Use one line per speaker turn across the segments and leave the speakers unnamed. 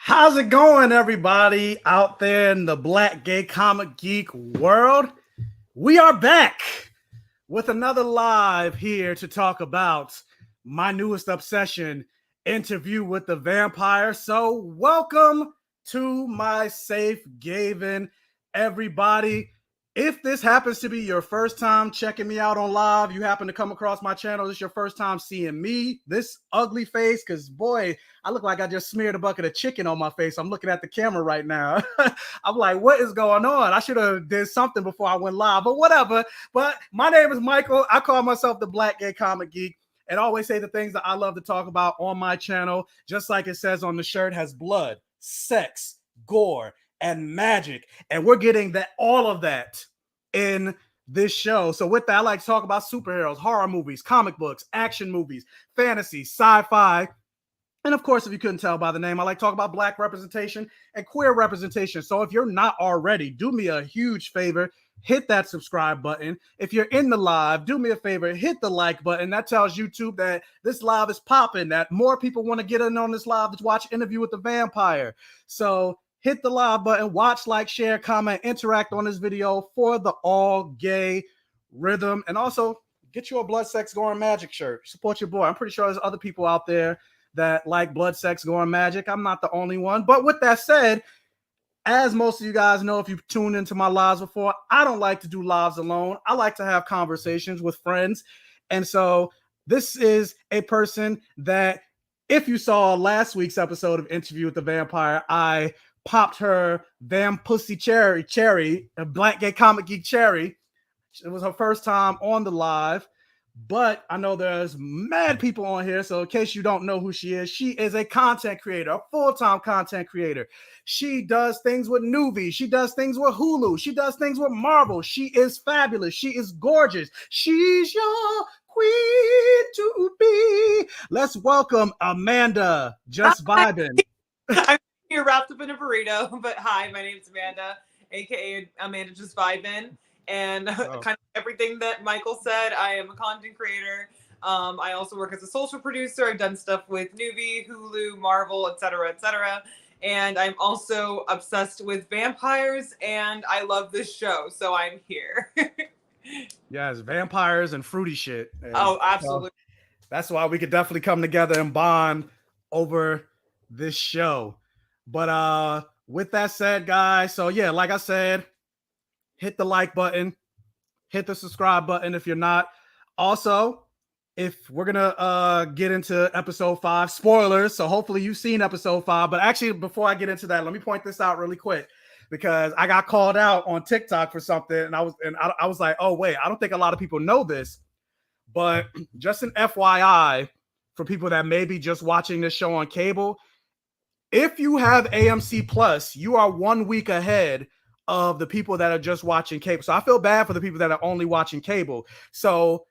How's it going, everybody out there in the Black Gay Comic Geek world? We are back with another live here to talk about my newest obsession, Interview with the Vampire. So welcome to my safe haven, everybody. If this happens to be your first time checking me out on live, you happen to come across my channel, this is your first time seeing me, this ugly face, because boy, I look like I just smeared a bucket of chicken on my face. I'm looking at the camera right now. I'm like, what is going on? I should have did something before I went live, but whatever. But my name is Michael. I call myself the Black Gay Comic Geek and always say the things that I love to talk about on my channel. Just like it says on the shirt, has blood, sex, gore, and magic. And we're getting that all of that in this show. So with that, I like to talk about superheroes, horror movies, comic books, action movies, fantasy, sci-fi. And of course, if you couldn't tell by the name, I like to talk about Black representation and queer representation. So if you're not already, do me a huge favor, hit that subscribe button. If you're in the live, do me a favor, hit the like button. That tells YouTube that this live is popping, that more people want to get in on this live to watch Interview with the Vampire. So hit the live button, watch, like, share, comment, interact on this video for the all gay rhythm. And also get you a blood, sex, gore, and magic shirt. Support your boy. I'm pretty sure there's other people out there that like blood, sex, gore, and magic. I'm not the only one. But with that said, as most of you guys know, if you've tuned into my lives before, I don't like to do lives alone. I like to have conversations with friends. And so this is a person that, if you saw last week's episode of Interview with the Vampire, I popped her Vam Pussy Cherry, a Black Gay Comic Geek Cherry. It was her first time on the live, but I know there's mad people on here. So in case you don't know who she is a content creator, a full-time content creator. She does things with Nuvi. She does things with Hulu. She does things with Marvel. She is fabulous. She is gorgeous. She's your queen to be. Let's welcome Amanda, just vibing.
I'm here wrapped up in a burrito, but hi, my name's Amanda, aka Amanda Just Vibin', and kind of everything that Michael said. I am a content creator. I also work as a social producer. I've done stuff with Nuvi, Hulu, Marvel, etc., etc. And I'm also obsessed with vampires, and I love this show, so I'm here.
Yes, vampires and fruity shit. And
oh, absolutely.
That's why we could definitely come together and bond over this show. But with that said, guys, so yeah, like I said, hit the like button, hit the subscribe button if you're not. Also, if we're gonna get into episode 5, spoilers, so hopefully you've seen episode 5. But actually, before I get into that, let me point this out really quick, because I got called out on TikTok for something, and I was like, oh wait, I don't think a lot of people know this, but just an FYI for people that may be just watching this show on cable. If you have AMC Plus, you are 1 week ahead of the people that are just watching cable. So I feel bad for the people that are only watching cable. So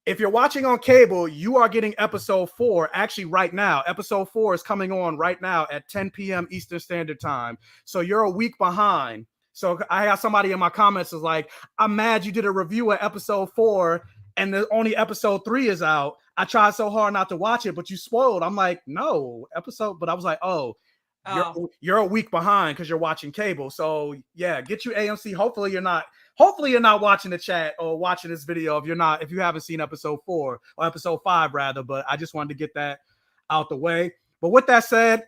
if you're watching on cable, you are getting episode 4 actually right now. Episode 4 is coming on right now at 10 p.m. Eastern Standard Time. So you're a week behind. So I have somebody in my comments is like, I'm mad you did a review of episode 4 and the only episode 3 is out. I tried so hard not to watch it, but you spoiled. I'm like, no episode. But I was like, you're a week behind because you're watching cable. So yeah, get you AMC. Hopefully you're not watching the chat or watching this video if you haven't seen episode 4 or episode 5 rather. But I just wanted to get that out the way. But with that said,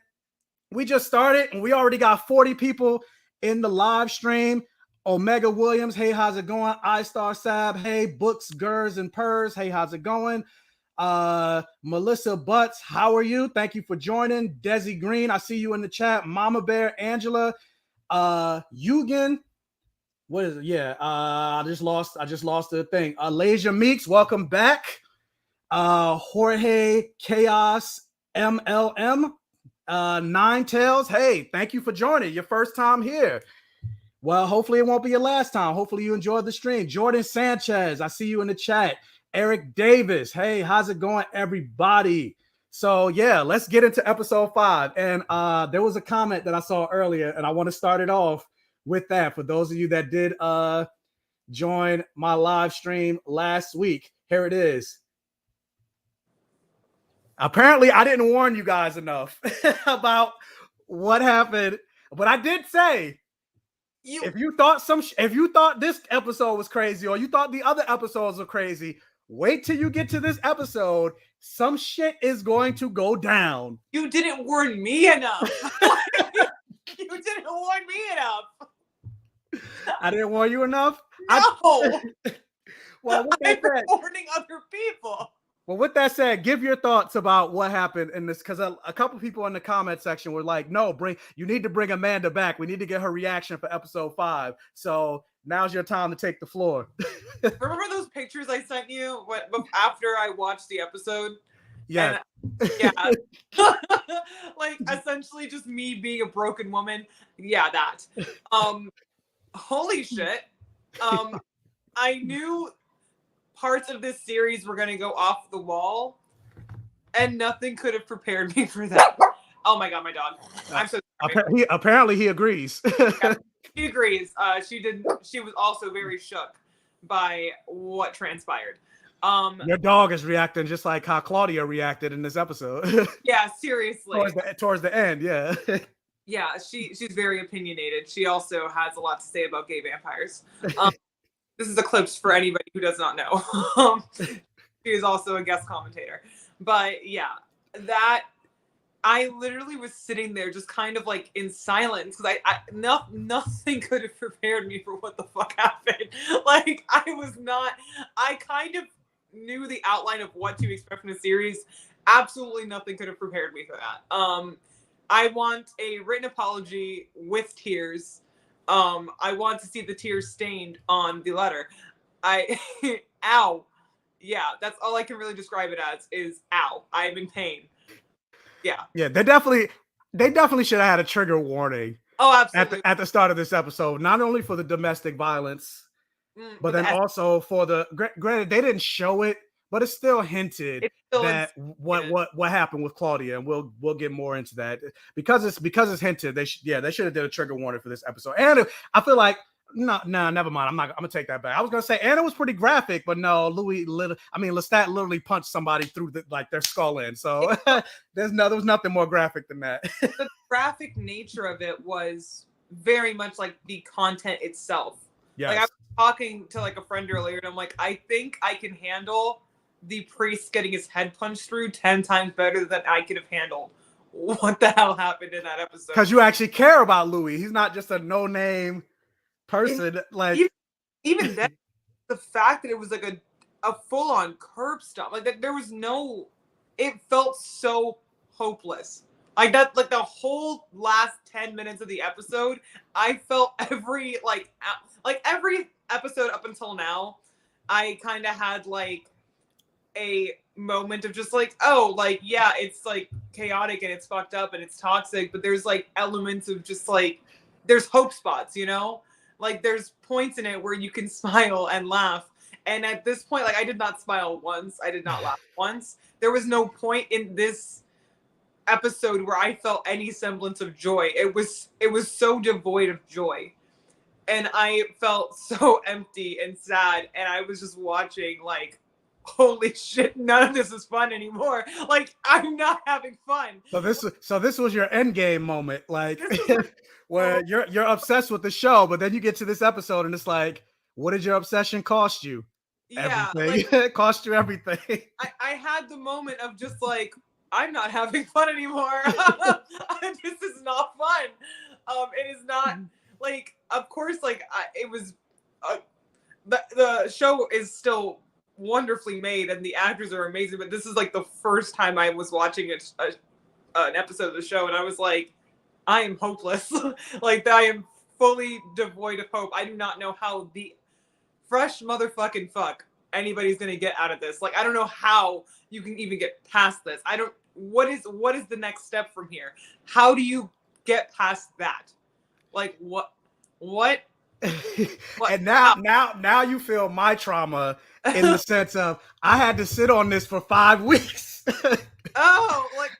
we just started and we already got 40 people in the live stream. Omega Williams, hey, how's it going? iStar Sab, hey, Books, Gers, and Purrs, hey, how's it going? Melissa Butts, how are you? Thank you for joining. Desi Green, I see you in the chat. Mama Bear, Angela, Eugen, what is it? Yeah, I just lost the thing. Lasia Meeks, welcome back. Jorge Chaos MLM, Nine Tails, hey, thank you for joining. Your first time here. Well, hopefully it won't be your last time. Hopefully you enjoyed the stream. Jordan Sanchez, I see you in the chat. Eric Davis, hey, how's it going, everybody? So yeah, let's get into episode 5. And there was a comment that I saw earlier, and I want to start it off with that. For those of you that did join my live stream last week, here it is. Apparently, I didn't warn you guys enough about what happened. But I did say, if you thought this episode was crazy, or you thought the other episodes were crazy, wait till you get to this episode. Some shit is going to go down.
You didn't warn me enough. You didn't warn me enough.
I didn't warn you enough?
No.
Well, with that said,
warning other people.
Well, with that said, give your thoughts about what happened in this, because a couple people in the comment section were like, "No, you need to bring Amanda back. We need to get her reaction for episode 5." So now's your time to take the floor.
Remember those pictures I sent you after I watched the episode?
Yeah.
Yeah. Like essentially just me being a broken woman. Yeah, that. Holy shit. I knew parts of this series were going to go off the wall, and nothing could have prepared me for that. Oh my god, my dog. I'm so sorry.
Apparently he agrees.
Yeah, he agrees. She was also very shook by what transpired.
Your dog is reacting just like how Claudia reacted in this episode.
Yeah, seriously.
Towards the end, yeah.
Yeah, she's very opinionated. She also has a lot to say about gay vampires. This is a clip for anybody who does not know. She is also a guest commentator. But yeah, that I literally was sitting there just kind of like in silence because nothing could have prepared me for what the fuck happened. Like I kind of knew the outline of what to expect from the series. Absolutely nothing could have prepared me for that. I want a written apology with tears. I want to see the tears stained on the letter. Ow. Yeah, that's all I can really describe it as is ow. I am in pain. Yeah.
Yeah, they definitely should have had a trigger warning.
Oh, absolutely.
At the start of this episode, not only for the domestic violence, but then also for the granted they didn't show it, but it's still hinted that what happened with Claudia, and we'll get more into that because it's hinted. They should have did a trigger warning for this episode. And I feel like no, never mind. I'm gonna take that back. I was gonna say, and it was pretty graphic, but no, Lestat literally punched somebody through their skull in. So there was nothing more graphic than that.
The graphic nature of it was very much like the content itself.
Yes.
Like I was talking to like a friend earlier, and I'm like, I think I can handle the priest getting his head punched through 10 times better than I could have handled what the hell happened in that episode.
Because you actually care about Louis. He's not just a no-name person. Like
even then, the fact that it was like a full-on curb stomp, like there was it felt so hopeless. Like that, like the whole last 10 minutes of the episode, I felt every episode up until now, I kind of had like a moment of just like, oh, like, yeah, it's like chaotic and it's fucked up and it's toxic, but there's like elements of just like, there's hope spots, you know? Like there's points in it where you can smile and laugh. And at this point, like I did not smile once. I did not laugh once. There was no point in this episode where I felt any semblance of joy. It was so devoid of joy. And I felt so empty and sad. And I was just watching like, holy shit, none of this is fun anymore. Like I'm not having fun.
So this was your end game moment, like where you're obsessed with the show, but then you get to this episode and it's like, what did your obsession cost you?
Yeah,
everything. It cost you everything.
I had the moment of just like, I'm not having fun anymore. This is not fun. It is not like, of course, like it was. The show is still wonderfully made and the actors are amazing, but this is like the first time I was watching an episode of the show and I was like, I am hopeless. Like I am fully devoid of hope. I do not know how the fresh motherfucking fuck anybody's gonna get out of this. Like I don't know how you can even get past this. What is the next step from here? How do you get past that? Like what
and now you feel my trauma in the sense of I had to sit on this for 5 weeks.
Oh, like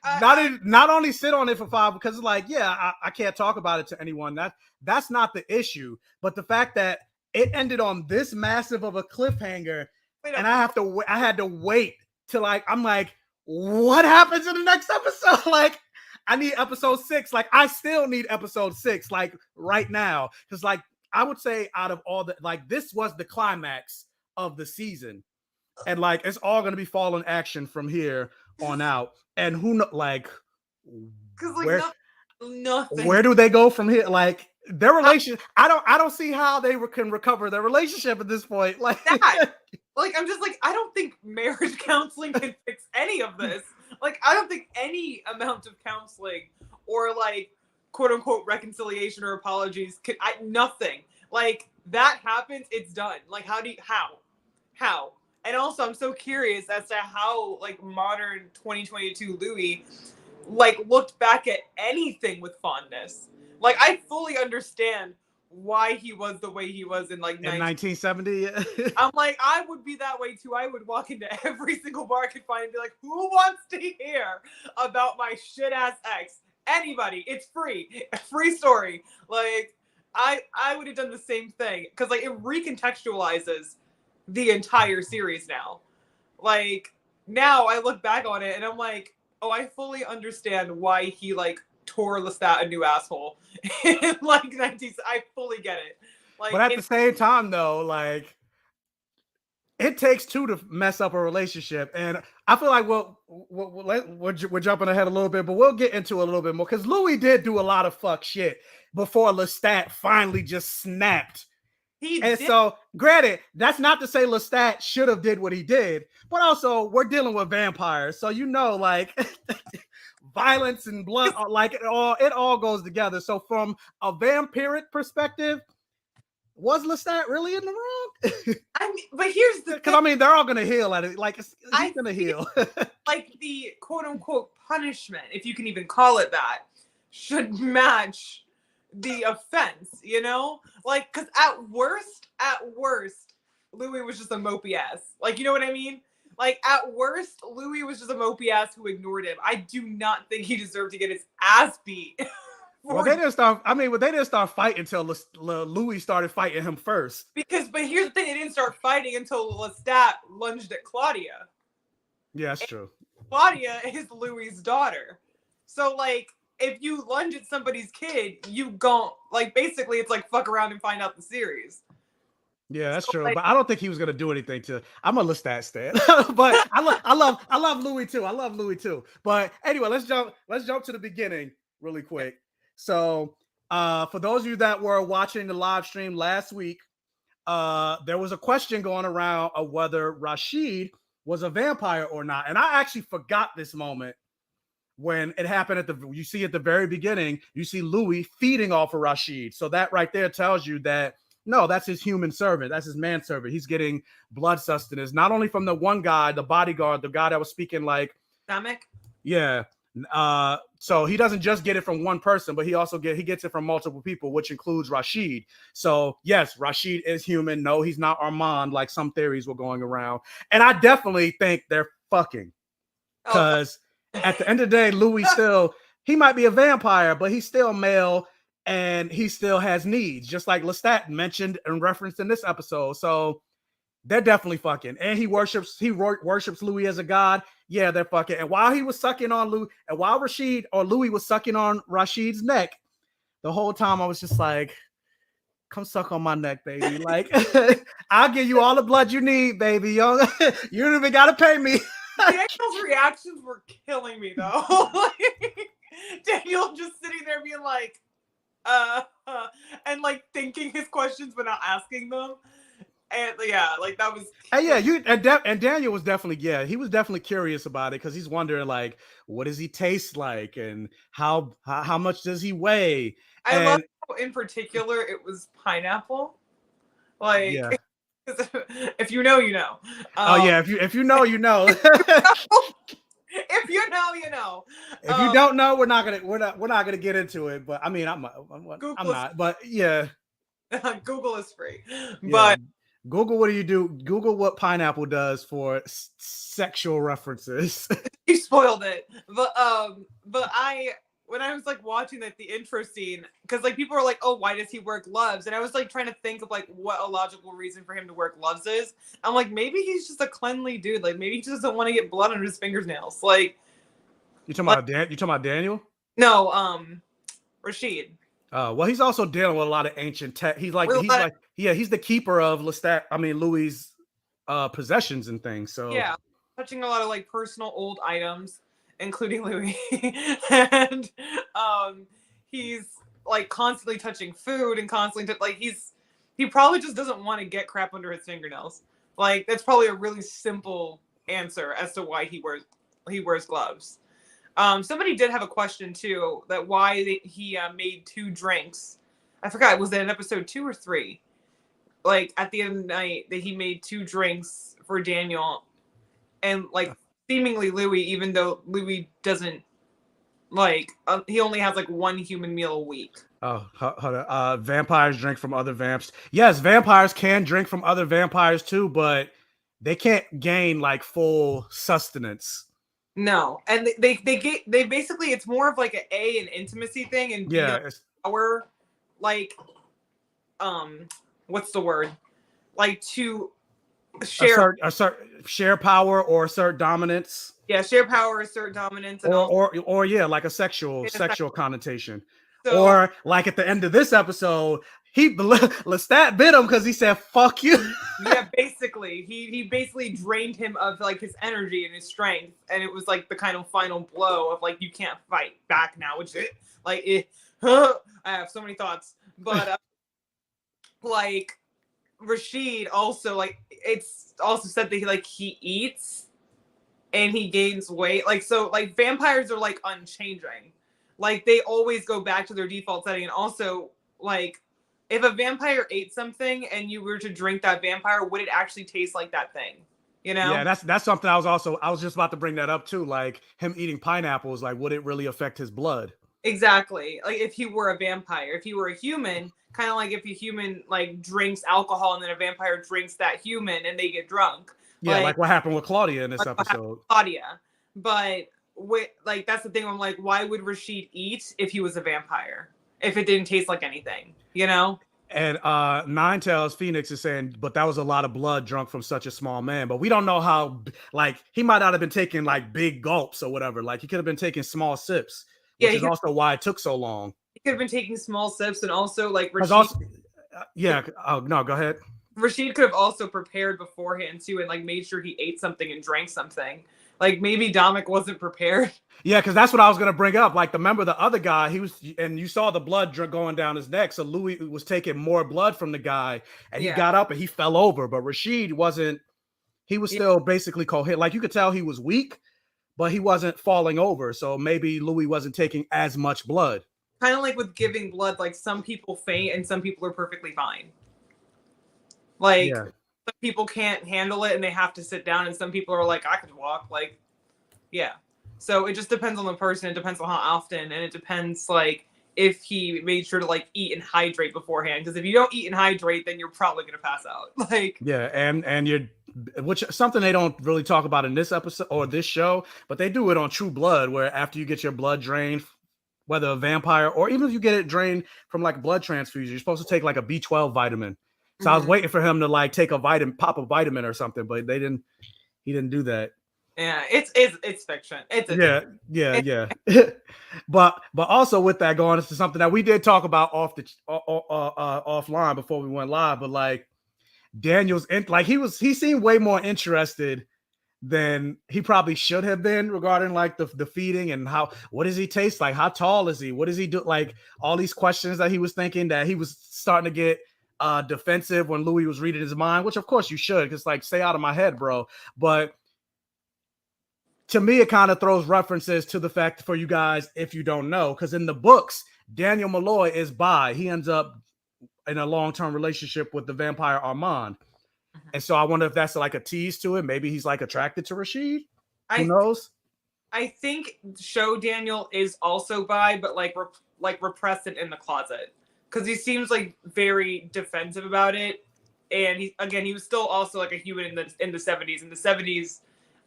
not only sit on it for 5 because it's like, yeah, I can't talk about it to anyone. That's not the issue, but the fact that it ended on this massive of a cliffhanger, and I had to wait till I'm like, what happens in the next episode? Like I need episode 6. Like, I still need episode 6, like right now. Because like I would say out of all the, like, this was the climax of the season. And like it's all gonna be fallen action from here on out. And who know, like,
like nothing.
Where do they go from here? Like their relationship, I don't see how they can recover their relationship at this point. Like
that. Like, I'm just like, I don't think marriage counseling can fix any of this. Like, I don't think any amount of counseling or like quote unquote reconciliation or apologies can, nothing. Like, that happens, it's done. Like, how? And also, I'm so curious as to how like modern 2022 Louis like looked back at anything with fondness. Like, I fully understand why he was the way he was in like
1970.
I'm like, I would be that way too. I would walk into every single bar I could find and be like, who wants to hear about my shit ass ex? Anybody, it's free. A free story. Like, I would have done the same thing because like it recontextualizes the entire series now. Like, now I look back on it and I'm like, oh, I fully understand why he like tore Lestat a new asshole in like 19. I fully get it. Like,
but at the same time, though, like it takes two to mess up a relationship, and I feel like we're jumping ahead a little bit, but we'll get into it a little bit more because Louis did do a lot of fuck shit before Lestat finally just snapped. So, granted, that's not to say Lestat should have did what he did, but also we're dealing with vampires, so like violence and blood, like it all goes together. So, from a vampiric perspective, was Lestat really in the wrong?
I mean, but here's the
because I mean they're all gonna heal at it. Like he's gonna heal.
Like the quote unquote punishment, if you can even call it that, should match the offense, you know? Like, because at worst, Louis was just a mopey ass. Like, you know what I mean? Like, at worst, Louis was just a mopey ass who ignored him. I do not think he deserved to get his ass beat.
Well, they didn't start. I mean, they didn't start fighting until Louis started fighting him first.
But here's the thing: they didn't start fighting until Lestat lunged at Claudia.
Yeah, that's true.
Claudia is Louis's daughter, so like, if you lunge at somebody's kid, you gon' like basically it's like fuck around and find out the series.
Yeah, that's true. Like, but I don't think he was gonna do anything to. I'm a Lestat stan, but I love Louis too. I love Louis too. But anyway, let's jump to the beginning really quick. So, for those of you that were watching the live stream last week, there was a question going around of whether Rashid was a vampire or not. And I actually forgot this moment when it happened you see at the very beginning, you see Louis feeding off of Rashid. So that right there tells you that, no, that's his human servant. That's his manservant. He's getting blood sustenance, not only from the one guy, the bodyguard, the guy that was speaking like...
Stomach?
Yeah. So he doesn't just get it from one person, but he gets it from multiple people, which includes Rashid. So yes, Rashid is human. No, he's not Armand, like some theories were going around. And I definitely think they're fucking, because at the end of the day, Louis he might be a vampire, but he's still male and he still has needs, just like Lestat mentioned and referenced in this episode. So they're definitely fucking. And he worships Louis as a god. Yeah, they're fucking. And while he was sucking on Louis, and while Louis was sucking on Rashid's neck, the whole time I was just like, come suck on my neck, baby. Like, I'll give you all the blood you need, baby. You don't even gotta pay me.
Daniel's reactions were killing me though. Like, Daniel just sitting there being like, and like thinking his questions but not asking them. And yeah, like that was.
And yeah, and Daniel was definitely, he was definitely curious about it because he's wondering like, what does he taste like, and how much does he weigh?
I love how in particular it was pineapple. Like, yeah. If you know, you know.
If you know, you know.
If you know, you know.
If you don't know, we're not gonna get into it. But I mean, I'm not. But yeah,
Google is free.
Yeah.
But
Google, what do you do? Google what pineapple does for sexual references.
You spoiled it. But when I was like watching the intro scene, because like people were like, oh, why does he wear gloves? And I was like trying to think of like what a logical reason for him to wear gloves is. I'm like, maybe he's just a cleanly dude. Like maybe he just doesn't want to get blood on his fingernails. Like,
you talking about Daniel?
No, Rashid.
Well, he's also dealing with a lot of ancient tech. He's the keeper of Louis's possessions and things. So
yeah, touching a lot of like personal old items, including Louis, and he's like constantly touching food and constantly he probably just doesn't want to get crap under his fingernails. Like that's probably a really simple answer as to why he wears gloves. Somebody did have a question too, that why he made 2 drinks. I forgot, was that in episode 2 or 3? Like at the end of the night that he made 2 drinks for Daniel and like seemingly Louis, even though Louis doesn't he only has like 1 human meal a week.
Oh, hold on. Vampires drink from other vamps. Yes, vampires can drink from other vampires too, but they can't gain like full sustenance.
No, and they basically, it's more of like an intimacy thing, and power, like what's the word, like to share
share power or assert dominance.
Yeah, share power, assert dominance, and
or like a sexual connotation.
So,
or like at the end of this episode, Lestat bit him because he said "fuck you."
Yeah, basically, he basically drained him of like his energy and his strength, and it was like the kind of final blow of like you can't fight back now, which I have so many thoughts, but like Rashid also, like it's also said that he eats and he gains weight, so vampires are like unchanging, like they always go back to their default setting, and also like if a vampire ate something and you were to drink that vampire, would it actually taste like that thing? You know?
Yeah, that's something I was just about to bring that up too. Like him eating pineapples, like would it really affect his blood?
Exactly. Like if he were a vampire, if he were a human, kind of like if a human like drinks alcohol and then a vampire drinks that human and they get drunk.
Yeah, like what happened with Claudia in this episode.
Claudia, but that's the thing. I'm like, why would Rashid eat if he was a vampire? If it didn't taste like anything, you know?
And Nine Tails Phoenix is saying, but that was a lot of blood drunk from such a small man. But we don't know how, like, he might not have been taking like big gulps or whatever. Like he could have been taking small sips, which is also why it took so long.
He could have been taking small sips, and also like Rashid.
Oh no, go ahead.
Rashid could have also prepared beforehand too, and like made sure he ate something and drank something. Like maybe Dominic wasn't prepared.
Yeah, because that's what I was gonna bring up. Like, remember the other guy? And you saw the blood going down his neck. So Louis was taking more blood from the guy, and he got up and he fell over. But Rashid wasn't. He was still basically coherent. Like you could tell he was weak, but he wasn't falling over. So maybe Louis wasn't taking as much blood.
Kind of like with giving blood, like some people faint and some people are perfectly fine. Like some people can't handle it and they have to sit down, and some people are like, I could walk. Like, yeah. So it just depends on the person. It depends on how often, and it depends like if he made sure to like eat and hydrate beforehand. Because if you don't eat and hydrate, then you're probably gonna pass out. Like
and you're, which something they don't really talk about in this episode or this show, but they do it on True Blood, where after you get your blood drained, whether a vampire or even if you get it drained from like blood transfusion, you're supposed to take like a B12 vitamin. So I was waiting for him to like take a pop a vitamin or something, but he didn't do that.
Yeah, it's fiction.
Yeah. But also with that going into something that we did talk about offline before we went live, but like Daniel's he seemed way more interested than he probably should have been regarding like the feeding and what does he taste like? How tall is he? What does he do? Like all these questions that he was thinking, that he was starting to get defensive when Louis was reading his mind, which of course you should, because like stay out of my head, bro. But to me, it kind of throws references to the fact, for you guys, if you don't know, because in the books, Daniel Malloy is bi. He ends up in a long-term relationship with the vampire Armand. And so I wonder if that's like a tease to it. Maybe he's like attracted to Rashid. Who knows?
I think show Daniel is also bi, but like repressed it in the closet, because he seems like very defensive about it. And he was still also like a human in the 70s. In the 70s,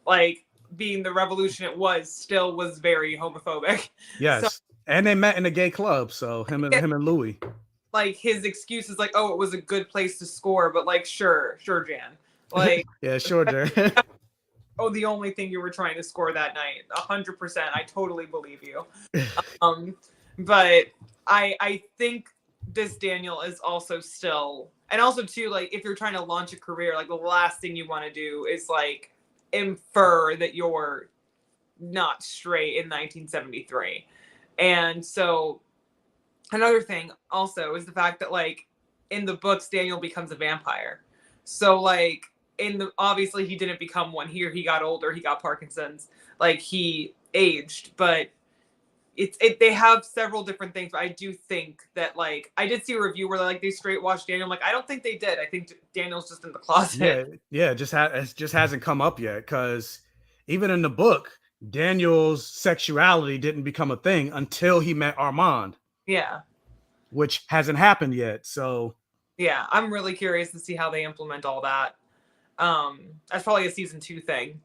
like being the revolution it was very homophobic.
Yes. So, and they met in a gay club. So him and Louis.
Like his excuse is like, oh, it was a good place to score, but like sure, Jan. Like
yeah, sure, Jan.
the only thing you were trying to score that night. 100%. I totally believe you. But I think this Daniel is also still, and also too, like, if you're trying to launch a career, like, the last thing you want to do is like infer that you're not straight in 1973. And so another thing also is the fact that, like, in the books, Daniel becomes a vampire. So, like, obviously he didn't become one here. He got older. He got Parkinson's. Like, he aged, but they have several different things. But I do think that, like, I did see a review where like they straight washed Daniel. I'm like, I don't think they did. I think Daniel's just in the closet.
Yeah. It just hasn't come up yet, because even in the book, Daniel's sexuality didn't become a thing until he met Armand.
Yeah.
Which hasn't happened yet. So
yeah, I'm really curious to see how they implement all that. That's probably a season 2 thing.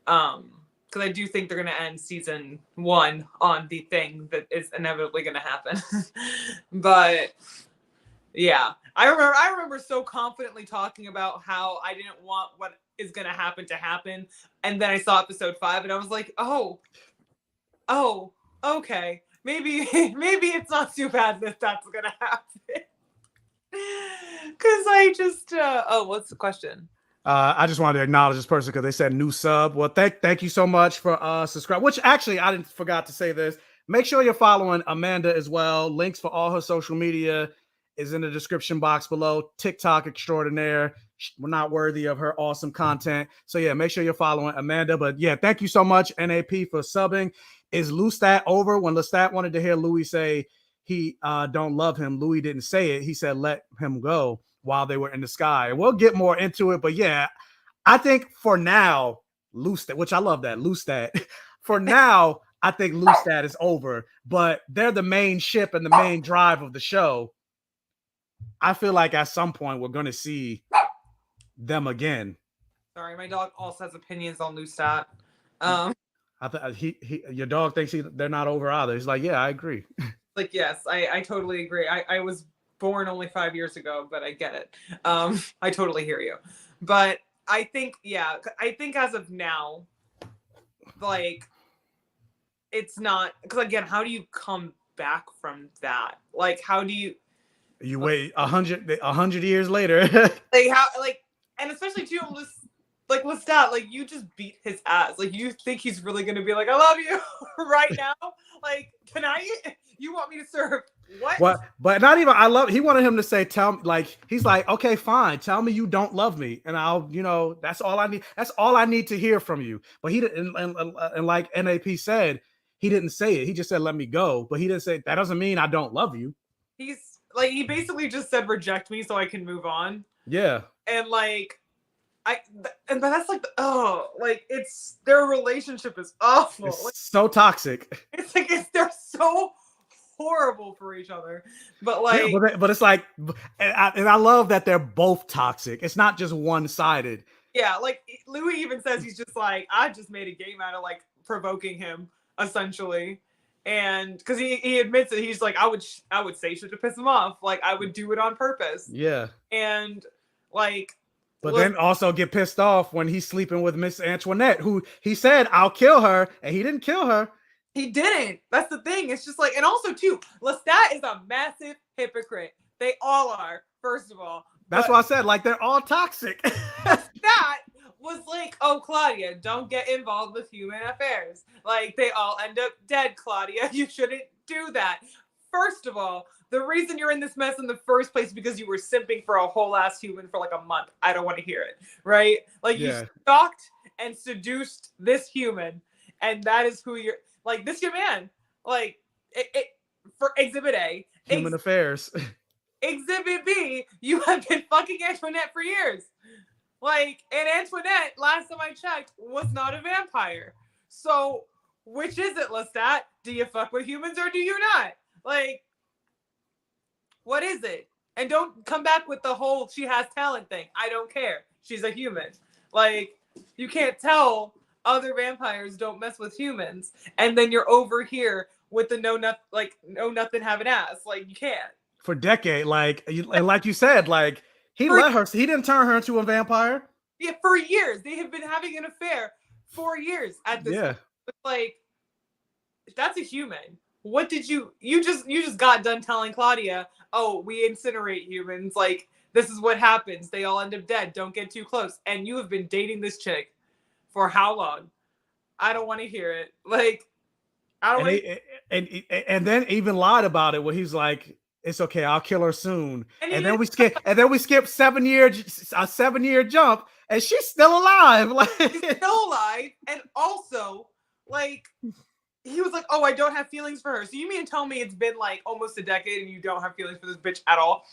Because I do think they're going to end season 1 on the thing that is inevitably going to happen. But yeah, I remember so confidently talking about how I didn't want what is going to happen. And then I saw episode 5 and I was like, oh, okay. Maybe it's not too bad that that's going to happen. Because I just, what's the question?
I just wanted to acknowledge this person because they said new sub. Well, thank you so much for subscribe. Which actually, I forgot to say this. Make sure you're following Amanda as well. Links for all her social media is in the description box below. TikTok extraordinaire. We're not worthy of her awesome content. So yeah, make sure you're following Amanda. But yeah, thank you so much, NAP, for subbing. Is Lestat over? When Lestat wanted to hear Louis say he don't love him, Louis didn't say it. He said let him go while they were in the sky. And we'll get more into it. But yeah, I think for now, Lestat, which I love that, Lestat. For now, I think Lestat is over. But they're the main ship and the main drive of the show. I feel like at some point we're going to see them again.
Sorry, my dog also has opinions on Lestat.
Your dog thinks they're not over either. He's like, yeah, I agree.
Like, yes, I totally agree. I was born only 5 years ago, but I get it. I totally hear you. But I think as of now, like, it's not, because again, how do you come back from that? Like, how do you
wait 100 years later?
Like, how, like, and especially too, like, Lestat, like, you just beat his ass. Like, you think he's really gonna be like, I love you right now? Like, can I? You want me to serve what?
But not even. He wanted him to say, he's like, okay, fine. Tell me you don't love me, and I'll, that's all I need. That's all I need to hear from you. But he didn't, and like NAP said, he didn't say it. He just said, let me go. But he didn't say that doesn't mean I don't love you.
He's like, he basically just said reject me so I can move on.
Yeah.
And like, but that's like, it's their relationship is awful.
It's
like,
so toxic.
It's like they're so horrible for each other. But like,
yeah, but it's like, and I love that they're both toxic. It's not just one-sided.
Yeah, like Louis even says he's just like, I just made a game out of like provoking him essentially, and because he admits it, he's like, I would say shit to piss him off. Like, I would do it on purpose.
Yeah,
and like.
But then also get pissed off when he's sleeping with Miss Antoinette, who he said, I'll kill her. And he didn't kill her.
He didn't. That's the thing. It's just like, and also too, Lestat is a massive hypocrite. They all are, first of all.
That's why I said, like, they're all toxic.
Lestat was like, oh, Claudia, don't get involved with human affairs. Like, they all end up dead, Claudia. You shouldn't do that. First of all, the reason you're in this mess in the first place is because you were simping for a whole ass human for like a month. I don't want to hear it, right? Like, you stalked and seduced this human, and that is who you're, like, this your man. Like, it for Exhibit A.
Human affairs.
Exhibit B, you have been fucking Antoinette for years. Like, and Antoinette, last time I checked, was not a vampire. So, which is it, Lestat? Do you fuck with humans or do you not? Like, what is it? And don't come back with the whole she has talent thing. I don't care. She's a human. Like, you can't tell other vampires don't mess with humans, and then you're over here with the no nothing have an ass. Like, you can't.
For decade, and like you said, like, he didn't turn her into a vampire.
Yeah, for years. They have been having an affair 4 years at this
Yeah.
point. It's like, that's a human. What did you just got done telling Claudia, oh, we incinerate humans, like this is what happens, they all end up dead, don't get too close, and you have been dating this chick for how long? I don't want to hear it. Like, I don't want
to. And then even lied about it when he's like, it's okay, I'll kill her soon. And then we skip 7 year a 7 year jump, and she's still alive. Like,
she's still alive. And also, like, he was like, oh, I don't have feelings for her. So you mean to tell me it's been like almost a decade and you don't have feelings for this bitch at all?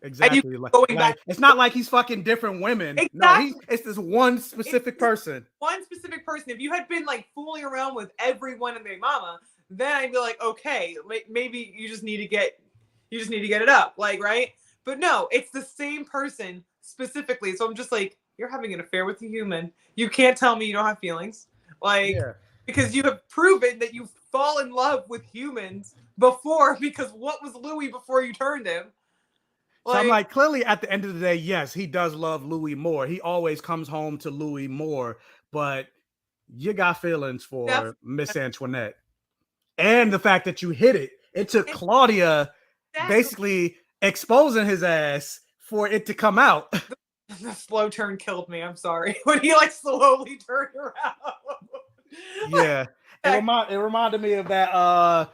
Exactly. Like, it's not like he's fucking different women. Exactly. No, it's this one specific person.
One specific person. If you had been like fooling around with everyone and their mama, then I'd be like, okay, maybe you just need to get it up, like, right? But no, it's the same person specifically. So I'm just like, you're having an affair with a human. You can't tell me you don't have feelings, like, because you have proven that you fall in love with humans before. Because what was Louis before you turned him?
So I'm like, clearly at the end of the day, yes, he does love Louis more. He always comes home to Louis more, but you got feelings for Miss Antoinette. And the fact that you hit it. It took Claudia basically exposing his ass for it to come out.
The slow turn killed me. I'm sorry. When he like slowly turned around.
Yeah. It reminded me of that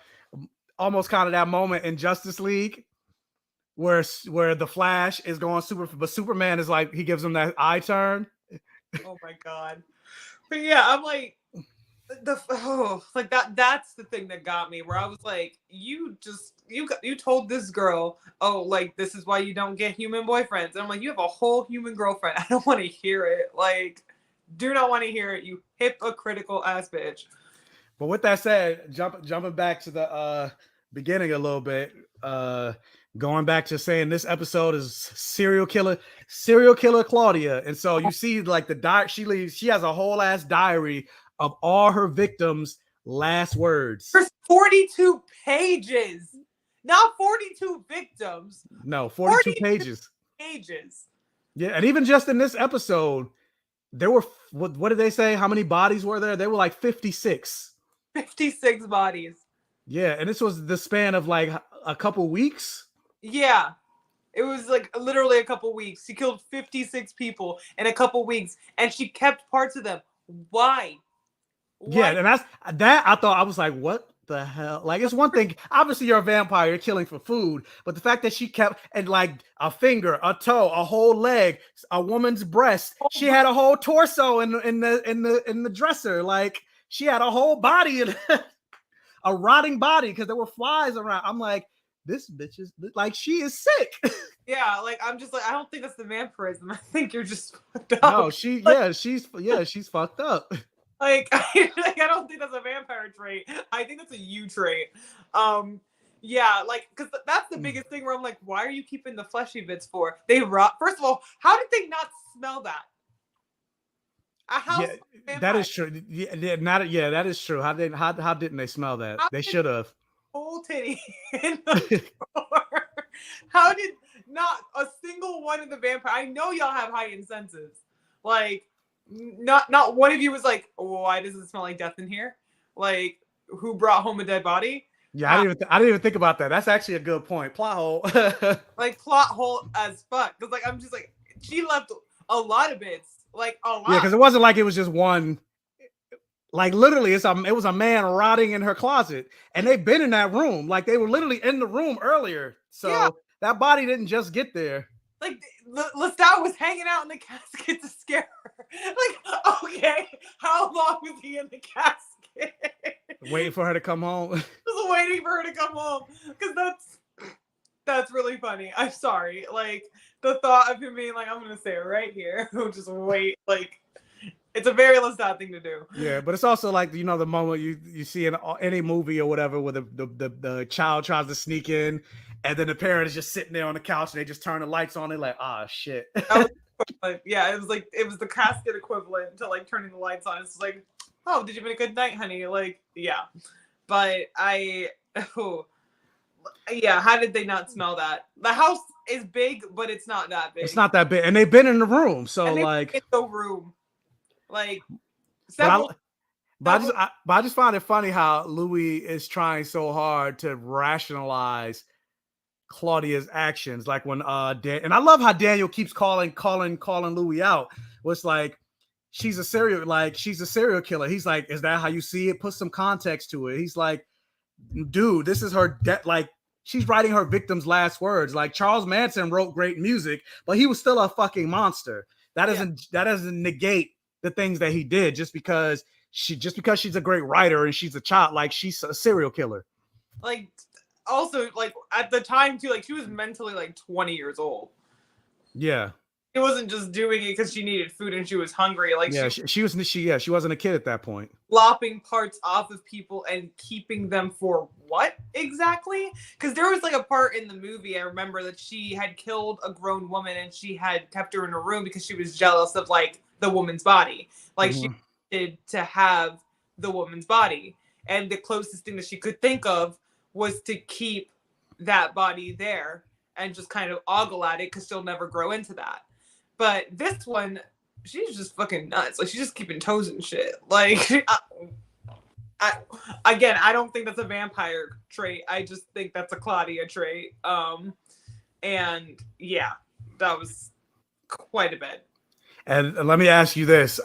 almost kind of that moment in Justice League where the Flash is going but Superman is like, he gives him that eye turn.
Oh my God. But yeah, I'm like, that's the thing that got me, where I was like, you told this girl, oh, like, this is why you don't get human boyfriends. And I'm like, you have a whole human girlfriend. I don't want to hear it. Like, do not want to hear it, you hypocritical ass bitch.
But with that said, jumping back to the beginning a little bit, going back to saying this episode is serial killer Claudia. And so you see like she has a whole ass diary of all her victims' last words.
There's 42 pages, not 42 victims.
No, 42 pages. Yeah, and even just in this episode, there were, what did they say? How many bodies were there? There were like 56.
56 bodies.
Yeah, and this was the span of like a couple weeks.
Yeah, it was like literally a couple weeks. She killed 56 people in a couple weeks, and she kept parts of them. Why?
Yeah, and I thought, I was like, what the hell? Like, it's one thing, obviously you're a vampire, you're killing for food, but the fact that she kept, and like a finger, a toe, a whole leg, a woman's breast, she had a whole torso in the dresser, like she had a whole body, a rotting body, because there were flies around. I'm like, this bitch is like, she is sick. Yeah,
like, I'm just like, I don't think that's the vampirism. I think you're just fucked up.
No, she's fucked up.
Like, I don't think that's a vampire trait. I think that's a you trait. Yeah, like, because that's the biggest thing where I'm like, why are you keeping the fleshy bits for? They rot. First of all, how did they not smell that?
That is true. That is true. How didn't they smell that? They should have.
Whole titty in the floor. How did not a single one of the vampire? I know y'all have heightened senses. Like, not one of you was like, oh, why does it smell like death in here? Like, who brought home a dead body?
Yeah, I didn't even think about that. That's actually a good point. Plot hole.
Like, plot hole as fuck. Because like, I'm just like, she left a lot of bits. Like, a lot.
Yeah, because it wasn't like it was just one. Like, literally, it was a man rotting in her closet, and they've been in that room. Like, they were literally in the room earlier. So that body didn't just get there.
Like, Lestat was hanging out in the casket to scare her. Like, okay, how long was he in the casket?
Waiting for her to come home.
Just waiting for her to come home. Because that's really funny. I'm sorry. Like, the thought of him being like, I'm going to say it right here. Just wait. Like, it's a very Lestat thing to do.
Yeah, but it's also like, you know, the moment you see in any movie or whatever where the child tries to sneak in, and then the parent is just sitting there on the couch and they just turn the lights on. They're like, ah, shit.
Yeah, it was the casket equivalent to like turning the lights on. It's like, oh, did you have a good night, honey? Like, yeah. But yeah, how did they not smell that? The house is big, but it's not that big.
It's not that big. And they've been in the room. So like,
in the room. Like, several.
But I just find it funny how Louis is trying so hard to rationalize Claudia's actions. Like when and I love how Daniel keeps calling Louis out. Was like she's a serial killer. He's like, is that how you see it? Put some context to it. He's like, dude, this is her like she's writing her victim's last words. Like Charles Manson wrote great music, but he was still a fucking monster. That doesn't negate the things that he did just because she's a great writer and she's a child, like she's a serial killer.
Like also like at the time too, like she was mentally like 20 years old.
Yeah.
It wasn't just doing it because she needed food and she was hungry. Like
she wasn't a kid at that point.
Lopping parts off of people and keeping them for what exactly? Because there was like a part in the movie I remember that she had killed a grown woman and she had kept her in a room because she was jealous of like the woman's body. Like she wanted to have the woman's body, and the closest thing that she could think of was to keep that body there and just kind of ogle at it because she'll never grow into that. But this one, she's just fucking nuts. Like, she's just keeping toes and shit. Like, I don't think that's a vampire trait. I just think that's a Claudia trait. And yeah, that was quite a bit.
And let me ask you this.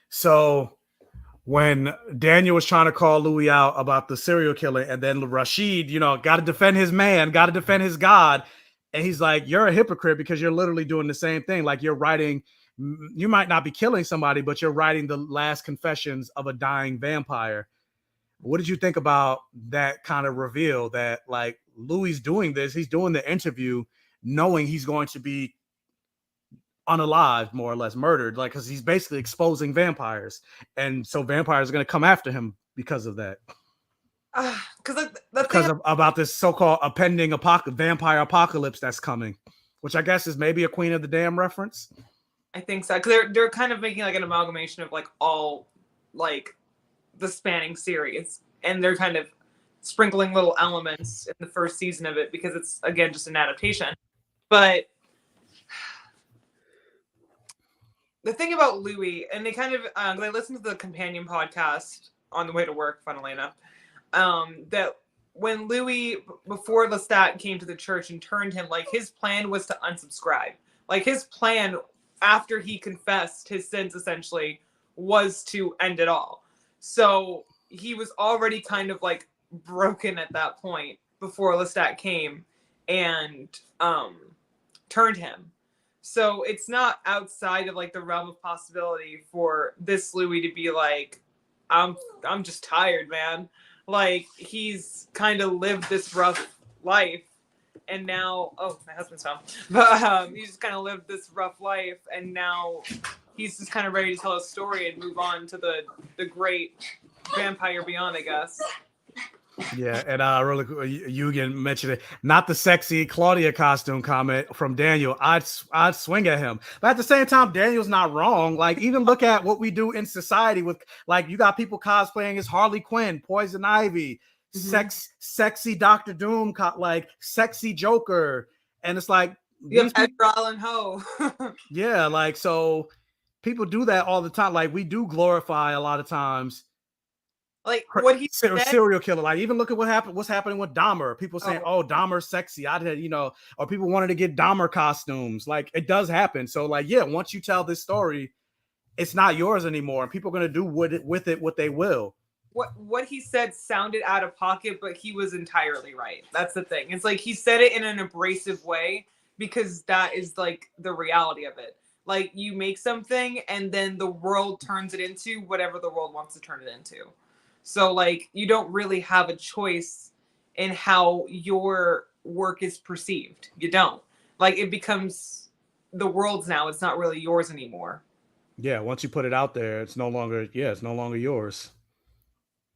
So when Daniel was trying to call Louis out about the serial killer, and then Rashid, got to defend his man, got to defend his God. And he's like, you're a hypocrite because you're literally doing the same thing. Like you're writing, you might not be killing somebody, but you're writing the last confessions of a dying vampire. What did you think about that kind of reveal that like Louis doing this? He's doing the interview knowing he's going to be unalived, more or less murdered, like because he's basically exposing vampires. And so vampires are going to come after him because of that. Because about this so-called pending vampire apocalypse that's coming, which I guess is maybe a Queen of the Damned reference.
I think so, because they're kind of making like an amalgamation of like all like the spanning series, and they're kind of sprinkling little elements in the first season of it because it's again just an adaptation. But the thing about Louis, and they kind of I listened to the companion podcast on the way to work, funnily enough. That when Louis, before Lestat came to the church and turned him, like his plan was to unsubscribe. Like his plan after he confessed his sins essentially was to end it all. So he was already kind of like broken at that point before Lestat came and turned him. So it's not outside of like the realm of possibility for this Louis to be like, I'm just tired, man. Like he's kind of lived this rough life, and now my husband's home. But he's just kind of lived this rough life, and now he's just kind of ready to tell a story and move on to the great vampire beyond, I guess.
Yeah, and really, Eugen mentioned it. Not the sexy Claudia costume comment from Daniel. I'd swing at him, but at the same time, Daniel's not wrong. Like, even look at what we do in society with, like, you got people cosplaying as Harley Quinn, Poison Ivy, sexy Doctor Doom, like sexy Joker, and it's like
you have Edgar Allan Poe.
Yeah, like so, people do that all the time. Like we do glorify a lot of times.
Like what he
said, serial killer. Like even look at what's happening with Dahmer. People saying, "Oh, Dahmer's sexy." I did, or people wanted to get Dahmer costumes. Like it does happen. So like, yeah, once you tell this story, it's not yours anymore, and people are gonna do with it what they will.
What he said sounded out of pocket, but he was entirely right. That's the thing. It's like he said it in an abrasive way because that is like the reality of it. Like you make something, and then the world turns it into whatever the world wants to turn it into. So, like, you don't really have a choice in how your work is perceived. You don't. Like, it becomes the world's now. It's not really yours anymore.
Yeah, once you put it out there, it's no longer yours.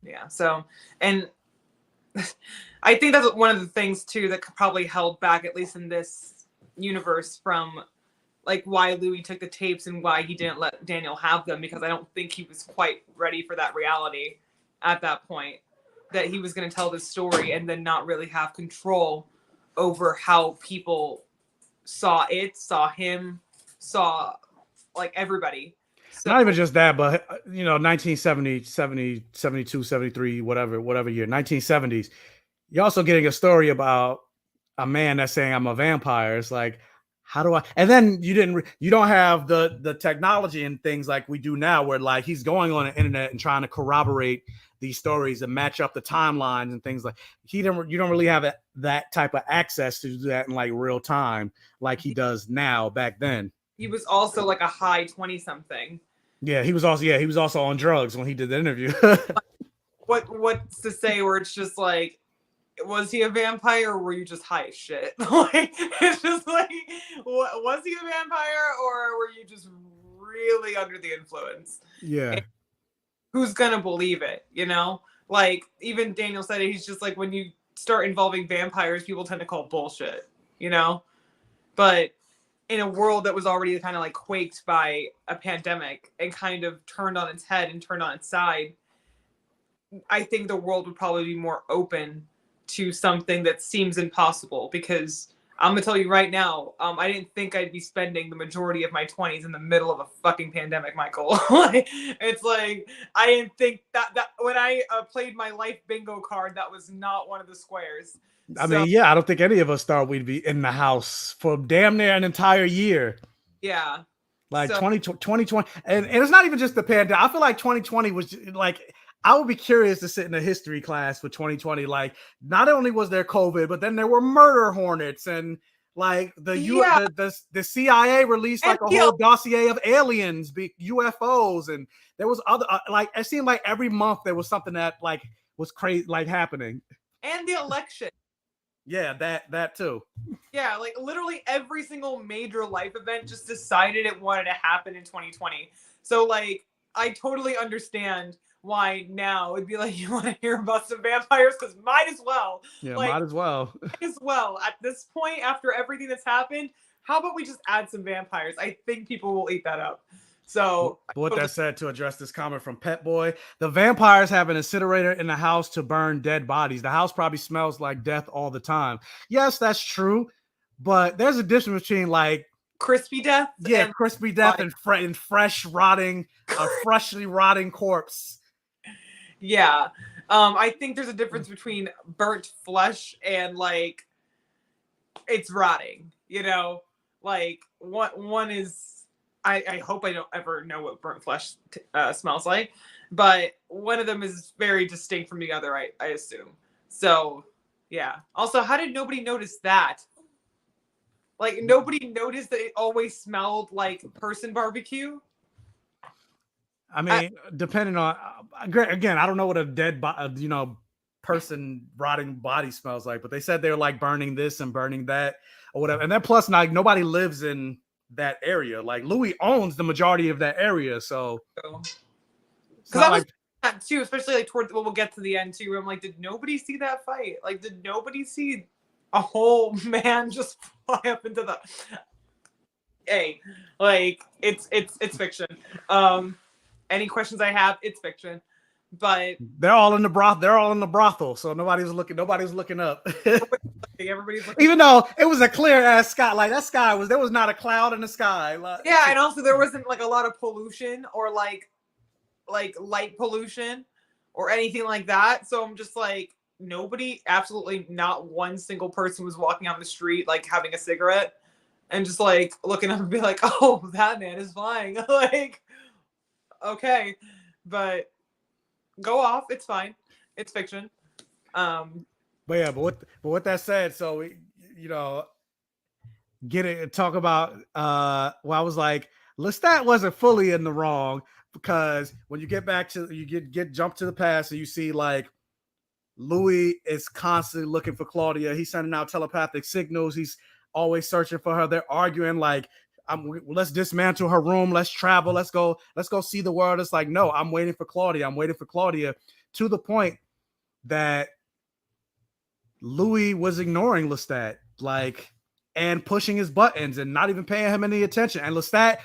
Yeah, so, and I think that's one of the things, too, that probably held back, at least in this universe, from, like, why Louis took the tapes and why he didn't let Daniel have them, because I don't think he was quite ready for that reality at that point, that he was going to tell this story and then not really have control over how people saw him, saw like everybody. So
not even just that, but 1970, 70, 72, 73, whatever year, 1970s. You're also getting a story about a man that's saying I'm a vampire. It's like, how do I? And then you don't have the technology and things like we do now, where like he's going on the internet and trying to corroborate these stories and match up the timelines and things like you don't really have that type of access to do that in like real time like he does now. Back then,
he was also like a high 20 something.
Yeah, he was also on drugs when he did the interview.
What's to say where it's just like, was he a vampire or were you just high as shit? Like, it's just like, was he a vampire or were you just really under the influence?
Yeah.
And who's gonna believe it? Like even Daniel said it, he's just like, when you start involving vampires, people tend to call bullshit. But in a world that was already kind of like quaked by a pandemic and kind of turned on its head and turned on its side, I think the world would probably be more open to something that seems impossible. Because I'm gonna tell you right now, I didn't think I'd be spending the majority of my 20s in the middle of a fucking pandemic, Michael. It's like, I didn't think that when I played my life bingo card, that was not one of the squares.
I mean, yeah, I don't think any of us thought we'd be in the house for damn near an entire year.
Yeah.
Like 2020. And it's not even just the pandemic. I feel like 2020 was like, I would be curious to sit in a history class for 2020. Like, not only was there COVID, but then there were murder hornets and like the CIA released like a whole dossier of aliens, UFOs, and there was other like it seemed like every month there was something that like was crazy like happening.
And the election.
Yeah, that too.
Yeah, like literally every single major life event just decided it wanted to happen in 2020. So like, I totally understand why now it'd be like, you want to hear about some vampires? Because might as well.
Yeah,
like,
might as well.
Might as well. At this point, after everything that's happened, how about we just add some vampires? I think people will eat that up. So,
but that said, to address this comment from Pet Boy, the vampires have an incinerator in the house to burn dead bodies. The house probably smells like death all the time. Yes, that's true, but there's a difference between like
crispy death.
Yeah, crispy death and freshly rotting corpse.
Yeah, I think there's a difference between burnt flesh and like it's rotting. Like one is. I hope I don't ever know what burnt flesh smells like, but one of them is very distinct from the other, I assume. So, yeah. Also, how did nobody notice that? Like, nobody noticed that it always smelled like person barbecue?
I mean, depending on, again, I don't know what a dead person rotting body smells like, but they said they're like burning this and burning that or whatever. And then plus, like, nobody lives in that area. Like Louis owns the majority of that area, so
because I was that too, especially like toward we'll get to the end too, where I'm like, did nobody see that fight? Like, did nobody see a whole man just fly up into the like it's fiction. Any questions I have, it's fiction. But
they're all in the brothel, so nobody's looking up.
Everybody's looking.
Even though it was a clear ass sky, like that sky there was not a cloud in the sky. Like,
yeah, and also there wasn't like a lot of pollution or like light pollution or anything like that. So I'm just like, absolutely not one single person was walking out the street like having a cigarette and just like looking up and be like, oh, that man is flying. Like, okay, but go off. It's fine. It's fiction.
But with that said, so we, talk about I was like, Lestat wasn't fully in the wrong, because when you get back to get jump to the past and you see like Louis is constantly looking for Claudia. He's sending out telepathic signals. He's always searching for her. They're arguing like, let's dismantle her room. Let's travel. Let's go see the world. It's like, no, I'm waiting for Claudia, to the point that Louis was ignoring Lestat, like, and pushing his buttons and not even paying him any attention. And Lestat,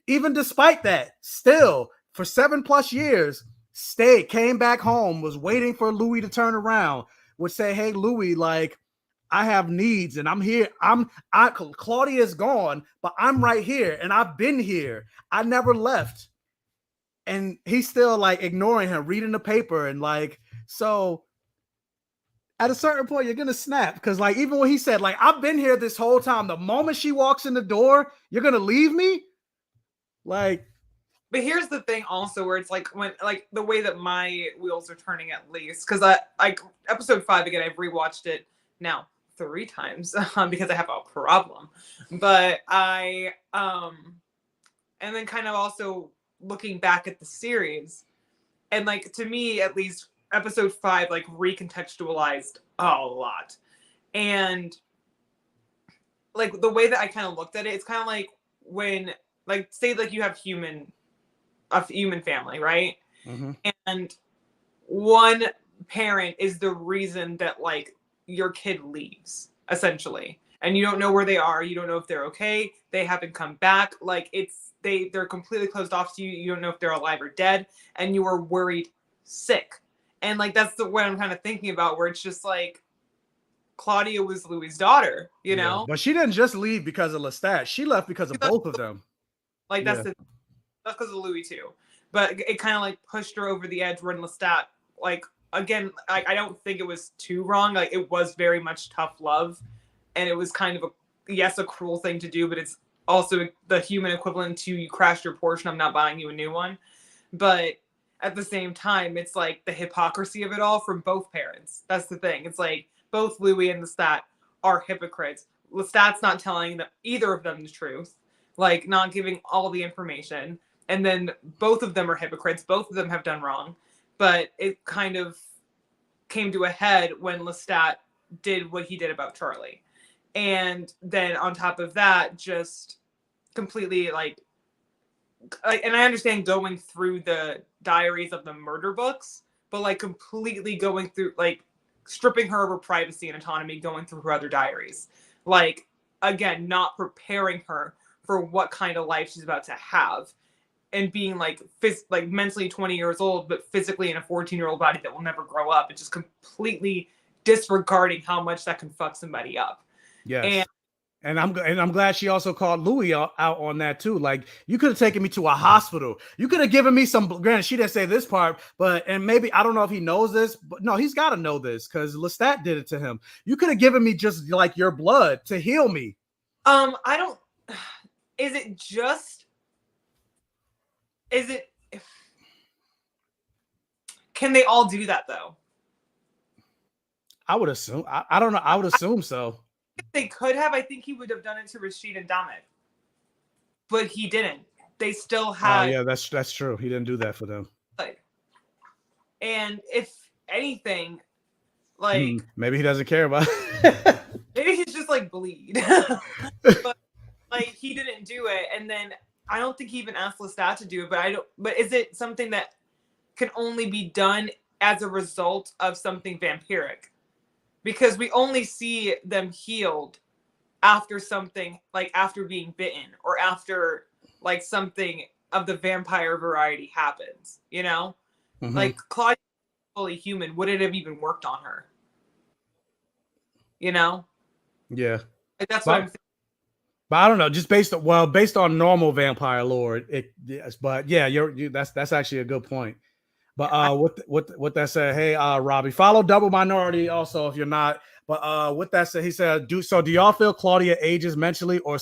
even despite that, still for 7+ years, came back home, was waiting for Louis to turn around, would say, hey, Louis, like, I have needs and I'm here. Claudia is gone, but I'm right here and I've been here. I never left. and he's still like ignoring him, reading the paper, and like, so at a certain point, you're gonna snap, because like even when he said, like, I've been here this whole time, the moment she walks in the door, you're gonna leave me? Like,
but here's the thing also, where it's like, when like the way that my wheels are turning, at least, because I like episode 5 again, I've rewatched it now 3 times because I have a problem. But and then kind of also looking back at the series, and like, to me at least, episode 5 like recontextualized a lot. And like the way that I kind of looked at it, it's kind of like when, like, say like you have a human family, right?
mm-hmm.
And one parent is the reason that like your kid leaves, essentially, and you don't know where they are, you don't know if they're okay, they haven't come back, like they're completely closed off to you, you don't know if they're alive or dead, and you are worried sick. And like that's the what I'm kind of thinking about, where it's just like Claudia was Louis' daughter, you know?
But she didn't just leave because of Lestat. She left because of both of them.
Like that's because of Louis too. But it kind of like pushed her over the edge when Lestat, like, again, I don't think it was too wrong. Like, it was very much tough love, and it was kind of a cruel thing to do, but it's also the human equivalent to, you crashed your Porsche, I'm not buying you a new one. But at the same time, it's like the hypocrisy of it all from both parents. That's the thing. It's like both Louis and Lestat are hypocrites. Lestat's not telling either of them the truth, like not giving all the information. And then both of them are hypocrites. Both of them have done wrong. But it kind of came to a head when Lestat did what he did about Charlie. And then on top of that, just completely like, and I understand going through the diaries of the murder books, but like completely going through, like stripping her of her privacy and autonomy, going through her other diaries. Like, again, not preparing her for what kind of life she's about to have, and being like mentally 20 years old, but physically in a 14-year-old body that will never grow up. It's just completely disregarding how much that can fuck somebody up.
Yes. And I'm glad she also called Louis out on that too. Like, you could have taken me to a hospital. You could have given me some. Granted, she didn't say this part, and maybe I don't know if he knows this, but no, he's got to know this because Lestat did it to him. You could have given me just like your blood to heal me.
I don't. Is it just? Is it? Can they all do that though?
I would assume. I don't know. I would assume so.
If they could have, I think he would have done it to Rashid and Damit, but he didn't. They still had.
Oh yeah, that's true. He didn't do that for them.
Like, and if anything, like
maybe he doesn't care about it.
Maybe he's just like bleed. But like, he didn't do it, and then I don't think he even asked Lestat to do it. But is it something that can only be done as a result of something vampiric? Because we only see them healed after something, like after being bitten, or after like something of the vampire variety happens, you know? Like, Claudia fully human, would it have even worked on her? You know?
Yeah.
Like, that's what I'm saying.
But I don't know, just based on normal vampire lore, yes. But yeah, that's actually a good point. But with that said, hey, Robbie, follow Double Minority also if you're not. But with that said, he said, do y'all feel Claudia ages mentally or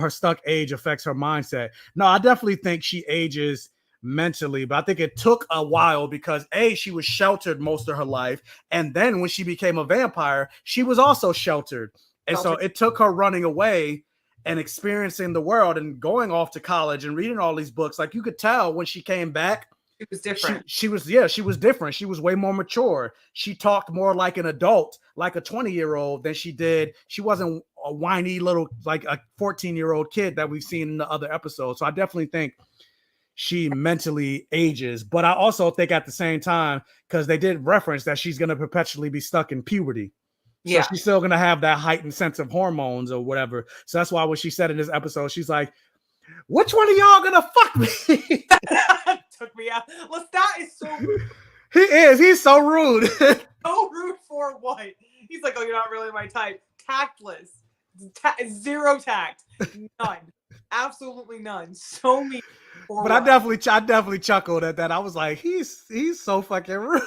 her stuck age affects her mindset? No, I definitely think she ages mentally, but I think it took a while because she was sheltered most of her life, and then when she became a vampire, she was also sheltered, and so it took her running away and experiencing the world and going off to college and reading all these books. Like, you could tell when she came back,
it was different.
She was different. She was way more mature. She talked more like an adult, like a 20-year-old than she did. She wasn't a whiny little, like a 14-year-old kid that we've seen in the other episodes. So I definitely think she mentally ages. But I also think at the same time, because they did reference that she's going to perpetually be stuck in puberty. So she's still going to have that heightened sense of hormones or whatever. So that's why when she said in this episode, she's like, which one of y'all going to fuck me?
Took me out. Lestat is so rude.
He is. He's so rude.
So rude for what? He's like, oh, you're not really my type. Tactless. Zero tact. None. Absolutely none. So mean.
But I definitely chuckled at that. I was like, he's so fucking rude.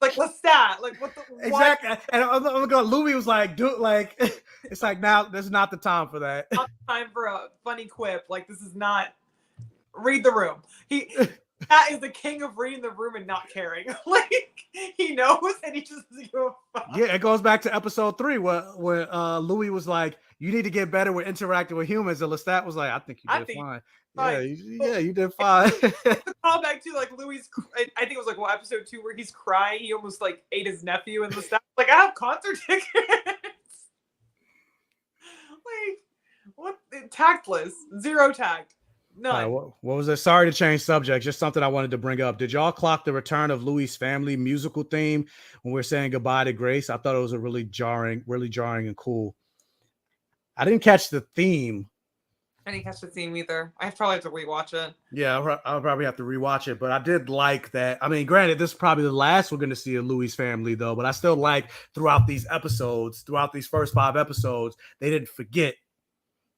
Like Lestat, like what the
exactly. And I'm going. Louis was like, dude, like it's like now. This is not the time for that.
Not the time for a funny quip. Like this is not. Read the room. That is the king of reading the room and not caring. Like he knows and he just doesn't give a fuck.
Yeah, it goes back to episode 3 where Louis was like, "You need to get better with interacting with humans," and Lestat was like, "I think you did fine." Yeah, you did fine.
The callback to like Louis. I think it was like episode 2 where he's crying. He almost like ate his nephew, and Lestat like, "I have concert tickets." Like what? Tactless, zero tact. None.
What was it? Sorry to change subjects. Just something I wanted to bring up. Did y'all clock the return of Louis' family musical theme when we're saying goodbye to Grace? I thought it was a really jarring and cool. I didn't catch the theme.
I didn't catch the theme either. I probably have to rewatch it.
Yeah, I'll probably have to rewatch it, but I did like that. I mean, granted, this is probably the last we're going to see of Louis' family, though, but I still like throughout these first 5 episodes, they didn't forget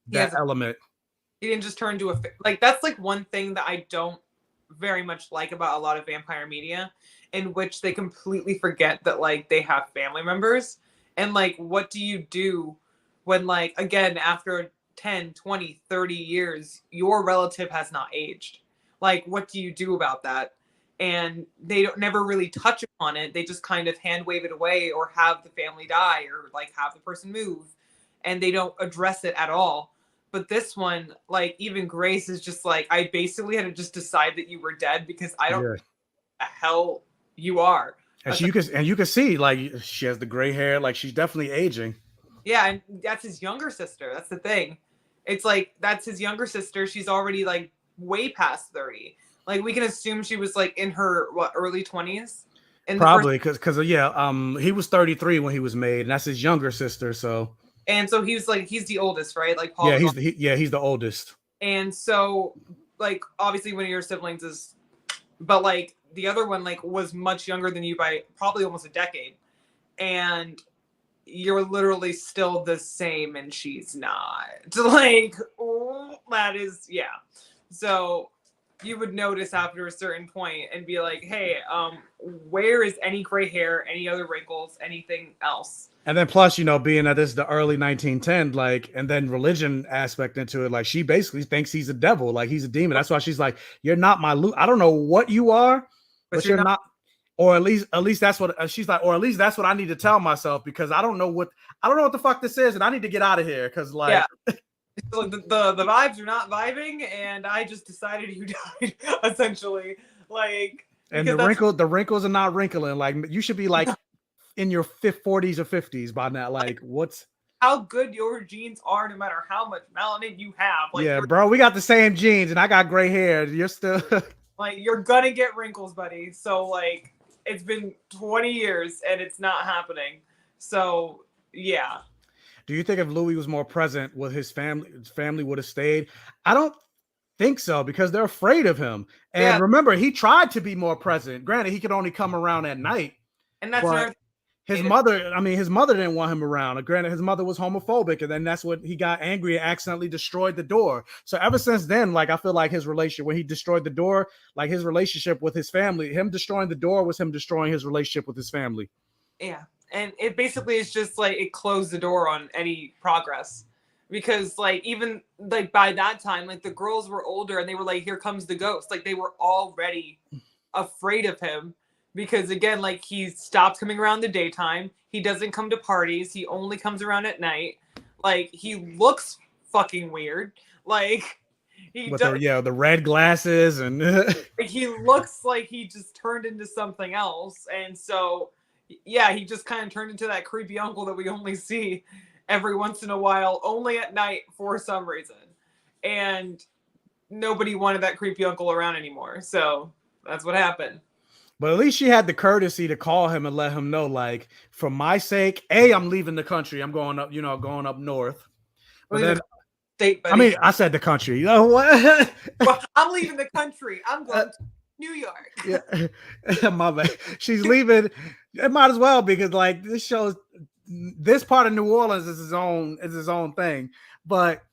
that element.
He didn't just turn into that's like one thing that I don't very much like about a lot of vampire media, in which they completely forget that like they have family members. And like, what do you do when like, again, after 10, 20, 30 years, your relative has not aged? Like, what do you do about that? And they never really touch upon it. They just kind of hand wave it away or have the family die or like have the person move, and they don't address it at all. But this one, like, even Grace is just like, I basically had to just decide that you were dead because I don't know what the hell you are.
And you can see, like, she has the gray hair, like she's definitely aging.
Yeah, and that's his younger sister. That's the thing. It's like, that's his younger sister. She's already like way past 30. Like, we can assume she was like in her early 20s.
Probably because he was 33 when he was made, and that's his younger sister. So.
And so he's the oldest, right? Like Paul.
Yeah, he's the oldest.
And so, like, obviously one of your siblings is, but like the other one like was much younger than you by probably almost a decade, and you're literally still the same, and she's not. Like, that is, yeah. So you would notice after a certain point and be like, hey, where is any gray hair, any other wrinkles, anything else?
And then plus, being that this is the early 1910, like, and then religion aspect into it, like she basically thinks he's a devil, like he's a demon. That's why she's like, you're not my I don't know what you are, but you're not. Or at least that's what she's like, or at least that's what I need to tell myself, because I don't know what the fuck this is, and I need to get out of here because like.
Yeah. So the vibes are not vibing, and I just decided you died, essentially. Like,
and the wrinkles are not wrinkling. Like, you should be like in your 40s or 50s by now. Like, what's
how good your genes are, no matter how much melanin you have. Like,
yeah, bro, we got the same genes, and I got gray hair. You're still
like, you're gonna get wrinkles, buddy. So like, it's been 20 years and it's not happening. So yeah.
Do you think if Louis was more present with his family would have stayed? I don't think so, because they're afraid of him. And remember, he tried to be more present. Granted, he could only come around at night.
And that's
his mother didn't want him around. Granted, his mother was homophobic, and then that's what he got angry and accidentally destroyed the door. So ever since then, like, I feel like his relationship, when he destroyed the door, like his relationship with his family, him destroying the door was him destroying his relationship with his family.
Yeah. And it basically is just like, it closed the door on any progress, because like, even like by that time, like the girls were older and they were like, here comes the ghost. Like, they were already afraid of him, because again, like, he stopped coming around the daytime. He doesn't come to parties. He only comes around at night. Like, he looks fucking weird. Like,
the red glasses, and
he looks like he just turned into something else. And so, yeah, he just kind of turned into that creepy uncle that we only see every once in a while, only at night for some reason. And nobody wanted that creepy uncle around anymore. So that's what happened.
But at least she had the courtesy to call him and let him know, like, for my sake, I'm leaving the country. I'm going up, going up north. But then,
state, buddy.
I mean, I said the country. You know what?
Well, I'm leaving the country. I'm going to New York.
Yeah, my bad. She's leaving. It might as well, because like this shows, this part of New Orleans is his own thing. But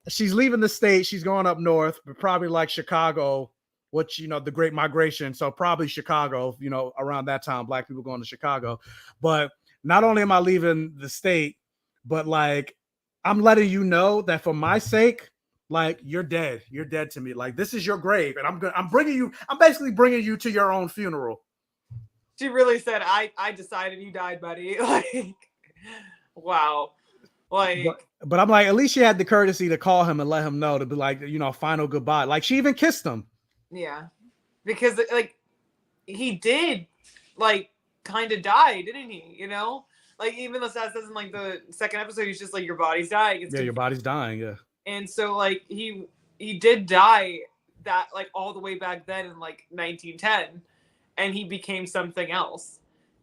she's leaving the state. She's going up north, but probably like Chicago, which, the Great Migration. So probably Chicago, around that time, Black people going to Chicago. But not only am I leaving the state, but like I'm letting you know that for my sake, like you're dead. You're dead to me. Like this is your grave, and I'm basically bringing you to your own funeral.
She really said, I decided you died, buddy. Like, wow. Like,
but I'm like, at least she had the courtesy to call him and let him know, to be like, final goodbye. Like she even kissed him.
Yeah, because like he did, like, kind of die, didn't he? Like even though Seth says in like the second episode, he's just like, your body's dying.
Your body's dying. Yeah.
And so like he did die that like all the way back then in like 1910, and he became something else.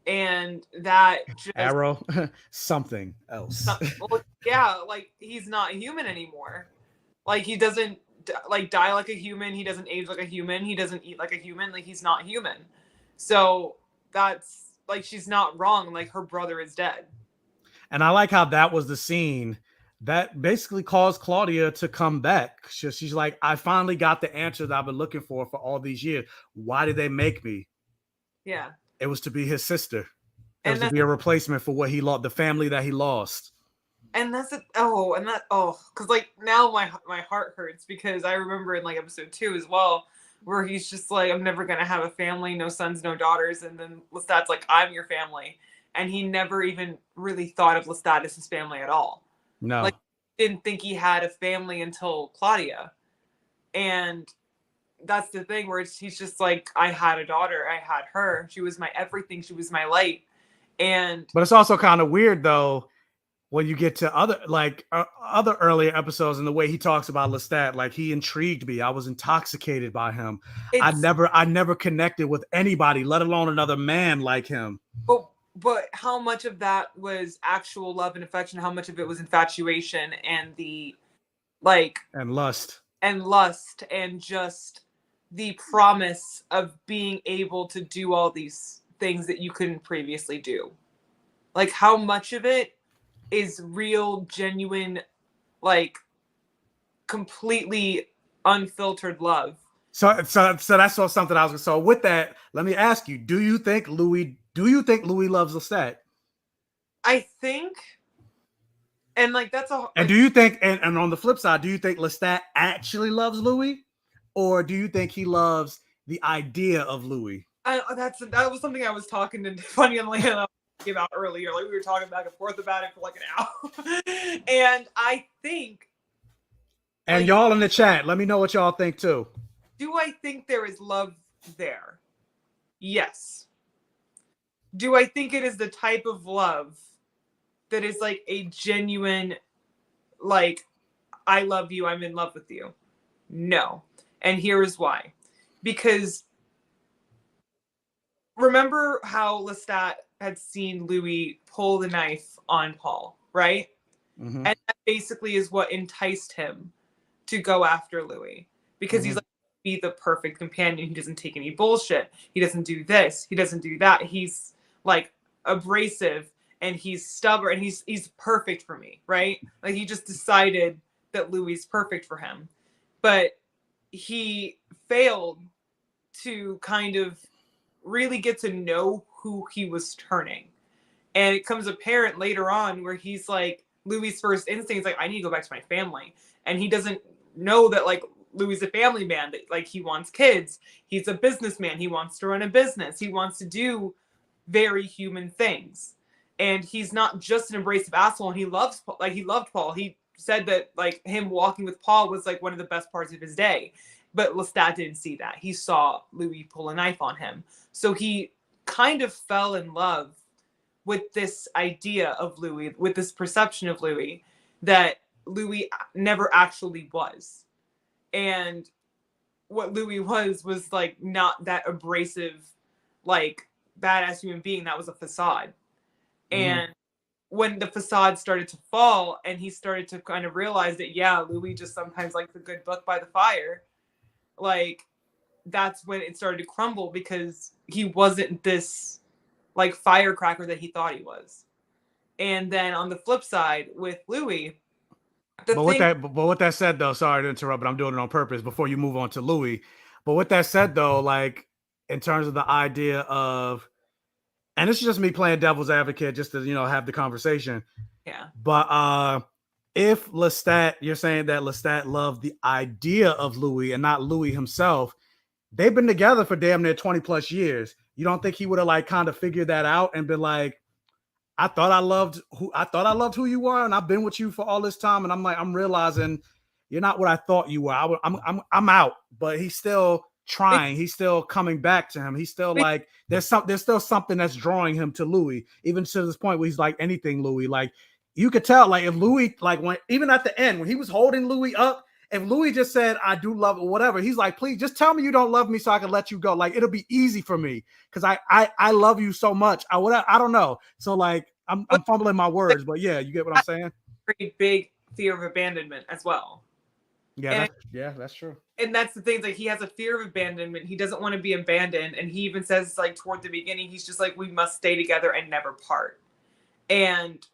And that just
Arrow, something else.
Well, yeah, like he's not human anymore. Like he doesn't like die like a human. He doesn't age like a human. He doesn't eat like a human. Like he's not human. So that's like, she's not wrong. Like her brother is dead.
And I like how that was the scene that basically caused Claudia to come back. She's like, I finally got the answer that I've been looking for all these years. Why did they make me?
Yeah.
It was to be his sister. It was to be a replacement for what he lost, the family that he lost.
And that's it. Because like now my heart hurts, because I remember in like episode 2 as well, where he's just like, I'm never gonna have a family, no sons, no daughters, and then Lestat's like, I'm your family, and he never even really thought of Lestat as his family at all.
No,
like didn't think he had a family until Claudia, and that's the thing where he's just like, I had a daughter, I had her, she was my everything, she was my light. But
it's also kind of weird though when you get to other earlier episodes, and the way he talks about Lestat, like he intrigued me. I was intoxicated by him. I never connected with anybody, let alone another man like him.
But how much of that was actual love and affection? How much of it was infatuation and
and lust
and just the promise of being able to do all these things that you couldn't previously do? Like how much of it is real, genuine, like completely unfiltered love?
So that's something I was. So with that, let me ask you: Do you think Louis loves Lestat?
I think, and like that's a.
And do you think, and on the flip side, do you think Lestat actually loves Louis, or do you think he loves the idea of Louis?
That was something I was talking to Funny and Lana about earlier. Like we were talking back and forth about it for like an hour, and I think.
And y'all in the chat, let me know what y'all think too.
Do I think there is love there? Yes. Do I think it is the type of love that is like a genuine, like, I love you, I'm in love with you? No. And here is why. Because remember how Lestat had seen Louis pull the knife on Paul, right?
Mm-hmm.
And that basically is what enticed him to go after Louis. Because he's like, be the perfect companion. He doesn't take any bullshit. He doesn't do this. He doesn't do that. He's like abrasive and he's stubborn and he's perfect for me, right? Like he just decided that Louis is perfect for him. But he failed to kind of really get to know who he was turning. And it comes apparent later on where he's like, Louis' first instinct is like, I need to go back to my family. And he doesn't know that like Louis is a family man, that like he wants kids. He's a businessman. He wants to run a business. He wants to do very human things. And he's not just an abrasive asshole. And he loved Paul. He said that like him walking with Paul was like one of the best parts of his day. But Lestat didn't see that. He saw Louis pull a knife on him. So he kind of fell in love with this idea of Louis, with this perception of Louis that Louis never actually was. And what Louis was like not that abrasive, like badass human being. That was a facade. And when the facade started to fall and he started to kind of realize that, yeah, Louis just sometimes likes a good book by the fire, like that's when it started to crumble, because he wasn't this like firecracker that he thought he was. And then on the flip side with Louis,
But with that said, though, sorry to interrupt, but I'm doing it on purpose before you move on to Louis. But with that said, though, like in terms of the idea of, and this is just me playing devil's advocate, just to have the conversation.
Yeah.
But if Lestat, you're saying that Lestat loved the idea of Louis and not Louis himself, they've been together for damn near 20 plus years. You don't think he would have like kind of figured that out and been like, I thought I loved who you were, and I've been with you for all this time, and I'm realizing you're not what I thought you were. I'm out, but he's still trying. He's still coming back to him. He's still like there's still something that's drawing him to Louis, even to this point where he's like anything Louis. Like you could tell, like if Louis, like when even at the end when he was holding Louis up, if Louis just said I do love it or whatever, he's like, please just tell me you don't love me so I can let you go. Like it'll be easy for me because I love you so much. I don't know. So like I'm fumbling my words, but yeah, you get what I'm saying.
Pretty big fear of abandonment as well.
Yeah, that's true.
And that's the thing, like he has a fear of abandonment. He doesn't want to be abandoned, and he even says like toward the beginning, he's just like, we must stay together and never part. And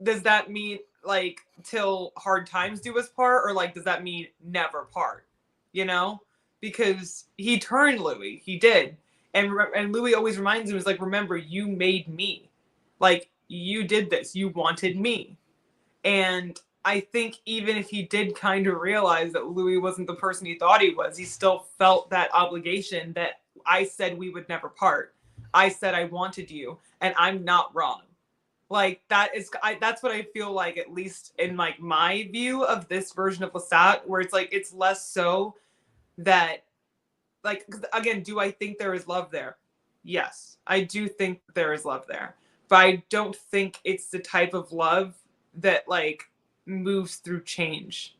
does that mean like till hard times do us part, or like does that mean never part? Because he turned Louis, he did, and Louis always reminds him, is like, remember, you made me, like you did this, you wanted me. And I think even if he did kind of realize that Louis wasn't the person he thought he was, he still felt that obligation that I said we would never part. I said I wanted you, and I'm not wrong. Like that's what I feel like, at least in like my view of this version of Lestat, where it's like it's less so that like, again, do I think there is love there? Yes, I do think there is love there, but I don't think it's the type of love that like moves through change.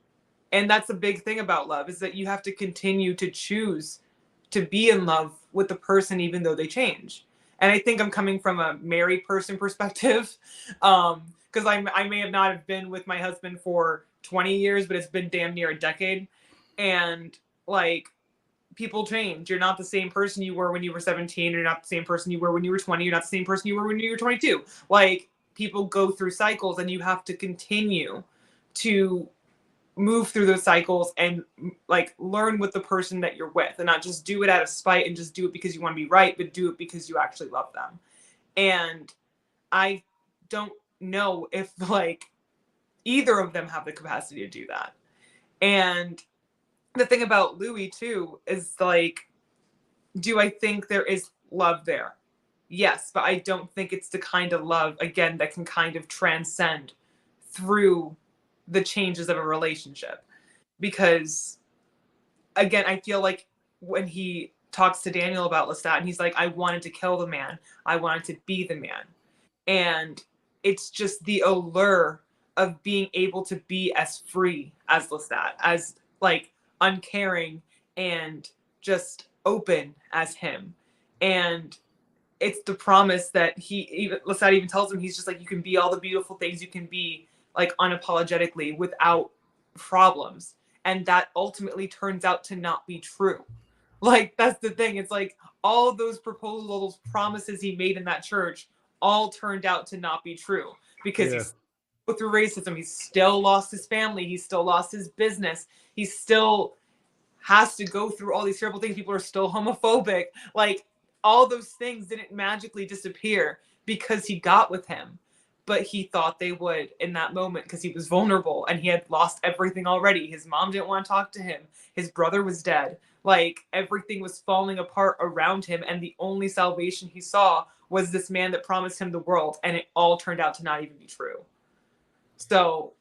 And that's the big thing about love, is that you have to continue to choose to be in love with the person even though they change. And I think I'm coming from a married person perspective, because I may have not have been with my husband for 20 years, but it's been damn near a decade. And like, people change. You're not the same person you were when you were 17. You're not the same person you were when you were 20. You're not the same person you were when you were 22. Like, people go through cycles, and you have to continue to move through those cycles and like learn with the person that you're with, and not just do it out of spite and just do it because you want to be right, but do it because you actually love them. And I don't know if like either of them have the capacity to do that. And the thing about Louis too is like, do I think there is love there? Yes, but I don't think it's the kind of love, again, that can kind of transcend through the changes of a relationship. Because, again, I feel like when he talks to Daniel about Lestat, and he's like, I wanted to kill the man. I wanted to be the man. And it's just the allure of being able to be as free as Lestat, as like uncaring and just open as him. And it's the promise that Lestat even tells him, he's just like, you can be all the beautiful things you can be, like unapologetically, without problems. And that ultimately turns out to not be true. Like, that's the thing. It's like all those proposals, promises he made in that church all turned out to not be true, because he's through racism. He's still lost his family. He's still lost his business. He still has to go through all these terrible things. People are still homophobic. Like, all those things didn't magically disappear because he got with him, but he thought they would in that moment because he was vulnerable and he had lost everything already. His mom didn't want to talk to him. His brother was dead. Like, everything was falling apart around him, and the only salvation he saw was this man that promised him the world, and it all turned out to not even be true. So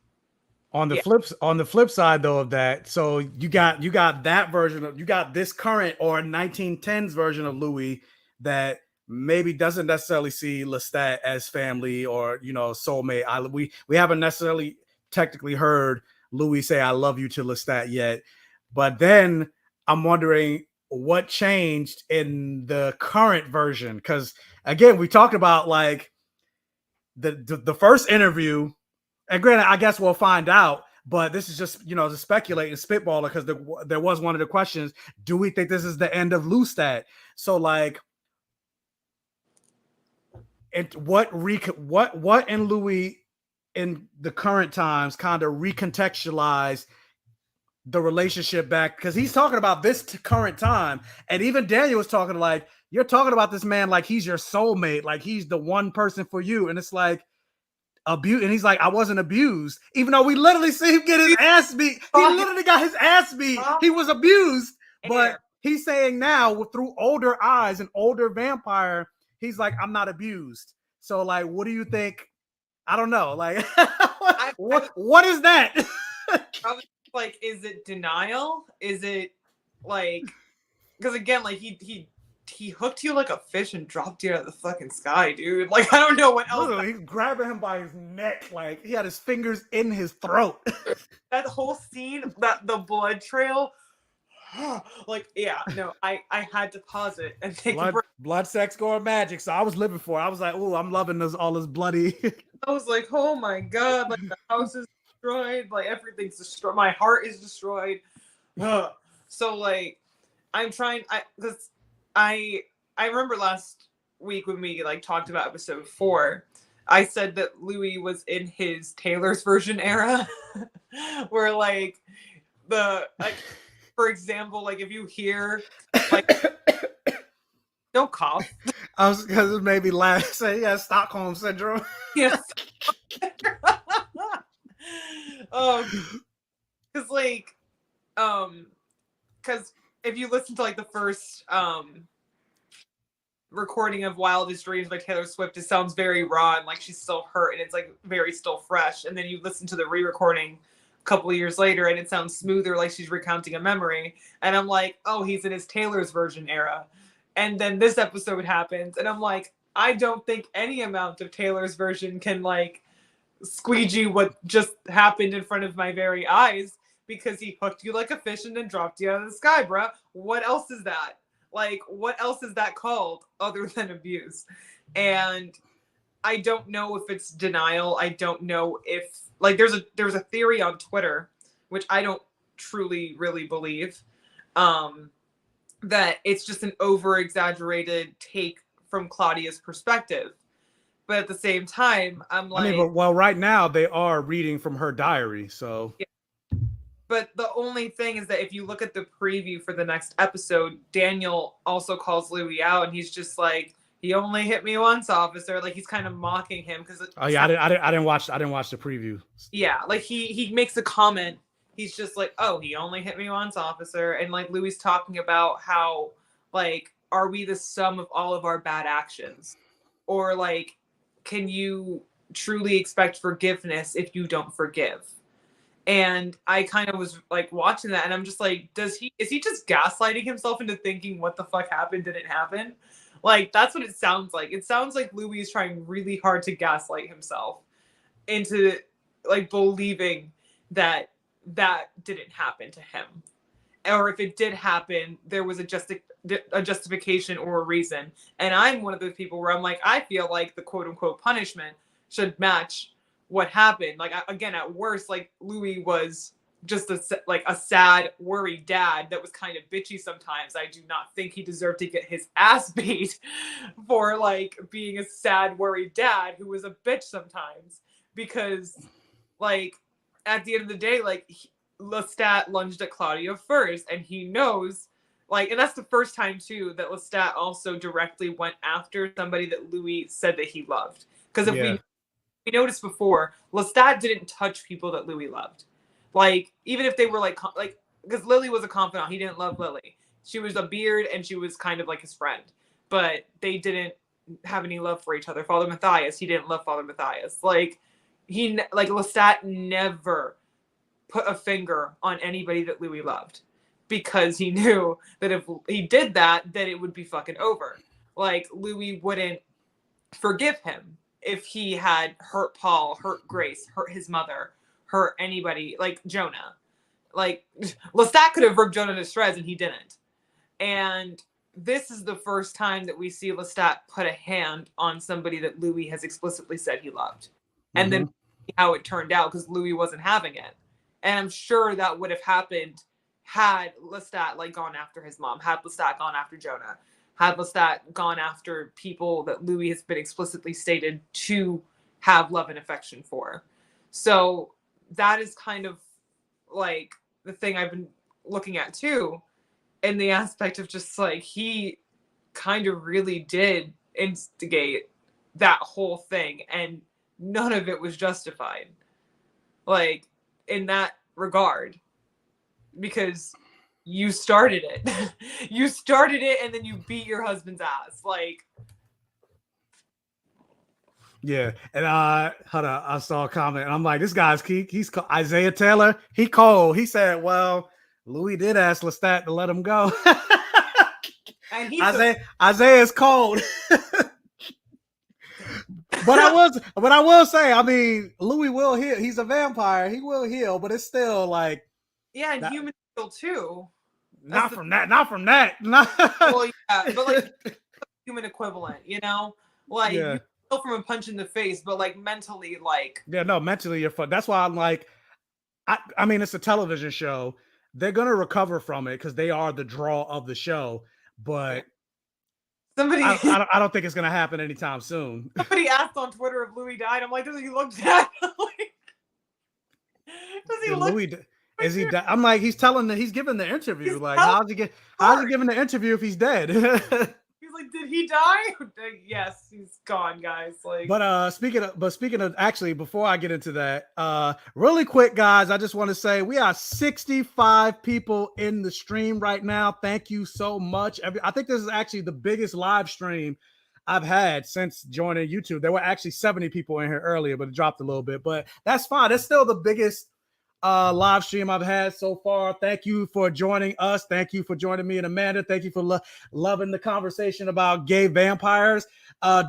on the flip side though of that, so you got that version of, you got this current or 1910s version of Louis that maybe doesn't necessarily see Lestat as family or soulmate. We haven't necessarily technically heard Louis say I love you to Lestat yet, but then I'm wondering what changed in the current version, because again we talked about like the first interview. And granted, I guess we'll find out, but this is just, to speculate and spitballer, because there was one of the questions, do we think this is the end of Lestat? So like, what in Louis in the current times kind of recontextualize the relationship back, because he's talking about this current time, and even Daniel was talking like, you're talking about this man like he's your soulmate, like he's the one person for you, and it's like abuse. And he's like, I wasn't abused, even though we literally see him get his ass beat. He literally got his ass beat. He was abused, but he's saying now through older eyes, an older vampire, he's like, I'm not abused. So like, what do you think? I don't know. Like, what is that?
I was like, is it denial? Is it like, because again, like he hooked you like a fish and dropped you out of the fucking sky, dude. Like, I don't know what else.
Literally, he's grabbing him by his neck, like he had his fingers in his throat.
That whole scene, that the blood trail. Like, yeah, no, I had to pause it and take
blood, sex, gore, magic. So I was living for it. I was like, oh, I'm loving this, all this bloody.
I was like, oh my god, like the house is destroyed, like everything's destroyed, my heart is destroyed. So like, I'm trying, because I remember last week when we like talked about episode 4, I said that Louis was in his Taylor's version era, where like for example, like if you hear like don't cough.
I was, because it made me laugh. Say, yeah, Stockholm syndrome.
Yes. Because like, because if you listen to like the first recording of Wildest Dreams by Taylor Swift, it sounds very raw and like she's still hurt and it's like very still fresh. And then you listen to the re-recording a couple of years later and it sounds smoother, like she's recounting a memory. And I'm like, oh, he's in his Taylor's version era. And then this episode happens and I'm like, I don't think any amount of Taylor's version can like squeegee what just happened in front of my very eyes, because he hooked you like a fish and then dropped you out of the sky, bruh. What else is that? Like, what else is that called other than abuse? And I don't know if it's denial. I don't know if like there's a theory on Twitter, which I don't truly really believe, that it's just an over exaggerated take from Claudia's perspective. But at the same time, I'm like,
I mean, well, right now they are reading from her diary, so.
Yeah. But the only thing is that if you look at the preview for the next episode, Daniel also calls Louis out, and he's just like, "He only hit me once, officer." Like he's kind of mocking him because.
Oh yeah, I didn't watch the preview.
Yeah, like he makes a comment. He's just like, "Oh, he only hit me once, officer," and like Louis talking about how like, are we the sum of all of our bad actions, or like, can you truly expect forgiveness if you don't forgive? And I kind of was like watching that and I'm just like, is he just gaslighting himself into thinking what the fuck happened didn't happen? Like, that's what it sounds like. It sounds like Louis is trying really hard to gaslight himself into like believing that didn't happen to him. Or if it did happen, there was a justification or a reason. And I'm one of those people where I'm like, I feel like the quote unquote punishment should match what happened. Like, again, at worst, like Louis was just a sad, worried dad that was kind of bitchy sometimes. I do not think he deserved to get his ass beat for like being a sad, worried dad who was a bitch sometimes. Because like at the end of the day, like Lestat lunged at Claudia first, and he knows, like, and that's the first time too that Lestat also directly went after somebody that Louis said that he loved. Because if we noticed before, Lestat didn't touch people that Louis loved. Like, even if they were like, because Lily was a confidant, he didn't love Lily. She was a beard and she was kind of like his friend, but they didn't have any love for each other. Father Matthias, he didn't love Father Matthias. Like, Lestat never put a finger on anybody that Louis loved, because he knew that if he did that, then it would be fucking over. Like, Louis wouldn't forgive him if he had hurt Paul, hurt Grace, hurt his mother, hurt anybody, like Jonah. Like, Lestat could have ripped Jonah to shreds and he didn't. And this is the first time that we see Lestat put a hand on somebody that Louis has explicitly said he loved. And then how it turned out, because Louis wasn't having it. And I'm sure that would have happened had Lestat like gone after his mom, had Lestat gone after Jonah, had Lestat gone after people that Louis has been explicitly stated to have love and affection for. So that is kind of like the thing I've been looking at too, in the aspect of just like he kind of really did instigate that whole thing, and none of it was justified, like in that regard, because you started it. You started it, and then you beat your husband's ass. Like,
yeah. And hold on, I saw a comment, and I'm like, this guy's he's Isaiah Taylor. He cold. He said, well, Louis did ask Lestat to let him go.
and he's
Isaiah's cold. But I will say, I mean, Louis will heal. He's a vampire. He will heal, but it's still like,
yeah, and human heal too.
Not from that.
Well, yeah, but like human equivalent, you know, like you heal from a punch in the face, but like mentally, like
mentally you're fun. That's why I'm like, I mean, it's a television show. They're gonna recover from it because they are the draw of the show, but. I don't think it's gonna happen anytime soon.
Somebody asked on Twitter if Louis died. I'm like, does he look dead? Like, does he look?
Louis, is he dead? I'm like, he's giving the interview. Like, how's he giving the interview if he's dead?
He's like, did he die? Yes, he's gone, guys. Like,
but speaking of actually, before I get into that, really quick, guys, I just want to say we are 65 people in the stream right now. Thank you so much. I think this is actually the biggest live stream I've had since joining YouTube. There were actually 70 people in here earlier, but it dropped a little bit. But that's fine. It's still the biggest live stream I've had so far. Thank you for joining us. Thank you for joining me and Amanda. Thank you for loving the conversation about gay vampires.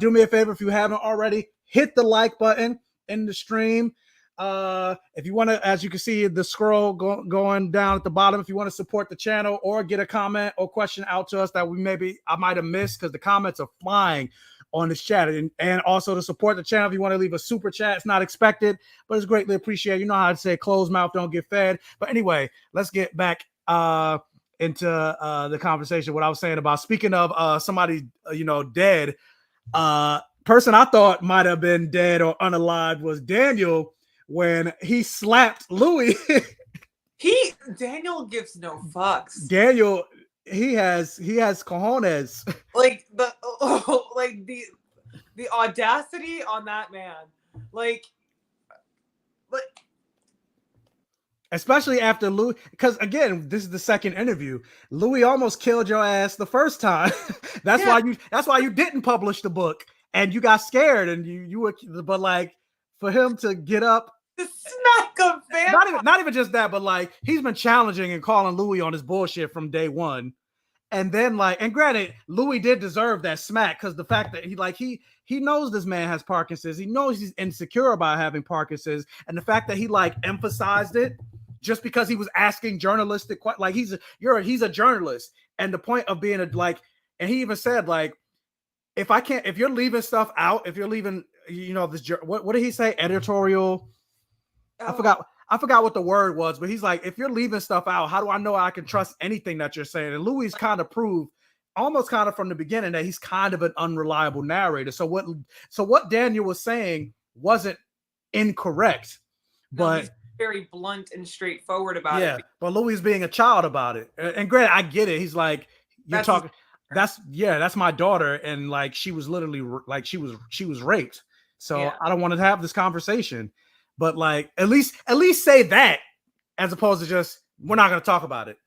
Do me a favor, if you haven't already, hit the like button in the stream. If you want to, as you can see the scroll going down at the bottom, if you want to support the channel or get a comment or question out to us that I might have missed, because the comments are flying on this chat, and also to support the channel, if you want to leave a super chat, it's not expected, but it's greatly appreciated. You know how to say closed mouth don't get fed. But anyway, let's get back into the conversation. What I was saying about, speaking of somebody dead, person I thought might have been dead or unalive was Daniel when he slapped Louis.
Daniel gives no fucks.
Daniel, he has cojones.
Like the audacity on that man. Like
especially after Louis, because again, this is the second interview. Louis almost killed your ass the first time. That's why you didn't publish the book, and you got scared, and you were, but like, for him to get up,
to smack a vampire.
Not even just that, but like, he's been challenging and calling Louis on his bullshit from day one. And then like, and granted, Louis did deserve that smack, because the fact that he knows this man has Parkinson's, he knows he's insecure about having Parkinson's, and the fact that he like emphasized it just because he was asking journalistic questions, like he's a journalist, and the point of being and he even said like, if you're leaving stuff out, if you're leaving, this, what did he say? Editorial. Oh. I forgot what the word was, but he's like, if you're leaving stuff out, how do I know I can trust anything that you're saying? And Louis kind of proved, almost kind of from the beginning, that he's kind of an unreliable narrator. So what Daniel was saying wasn't incorrect, but
he's very blunt and straightforward about it.
But Louis being a child about it. And granted, I get it. He's like, you're talking. That's my daughter, and like, she was literally like, she was raped. So I don't want to have this conversation. But like, at least say that, as opposed to just, we're not going to talk about it.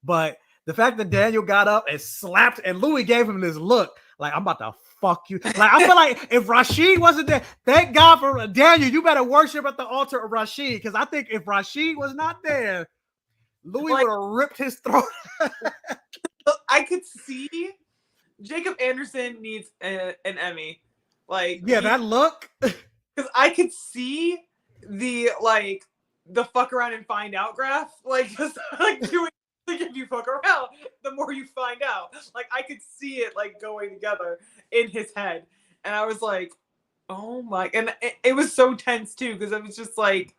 But the fact that Daniel got up and slapped, and Louis gave him this look like, I'm about to fuck you. Like, I feel like if Rashid wasn't there, thank God for Daniel. You better worship at the altar of Rashid, because I think if Rashid was not there, Louis would have ripped his throat.
I could see Jacob Anderson needs an Emmy. Like,
that look,
because I could see the fuck around and find out graph, like, just like doing, like, if you fuck around, the more you find out. Like, I could see it like going together in his head, and I was like, oh my, and it was so tense too, because it was just like,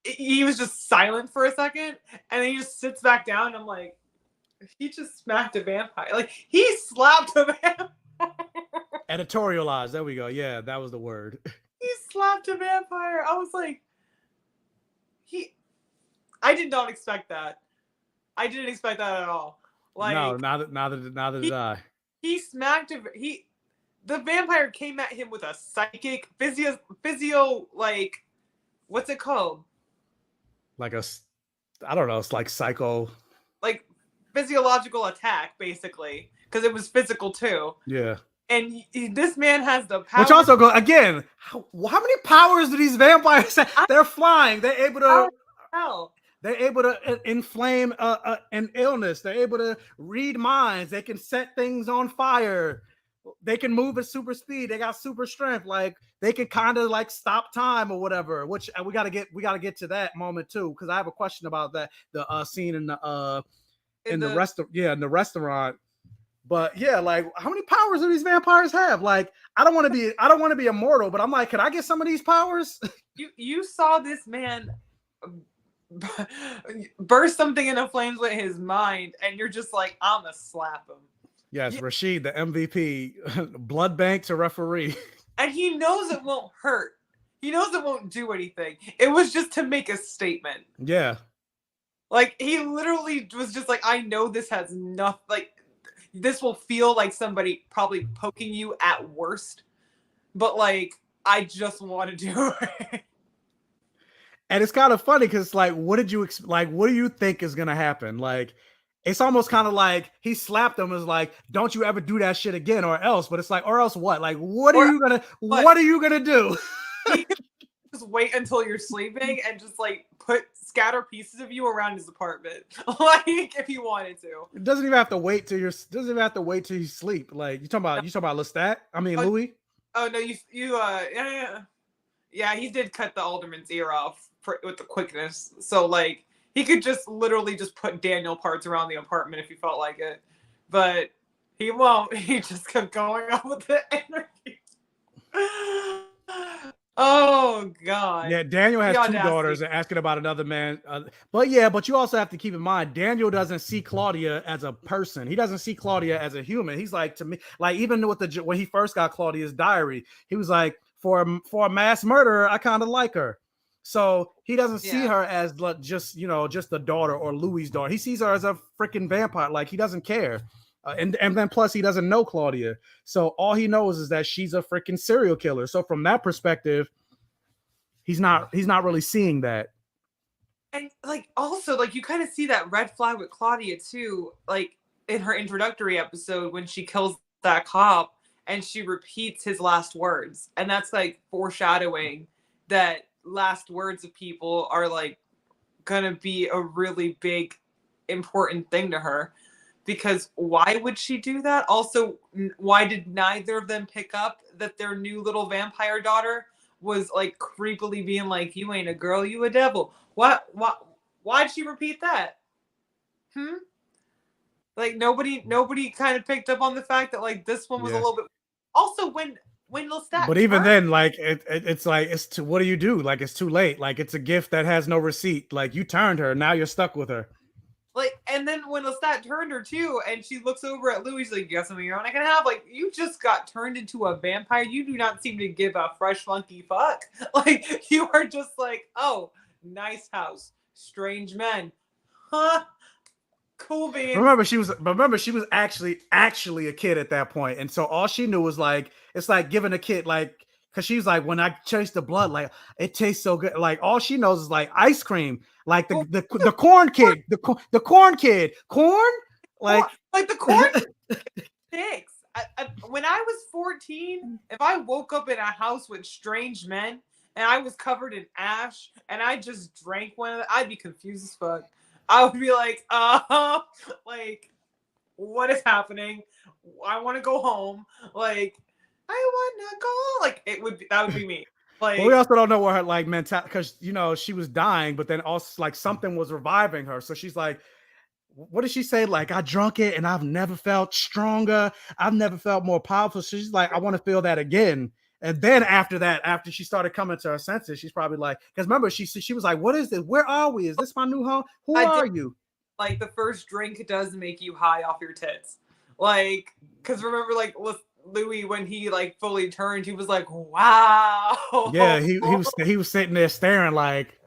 he was just silent for a second, and then he just sits back down, and I'm like, he just smacked a vampire. Like, he slapped a vampire.
Editorialized. There we go. Yeah, that was the word.
He slapped a vampire. I was like, I did not expect that. I didn't expect that at all. Like,
no, neither did I.
He smacked him. The vampire came at him with a psychic physio, like, what's it called?
Like I don't know. It's like psycho.
Like physiological attack, basically, because it was physical too.
Yeah.
And this man has the power.
Which also go again. How many powers do these vampires have? They're flying. They're able to. They're able to inflame an illness. They're able to read minds. They can set things on fire. They can move at super speed. They got super strength. Like they can kind of like stop time or whatever. Which we gotta get to that moment too, because I have a question about that. The scene in the restaurant. But yeah, like how many powers do these vampires have? Like I don't want to be immortal, but I'm like, can I get some of these powers?
You saw this man burst something into flames with his mind, and you're just like, I'm gonna slap him.
Yes, Rashid, the MVP, blood bank to referee.
And he knows it won't hurt. He knows it won't do anything. It was just to make a statement.
Yeah.
Like, he literally was just like, I know this has nothing, like, this will feel like somebody probably poking you at worst. But, like, I just want to do it.
And it's kind of funny because, like, what do you think is going to happen? Like, it's almost kind of like he slapped him as like, don't you ever do that shit again or else. But it's like, or else what? Like, what are you going to do?
Just wait until you're sleeping and just like scatter pieces of you around his apartment. Like if he wanted to.
It doesn't even have to wait till you sleep. Like you talking about Lestat? I mean Louis?
Oh no, yeah, he did cut the alderman's ear off with the quickness. So like he could just literally just put Daniel parts around the apartment if he felt like it. But he won't. He just kept going on with the energy. Oh God!
Yeah, Daniel has two daughters and asking about another man. But you also have to keep in mind Daniel doesn't see Claudia as a person. He doesn't see Claudia as a human. He's like, to me, like even with when he first got Claudia's diary, he was like, for a mass murderer, I kind of like her. So he doesn't see her as just the daughter or Louis's daughter. He sees her as a freaking vampire. Like he doesn't care. And then plus he doesn't know Claudia. So all he knows is that she's a freaking serial killer. So from that perspective, he's not really seeing that.
And like also like you kind of see that red flag with Claudia too, like in her introductory episode when she kills that cop and she repeats his last words. And that's like foreshadowing that last words of people are like gonna be a really big important thing to her. Because why would she do that? Also, why did neither of them pick up that their new little vampire daughter was like creepily being like, you ain't a girl, you a devil? Why'd she repeat that? Like nobody kind of picked up on the fact that like this one was a little bit. Also, when Lestat.
But even then, like it's like what do you do? Like it's too late. Like it's a gift that has no receipt. Like you turned her, now you're stuck with her.
Like, and then when Lestat turned her too, and she looks over at Louis, like, you got something you're not gonna have? Like, you just got turned into a vampire. You do not seem to give a fresh funky fuck. Like, you are just like, oh, nice house, strange men, huh? Cool beans.
Remember, she was actually a kid at that point, and so all she knew was like, it's like giving a kid like. Cause she's like, when I chase the blood, like it tastes so good. Like all she knows is like ice cream, like the corn kid, the corn kid, like
the corn sticks. When I was 14, if I woke up in a house with strange men and I was covered in ash and I just drank one of them, I'd be confused as fuck. I would be like, like what is happening? I want to go home. Like. I wanna go. Like that would be me. Like
well, we also don't know what her like mentality, because she was dying, but then also like something was reviving her. So she's like, what did she say? Like I drunk it and I've never felt stronger. I've never felt more powerful. So she's like, I want to feel that again. And then after that, after she started coming to her senses, she's probably like, because remember she was like, what is this? Where are we? Is this my new home? Who are you? Like
the first drink does make you high off your tits. Like, because remember, like Louis, when he like fully turned, he was like, wow.
Yeah, he was sitting there staring like,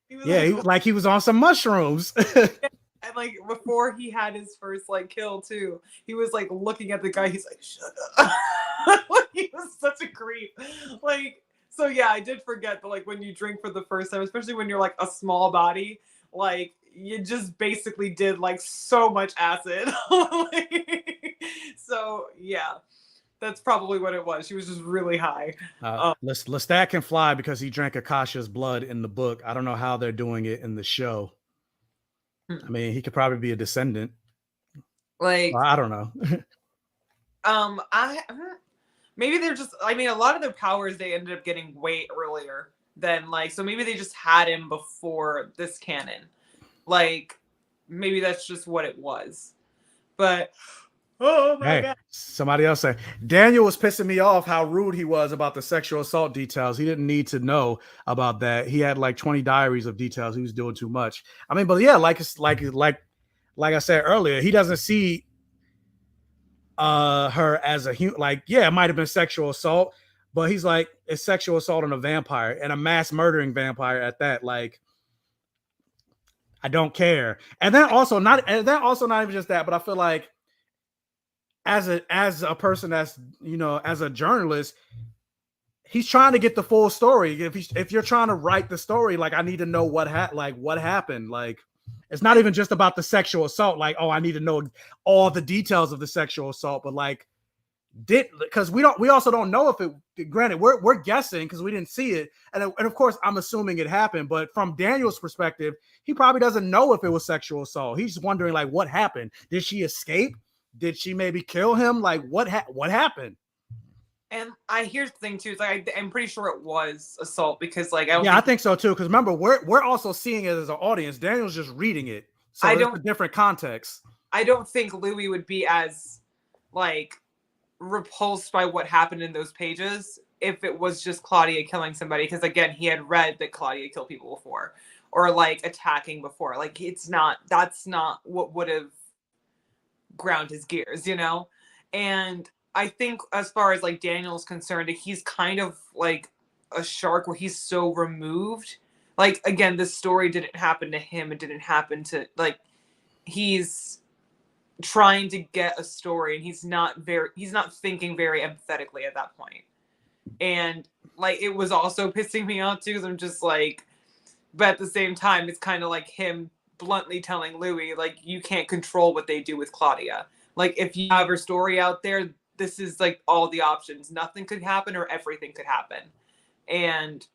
he was on some mushrooms.
And like before he had his first like kill too, he was like looking at the guy. He's like, shut up. Like, he was such a creep. Like, so yeah, I did forget that like when you drink for the first time, especially when you're like a small body, like you just basically did like so much acid. So yeah, that's probably what it was. She was just really high.
Lestat can fly because he drank Akasha's blood in the book. I don't know how they're doing it in the show. I mean, he could probably be a descendant.
Like,
well, I don't know.
Maybe they're just, I mean, a lot of their powers they ended up getting way earlier than like, so maybe they just had him before this canon. Like, maybe that's just what it was. But oh my God.
Somebody else said Daniel was pissing me off how rude he was about the sexual assault details. He didn't need to know about that. He had like 20 diaries of details. He was doing too much. I mean, but yeah, like I said earlier, he doesn't see her as a human. Like, yeah, it might have been sexual assault, but he's like, it's sexual assault on a vampire and a mass murdering vampire at that. Like, I don't care. And then also not even just that, but I feel like as a person that's, you know, as a journalist, he's trying to get the full story. If you're trying to write the story, like I need to know what happened. Like it's not even just about the sexual assault. Like, oh, I need to know all the details of the sexual assault, but like because we also don't know if it, granted, we're guessing because we didn't see it. And of course I'm assuming it happened, but from Daniel's perspective, he probably doesn't know if it was sexual assault. He's wondering like, what happened? Did she escape? Did she maybe kill him? Like what happened?
And I hear the thing too, is like I'm pretty sure it was assault because like
I think so too. Because remember, we're also seeing it as an audience. Daniel's just reading it, so it's a different context.
I don't think Louis would be as like repulsed by what happened in those pages if it was just Claudia killing somebody. Because again, he had read that Claudia killed people before, or like attacking before. Like that's not what would have ground his gears, you know. And I think as far as like Daniel's concerned, he's kind of like a shark where he's so removed. Like, again, this story didn't happen to him. It didn't happen to, like, he's trying to get a story and he's not thinking very empathetically at that point. And like, it was also pissing me off too, because I'm just like, but at the same time, it's kind of like him bluntly telling Louis, like, you can't control what they do with Claudia. Like, if you have her story out there, this is like all the options. Nothing could happen or everything could happen. And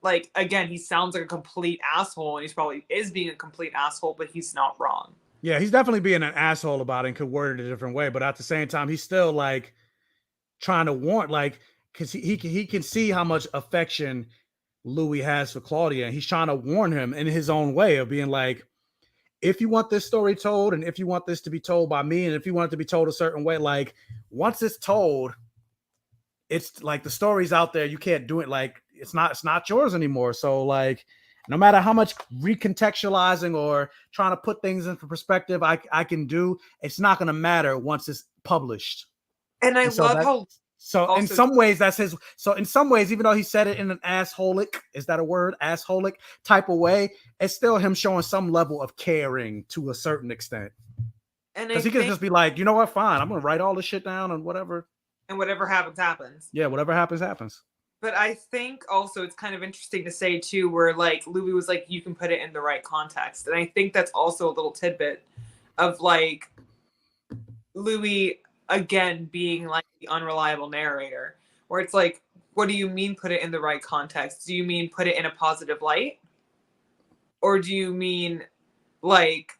like, again, he sounds like a complete asshole, and he's probably is being a complete asshole, but he's not wrong.
Yeah, he's definitely being an asshole about it and could word it a different way. But at the same time, he's still like trying to warn, like, because he can see how much affection Louis has for Claudia, and he's trying to warn him in his own way of being like, if you want this story told, and if you want this to be told by me, and if you want it to be told a certain way, like once it's told, it's like the story's out there. You can't do it. Like it's not yours anymore. So like, no matter how much recontextualizing or trying to put things into perspective I can do, it's not going to matter once it's published.
And I love how.
So in some ways that's his. So in some ways, even though he said it in an assholic, is that a word? Assholic type of way, it's still him showing some level of caring to a certain extent. And because he could just be like, you know what, fine, I'm gonna write all this shit down and whatever.
And whatever happens, happens.
Yeah, whatever happens, happens.
But I think also it's kind of interesting to say too, where like Louis was like, you can put it in the right context. And I think that's also a little tidbit of like Louis again being like the unreliable narrator, where it's like, what do you mean put it in the right context? Do you mean put it in a positive light? Or do you mean like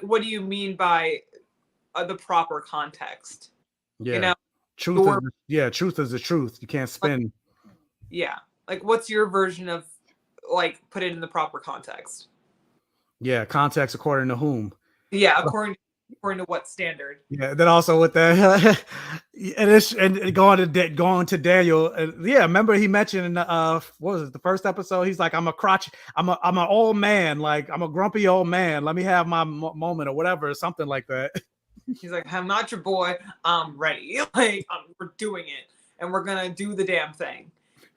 what do you mean by the proper context?
Yeah.
You know?
Truth is the truth. You can't spin.
Like what's your version of like put it in the proper context?
Yeah, context according to whom?
Yeah, according to what standard?
Yeah, then also with that, and going to Daniel. Yeah, remember he mentioned what was it, the first episode? He's like, I'm an old man, like I'm a grumpy old man. Let me have my moment or whatever, something like that.
He's like, I'm not your boy. I'm ready. Like, we're doing it, and we're gonna do the damn thing.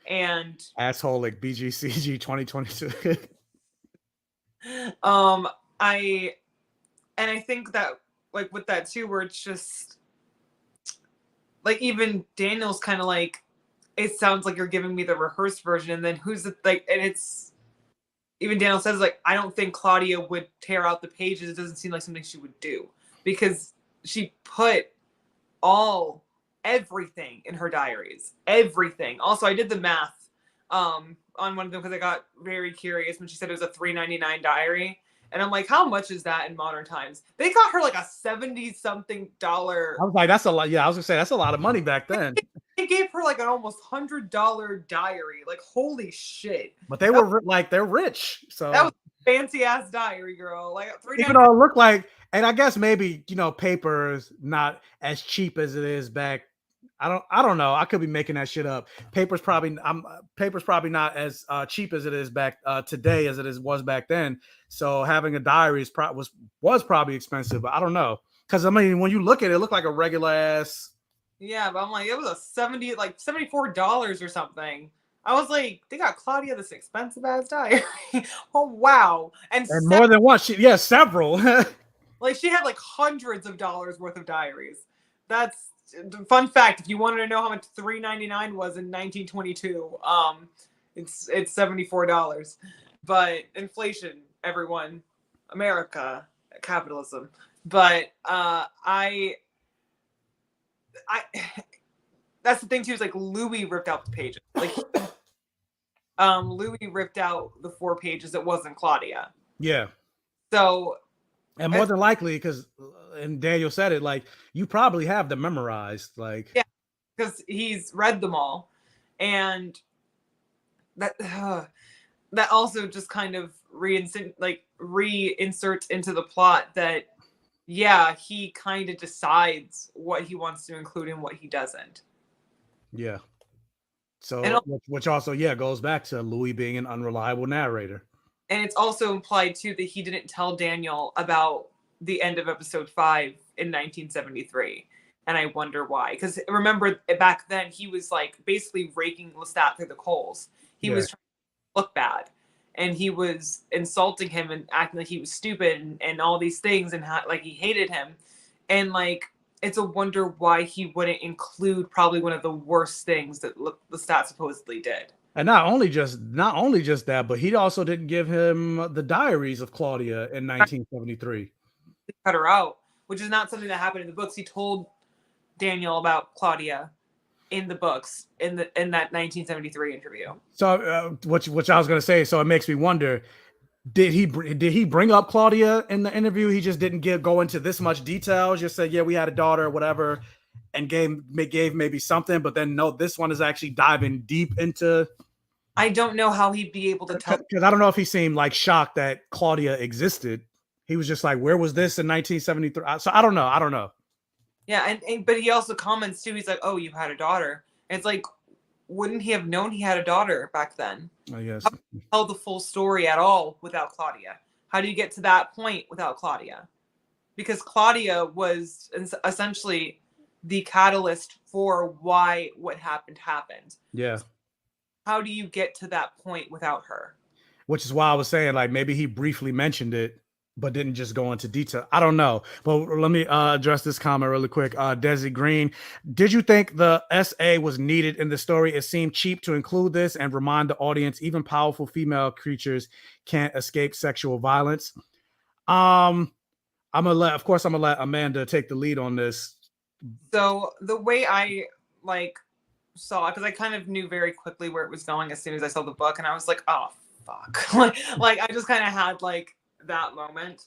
And
asshole like BGCG 2022.
I think that like with that too, where it's just like even Daniel's kind of like, it sounds like you're giving me the rehearsed version, and then who's the like, and it's even Daniel says like, I don't think Claudia would tear out the pages. It doesn't seem like something she would do because she put everything in her diaries, everything. Also, I did the math on one of them because I got very curious when she said it was a $3.99 diary. And I'm like, how much is that in modern times? They got her like a $70-something.
I was like, that's a lot. Yeah, I was gonna say that's a lot of money back then.
They gave her like an almost $100 diary. Like, holy shit.
But they were like, they're rich. So
that was a fancy ass diary, girl. Like,
even though it looked like, and I guess maybe, you know, paper is not as cheap as it is back. I don't know. I could be making that shit up. Paper's probably not as cheap as it is back today as it was back then. So having a diary was probably expensive, but I don't know. Because I mean, when you look at it, it looked like a regular ass.
Yeah, but I'm like, it was a $74 or something. I was like, they got Claudia this expensive ass diary. Oh wow. And
more than one. Several.
Like she had like hundreds of dollars worth of diaries. That's fun fact. If you wanted to know how much $3.99 was in 1922, it's $74. But inflation, everyone, America, capitalism. But I that's the thing too, is like Louis ripped out the pages. Like Louis ripped out the 4 pages that wasn't Claudia.
Yeah.
So,
and more than likely, because and Daniel said it, like you probably have them memorized, like
yeah, because he's read them all, and that that also just kind of reinserts into the plot that yeah, he kind of decides what he wants to include and what he doesn't.
Yeah. So, which also, goes back to Louis being an unreliable narrator.
And it's also implied, too, that he didn't tell Daniel about the end of episode 5 in 1973. And I wonder why. Because remember, back then, he was like basically raking Lestat through the coals. He was trying to look bad. And he was insulting him and acting like he was stupid and all these things and like he hated him. And like, it's a wonder why he wouldn't include probably one of the worst things that Lestat supposedly did.
And not only just that, but he also didn't give him the diaries of Claudia in 1973.
He cut her out, which is not something that happened in the books. He told Daniel about Claudia in the books in that 1973 interview.
So, which I was going to say, so it makes me wonder, did he bring up Claudia in the interview? He just didn't go into this much detail. Just said, yeah, we had a daughter or whatever, and gave maybe something, but then no, this one is actually diving deep into.
I don't know how he'd be able to tell,
because I don't know if he seemed like shocked that Claudia existed. He was just like, where was this in 1973? So I don't know.
Yeah, but he also comments too. He's like, oh, you had a daughter. And it's like, wouldn't he have known he had a daughter back then?
Oh, yes.
How do you tell the full story at all without Claudia? How do you get to that point without Claudia? Because Claudia was essentially the catalyst for why what happened.
Yeah.
How do you get to that point without her?
Which is why I was saying, like, maybe he briefly mentioned it, but didn't just go into detail. I don't know. But let me address this comment really quick. Desi Green, did you think the SA was needed in the story? It seemed cheap to include this and remind the audience even powerful female creatures can't escape sexual violence. I'm gonna let Amanda take the lead on this.
So the way I saw it, because I kind of knew very quickly where it was going as soon as I saw the book, and I was like, oh fuck. like I just kind of had like that moment.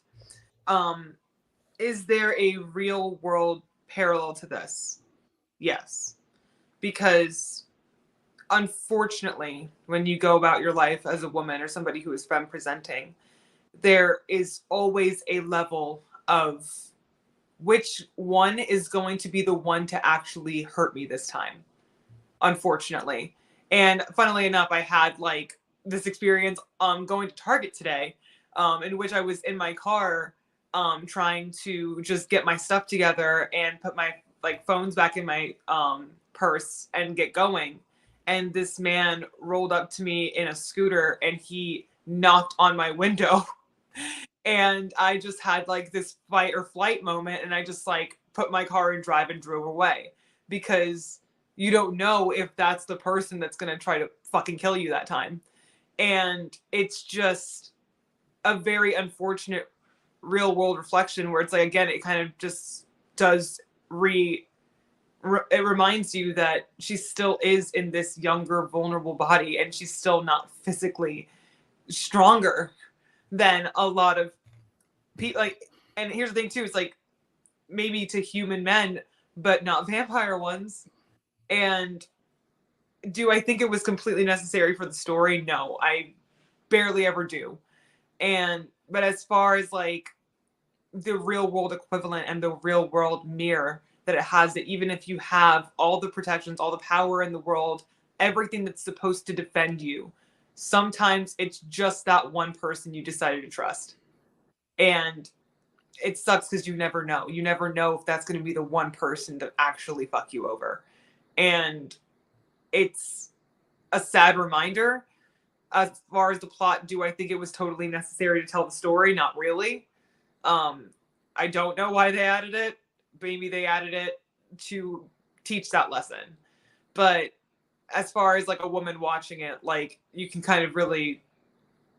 Is there a real world parallel to this? Yes. Because unfortunately, when you go about your life as a woman or somebody who is femme presenting, there is always a level of which one is going to be the one to actually hurt me this time, unfortunately. And funnily enough, I had like this experience going to Target today, in which I was in my car trying to just get my stuff together and put my like phones back in my purse and get going. And this man rolled up to me in a scooter and he knocked on my window. And I just had like this fight or flight moment, and I just like put my car in drive and drove away, because you don't know if that's the person that's going to try to fucking kill you that time. And it's just a very unfortunate real world reflection where it's like, again, it kind of just does it reminds you that she still is in this younger, vulnerable body, and she's still not physically stronger than a lot of people. Like, and here's the thing too, it's like maybe to human men, but not vampire ones. And do I think it was completely necessary for the story? No, I barely ever do. But as far as like the real world equivalent and the real world mirror that it has, that even if you have all the protections, all the power in the world, everything that's supposed to defend you, sometimes it's just that one person you decided to trust. And it sucks because you never know. You never know if that's going to be the one person to actually fuck you over. And it's a sad reminder. As far as the plot, do I think it was totally necessary to tell the story? Not really. I don't know why they added it. Maybe they added it to teach that lesson. But as far as like a woman watching it, like you can kind of really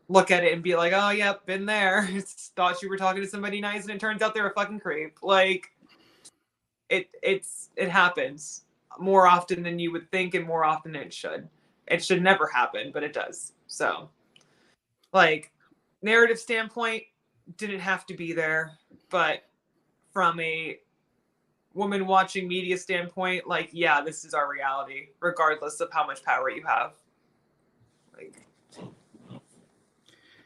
look at it and be like, oh, yep, been there. Thought you were talking to somebody nice and it turns out they're a fucking creep. Like it happens more often than you would think and more often than it should. It should never happen, but it does. So like narrative standpoint, didn't have to be there, but from a woman watching media standpoint, like, yeah, this is our reality, regardless of how much power you have. Like,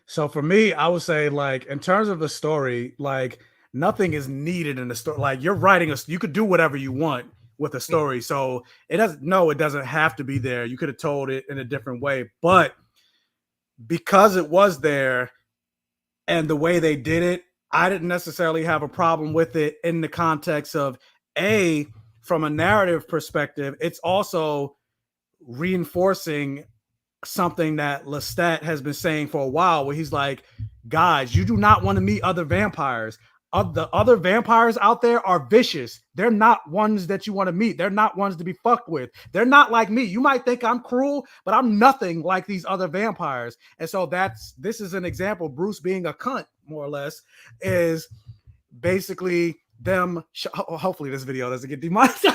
so for me, I would say, like, in terms of the story, like, nothing is needed in the story. Like, you're writing you could do whatever you want with a story. So it doesn't have to be there. You could have told it in a different way, but because it was there and the way they did it, I didn't necessarily have a problem with it in the context of from a narrative perspective, it's also reinforcing something that Lestat has been saying for a while, where he's like, guys, you do not want to meet other vampires. The other vampires out there are vicious. They're not ones that you want to meet. They're not ones to be fucked with. They're not like me. You might think I'm cruel, but I'm nothing like these other vampires. And so this is an example. Bruce being a cunt, more or less, is basically them. Hopefully this video doesn't get demonetized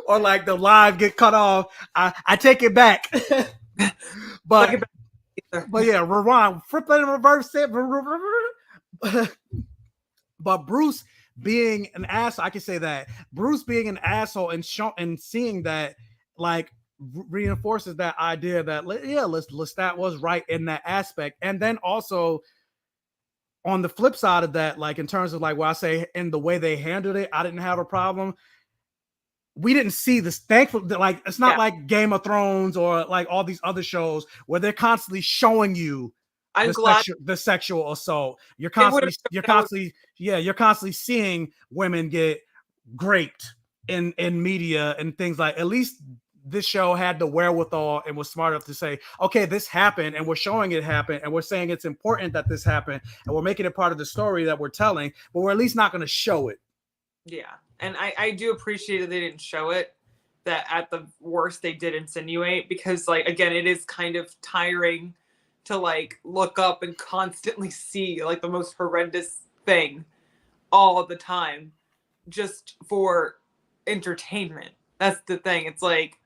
or like the live get cut off. I take it back. But yeah, rewind, flip it and reverse it. But Bruce being an asshole, I can say that Bruce being an asshole and seeing that, like, reinforces that idea that Lestat was right in that aspect. And then also on the flip side of that, like in terms of like what I say in the way they handled it, I didn't have a problem. We didn't see this. Thankfully, like it's not like Game of Thrones or like all these other shows where they're constantly showing you the sexual assault. You're constantly seeing women get raped in media and things like. At least this show had the wherewithal and was smart enough to say, okay, this happened and we're showing it happen and we're saying it's important that this happened and we're making it part of the story that we're telling, but we're at least not going to show it.
Yeah. And I do appreciate that they didn't show it, that at the worst they did insinuate, because like, again, it is kind of tiring to like look up and constantly see like the most horrendous thing all the time just for entertainment. That's the thing. It's like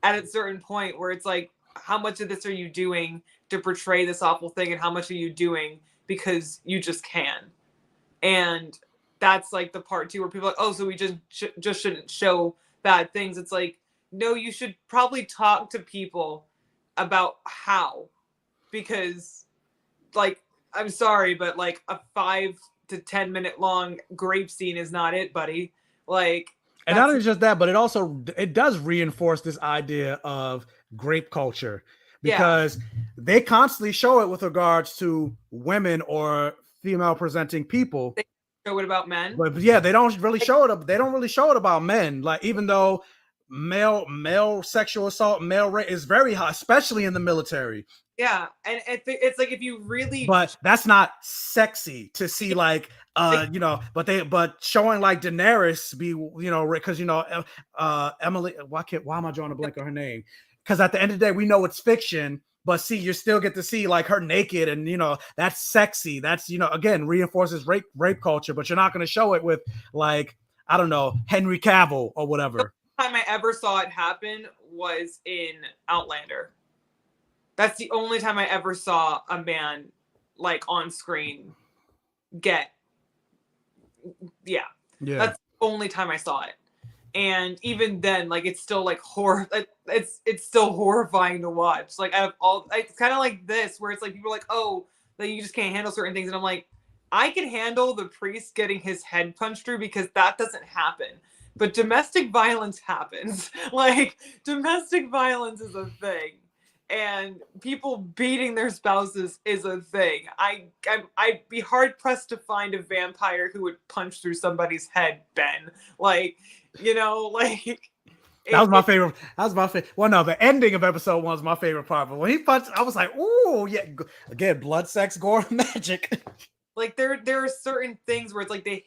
at a certain point where it's like, how much of this are you doing to portray this awful thing and how much are you doing because you just can? And that's like the part too where people are like, oh, so we just shouldn't show bad things. It's like, no, you should probably talk to people about how, because like, I'm sorry, but like a 5 to 10 minute long grape scene is not it, buddy. Like,
and not only just that, but it does reinforce this idea of grape culture, because they constantly show it with regards to women or female presenting people.
They show it about men.
But yeah, they don't really show it. They don't really show it about men. Like, even though male sexual assault, male rape is very high, especially in the military.
Yeah, and it's like, if you really,
but that's not sexy to see, like, you know, but showing like Daenerys be, you know, because, you know, Emily, why am I drawing a blank on her name? Because at the end of the day, we know it's fiction, but see, you still get to see like her naked, and, you know, that's sexy. That's, you know, again, reinforces rape culture, but you're not going to show it with, like, I don't know, Henry Cavill or whatever.
The time I ever saw it happen was in Outlander. That's the only time I ever saw a man, like, on screen get, yeah. That's the only time I saw it. And even then, like, it's still like it's still horrifying to watch. Like, out of all, it's kind of like this, where it's like people are like, oh, that you just can't handle certain things, and I'm like, I can handle the priest getting his head punched through because that doesn't happen. But domestic violence happens. Like, domestic violence is a thing. And people beating their spouses is a thing. I'd be hard pressed to find a vampire who would punch through somebody's head, Ben. Like, you know, like,
that was my favorite. That was my favorite. Well, no, the ending of episode 1 was my favorite part. But when he punched, I was like, "Ooh, yeah!" Again, blood, sex, gore, magic.
Like, there are certain things where it's like they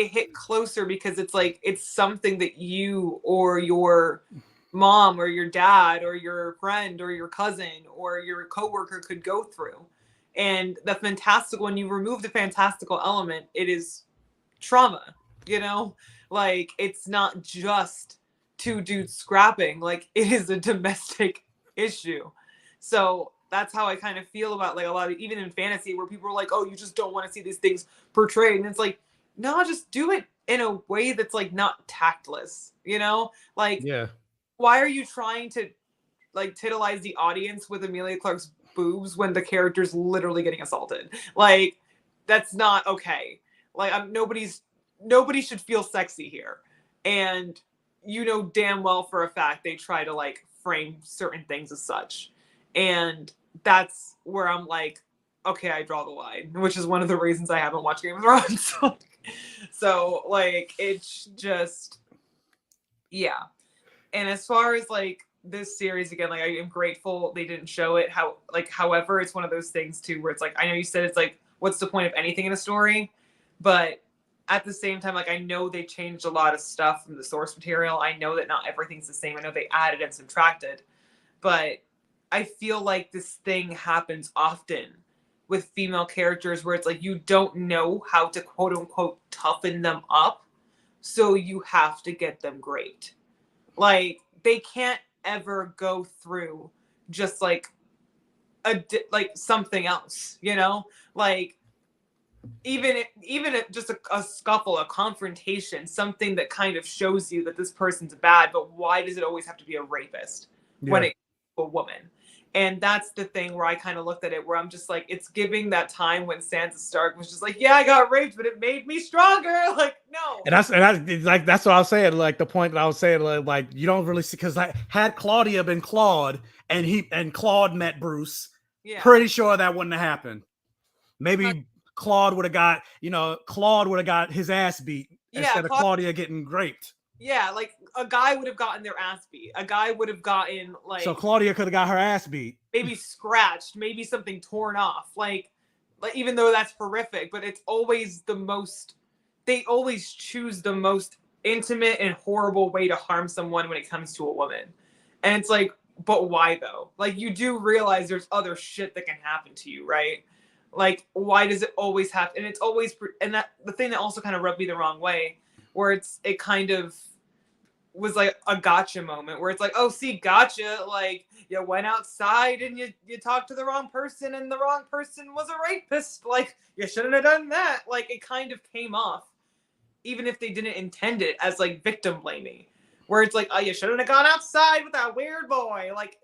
hit closer because it's like it's something that you or your mom or your dad or your friend or your cousin or your coworker could go through. And the fantastical, when you remove the fantastical element, it is trauma, you know? Like, it's not just two dudes scrapping, like, it is a domestic issue. So that's how I kind of feel about, like, a lot of, even in fantasy, where people are like, oh, you just don't want to see these things portrayed. And it's like, no, just do it in a way that's, like, not tactless, you know? Like,
yeah.
Why are you trying to, like, titilize the audience with Emilia Clarke's boobs when the character's literally getting assaulted? Like, that's not okay. Like, nobody should feel sexy here. And you know damn well for a fact they try to, like, frame certain things as such. And that's where I'm like, okay, I draw the line, which is one of the reasons I haven't watched Game of Thrones. So, like, it's just, yeah. And as far as, like, this series, again, like, I am grateful they didn't show it. However, it's one of those things too, where it's like, I know you said it's like, what's the point of anything in a story? But at the same time, like, I know they changed a lot of stuff from the source material. I know that not everything's the same. I know they added and subtracted, but I feel like this thing happens often with female characters where it's like, you don't know how to quote unquote toughen them up. So you have to get them great. Like, they can't ever go through just like something else, you know? Like, even if just a scuffle, a confrontation, something that kind of shows you that this person's bad, but why does it always have to be a rapist when it's a woman? And that's the thing where I kind of looked at it, where I'm just like, it's giving that time when Sansa Stark was just like, yeah, I got raped, but it made me stronger. Like, no.
And that's like, that's what I was saying. Like, the point that I was saying, like you don't really see, because, like, had Claudia been Claude and Claude met Bruce, pretty sure that wouldn't have happened. Maybe Claude would have got his ass beat instead of Claudia getting raped.
Yeah, like, a guy would have gotten their ass beat. A guy would have gotten, like...
So Claudia could have got her ass beat.
Maybe scratched, maybe something torn off. Like, even though that's horrific, but it's always the most... They always choose the most intimate and horrible way to harm someone when it comes to a woman. And it's like, but why, though? Like, you do realize there's other shit that can happen to you, right? Like, why does it always happen? And it's always... And that the thing that also kind of rubbed me the wrong way, where it kind of was like a gotcha moment, where it's like, oh, see, gotcha, like, you went outside and you talked to the wrong person and the wrong person was a rapist, like, you shouldn't have done that. Like, it kind of came off, even if they didn't intend it, as, like, victim blaming, where it's like, oh, you shouldn't have gone outside with that weird boy. Like,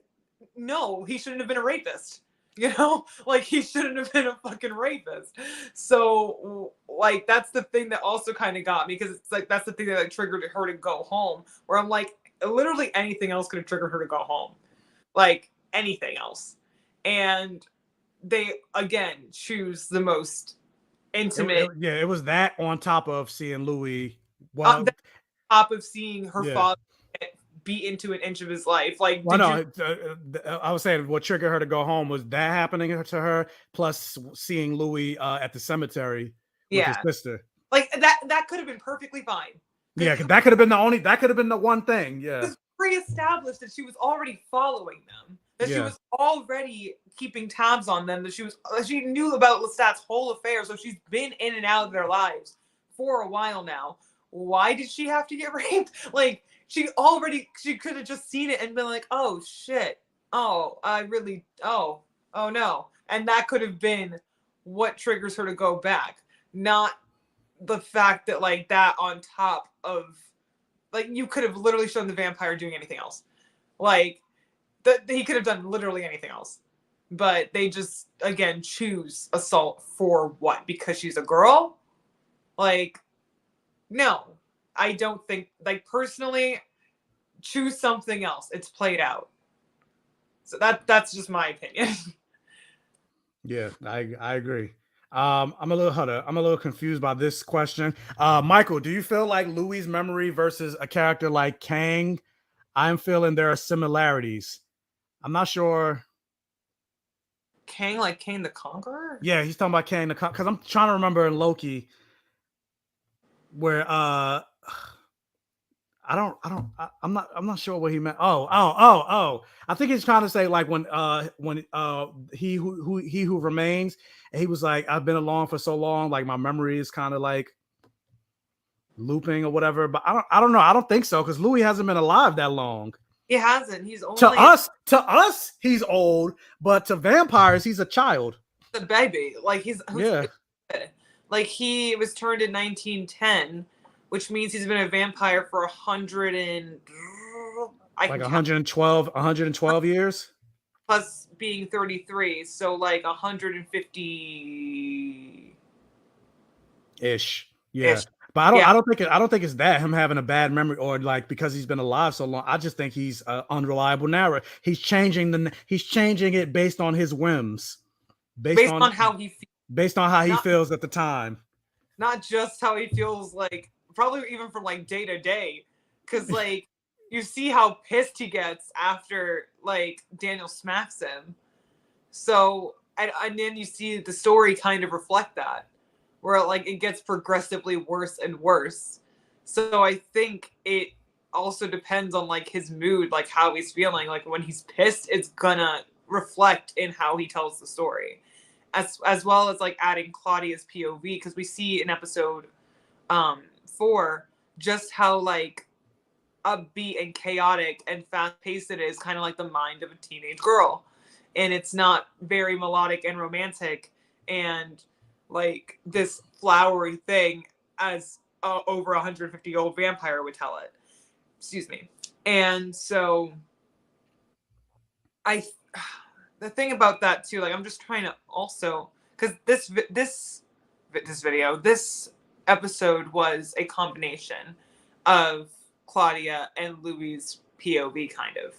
no, he shouldn't have been a rapist. You know, like, he shouldn't have been a fucking rapist. So, like, that's the thing that also kind of got me, because it's like, that's the thing that, like, triggered her to go home, where I'm like, literally anything else could have triggered her to go home. Like, anything else. And they again choose the most intimate.
It was that on top of seeing Louis. Well,
top of seeing her father be into an inch of his life. Like,
I was saying what triggered her to go home was that happening to her, plus seeing Louis at the cemetery with his sister.
Like that could have been perfectly fine.
Yeah, that could have been the one thing. Yeah,
it's pre-established that she was already following them, that she was already keeping tabs on them, that she knew about Lestat's whole affair, so she's been in and out of their lives for a while now. Why did she have to get raped? Like, she could have just seen it and been like, oh shit, oh no, and that could have been what triggers her to go back, not the fact that like that on top of, like, you could have literally shown the vampire doing anything else, like he could have done literally anything else, but they just again choose assault for what? Because she's a girl? Like, no, I don't think, like, personally, choose something else. It's played out. So that's just my opinion.
Yeah, I agree. I'm a little confused by this question. Michael, do you feel like Louis' memory versus a character like Kang? I'm feeling there are similarities. I'm not sure.
Kang, like Kang the Conqueror?
Yeah, he's talking about Kang the Conqueror, because I'm trying to remember in Loki where I'm not sure what he meant. I think he's trying to say like when he who remains, and he was like, I've been along for so long, like my memory is kind of like looping or whatever. But I don't know. I don't think so, because Louis hasn't been alive that long.
He hasn't. He's only
to us he's old, but to vampires he's a child.
The baby. Like like he was turned in 1910, which means he's been a vampire for
112 years
plus being 33, so like 150
ish. Yeah. But I don't think it's that him having a bad memory or like because he's been alive so long. I just think he's an unreliable narrator. He's changing it based on his whims, based on how he feels at the time,
not just how he feels, like probably even from like day to day, because like you see how pissed he gets after like Daniel smacks him. So and then you see the story kind of reflect that, where like it gets progressively worse and worse. So I think it also depends on like his mood, like how he's feeling. Like when he's pissed, it's gonna reflect in how he tells the story, as well as like adding Claudia's POV, because we see in episode 4 just how like upbeat and chaotic and fast-paced it is, kind of like the mind of a teenage girl, and it's not very melodic and romantic and like this flowery thing as over 150-year-old vampire would tell it. Excuse me. And so the thing about that too, like I'm just trying to also, because this episode was a combination of Claudia and Louis' POV, kind of,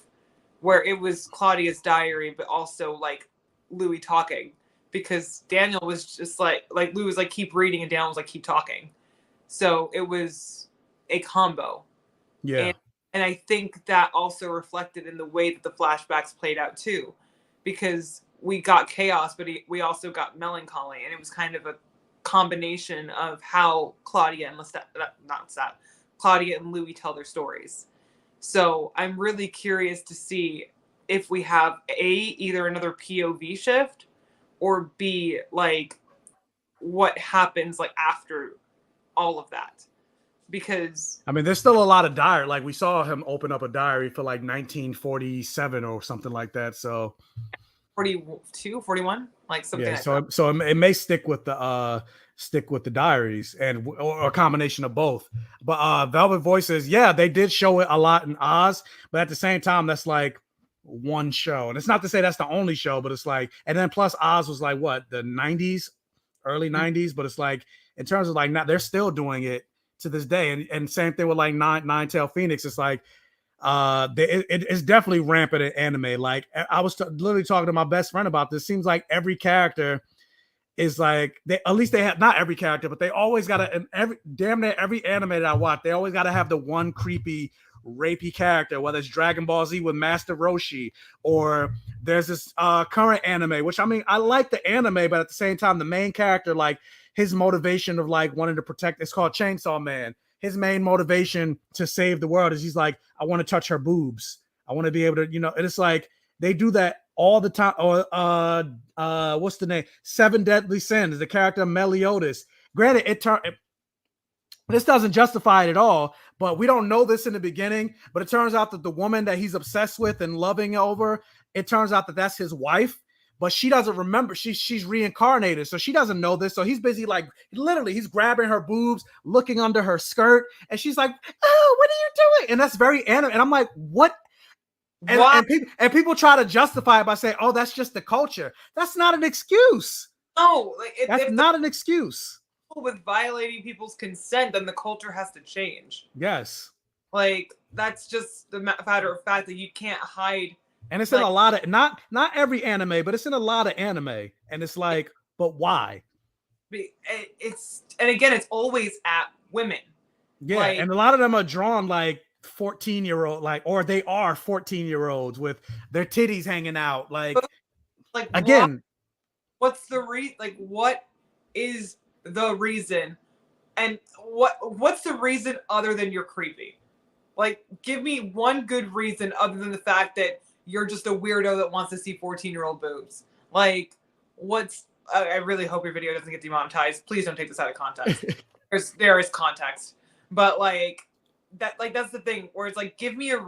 where it was Claudia's diary, but also like Louis talking, because Daniel was just like Louis was like, keep reading, and Daniel was like, keep talking. So it was a combo.
Yeah.
And I think that also reflected in the way that the flashbacks played out too, because we got chaos, but we also got melancholy, and it was kind of a combination of how Claudia and Claudia and Louis tell their stories. So I'm really curious to see if we have either another POV shift, or B, like what happens like after all of that. Because
I mean, there's still a lot of diary. Like we saw him open up a diary for like 1947 or something like that. So
42, 41, like something.
Yeah.
Like
so
that.
So it may stick with the diaries or a combination of both. But Velvet Voices, yeah, they did show it a lot in Oz, but at the same time, that's like one show, and it's not to say that's the only show, but it's like, and then plus Oz was like what, the 90s, early 90s, but it's like in terms of like, now they're still doing it to this day, and same thing with like Nine Tail Phoenix. It's like it's definitely rampant in anime. Like I was literally talking to my best friend about this. Seems like every character is like at least they have, not every character, but they always gotta, damn near every anime that I watch, they always gotta have the one creepy rapey character, whether it's Dragon Ball Z with Master Roshi, or there's this current anime, which I mean, I like the anime, but at the same time, the main character, like his motivation of like wanting to protect, it's called Chainsaw Man. His main motivation to save the world is he's like, I want to touch her boobs. I want to be able to, and it's like they do that all the time. Or what's the name? Seven Deadly Sins, the character Meliodas. Granted, this doesn't justify it at all, but we don't know this in the beginning. But it turns out that the woman that he's obsessed with and loving over, it turns out that that's his wife. But she doesn't remember. She's reincarnated, so she doesn't know this. So he's busy, like literally, he's grabbing her boobs, looking under her skirt, and she's like, "Oh, what are you doing?" And that's very anime. And I'm like, "What?" And people try to justify it by saying, "Oh, that's just the culture." That's not an excuse.
No,
that's not an excuse.
With violating people's consent, then the culture has to change.
Yes,
like that's just the matter of fact that you can't hide.
And it's in a lot of not every anime, but it's in a lot of anime, and it's like, but why?
And again, it's always at women.
Yeah, and a lot of them are drawn like 14-year-old, like, or they are 14-year-olds with their titties hanging out, like again.
What's the reason? Like, what is the reason? And what's the reason other than you're creepy? Like, give me one good reason other than the fact that you're just a weirdo that wants to see 14-year-old boobs. Like, I really hope your video doesn't get demonetized. Please don't take this out of context. there is context. But that's the thing where it's like, give me a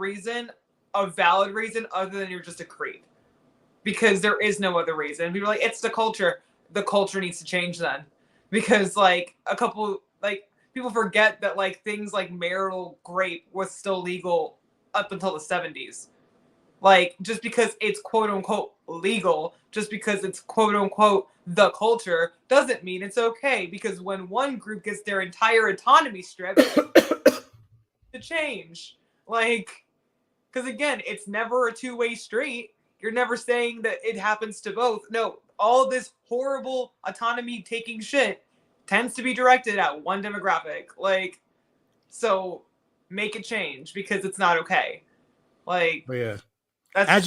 valid reason other than you're just a creep. Because there is no other reason. People are like, it's the culture. The culture needs to change then. Because people forget that like things like marital rape was still legal up until the 70s. Like, just because it's quote unquote legal, just because it's quote unquote the culture, doesn't mean it's okay. Because when one group gets their entire autonomy stripped, to change. Like, because again, it's never a two-way street. You're never saying that it happens to both. No, all this horrible autonomy taking shit tends to be directed at one demographic. Like, so make a change because it's not okay. Like,
but yeah. As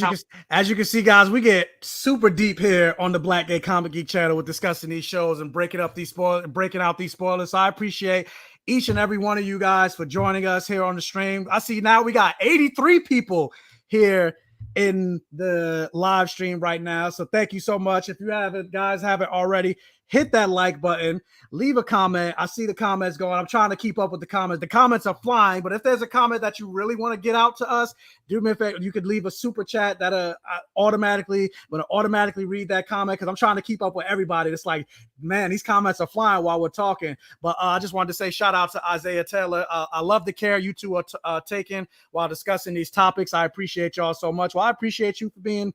you can see, guys, we get super deep here on the Black Gay Comic Geek channel with discussing these shows and breaking out these spoilers. So I appreciate each and every one of you guys for joining us here on the stream. I see now we got 83 people here in the live stream right now. So thank you so much. If you haven't already, hit that like button, leave a comment. I see the comments going. I'm trying to keep up with the comments. The comments are flying, but if there's a comment that you really want to get out to us, do me a favor. You could leave a super chat that automatically read that comment because I'm trying to keep up with everybody. It's like, man, these comments are flying while we're talking. But I just wanted to say shout out to Isaiah Taylor. I love the care you two are taking while discussing these topics. I appreciate y'all so much. Well, I appreciate you for being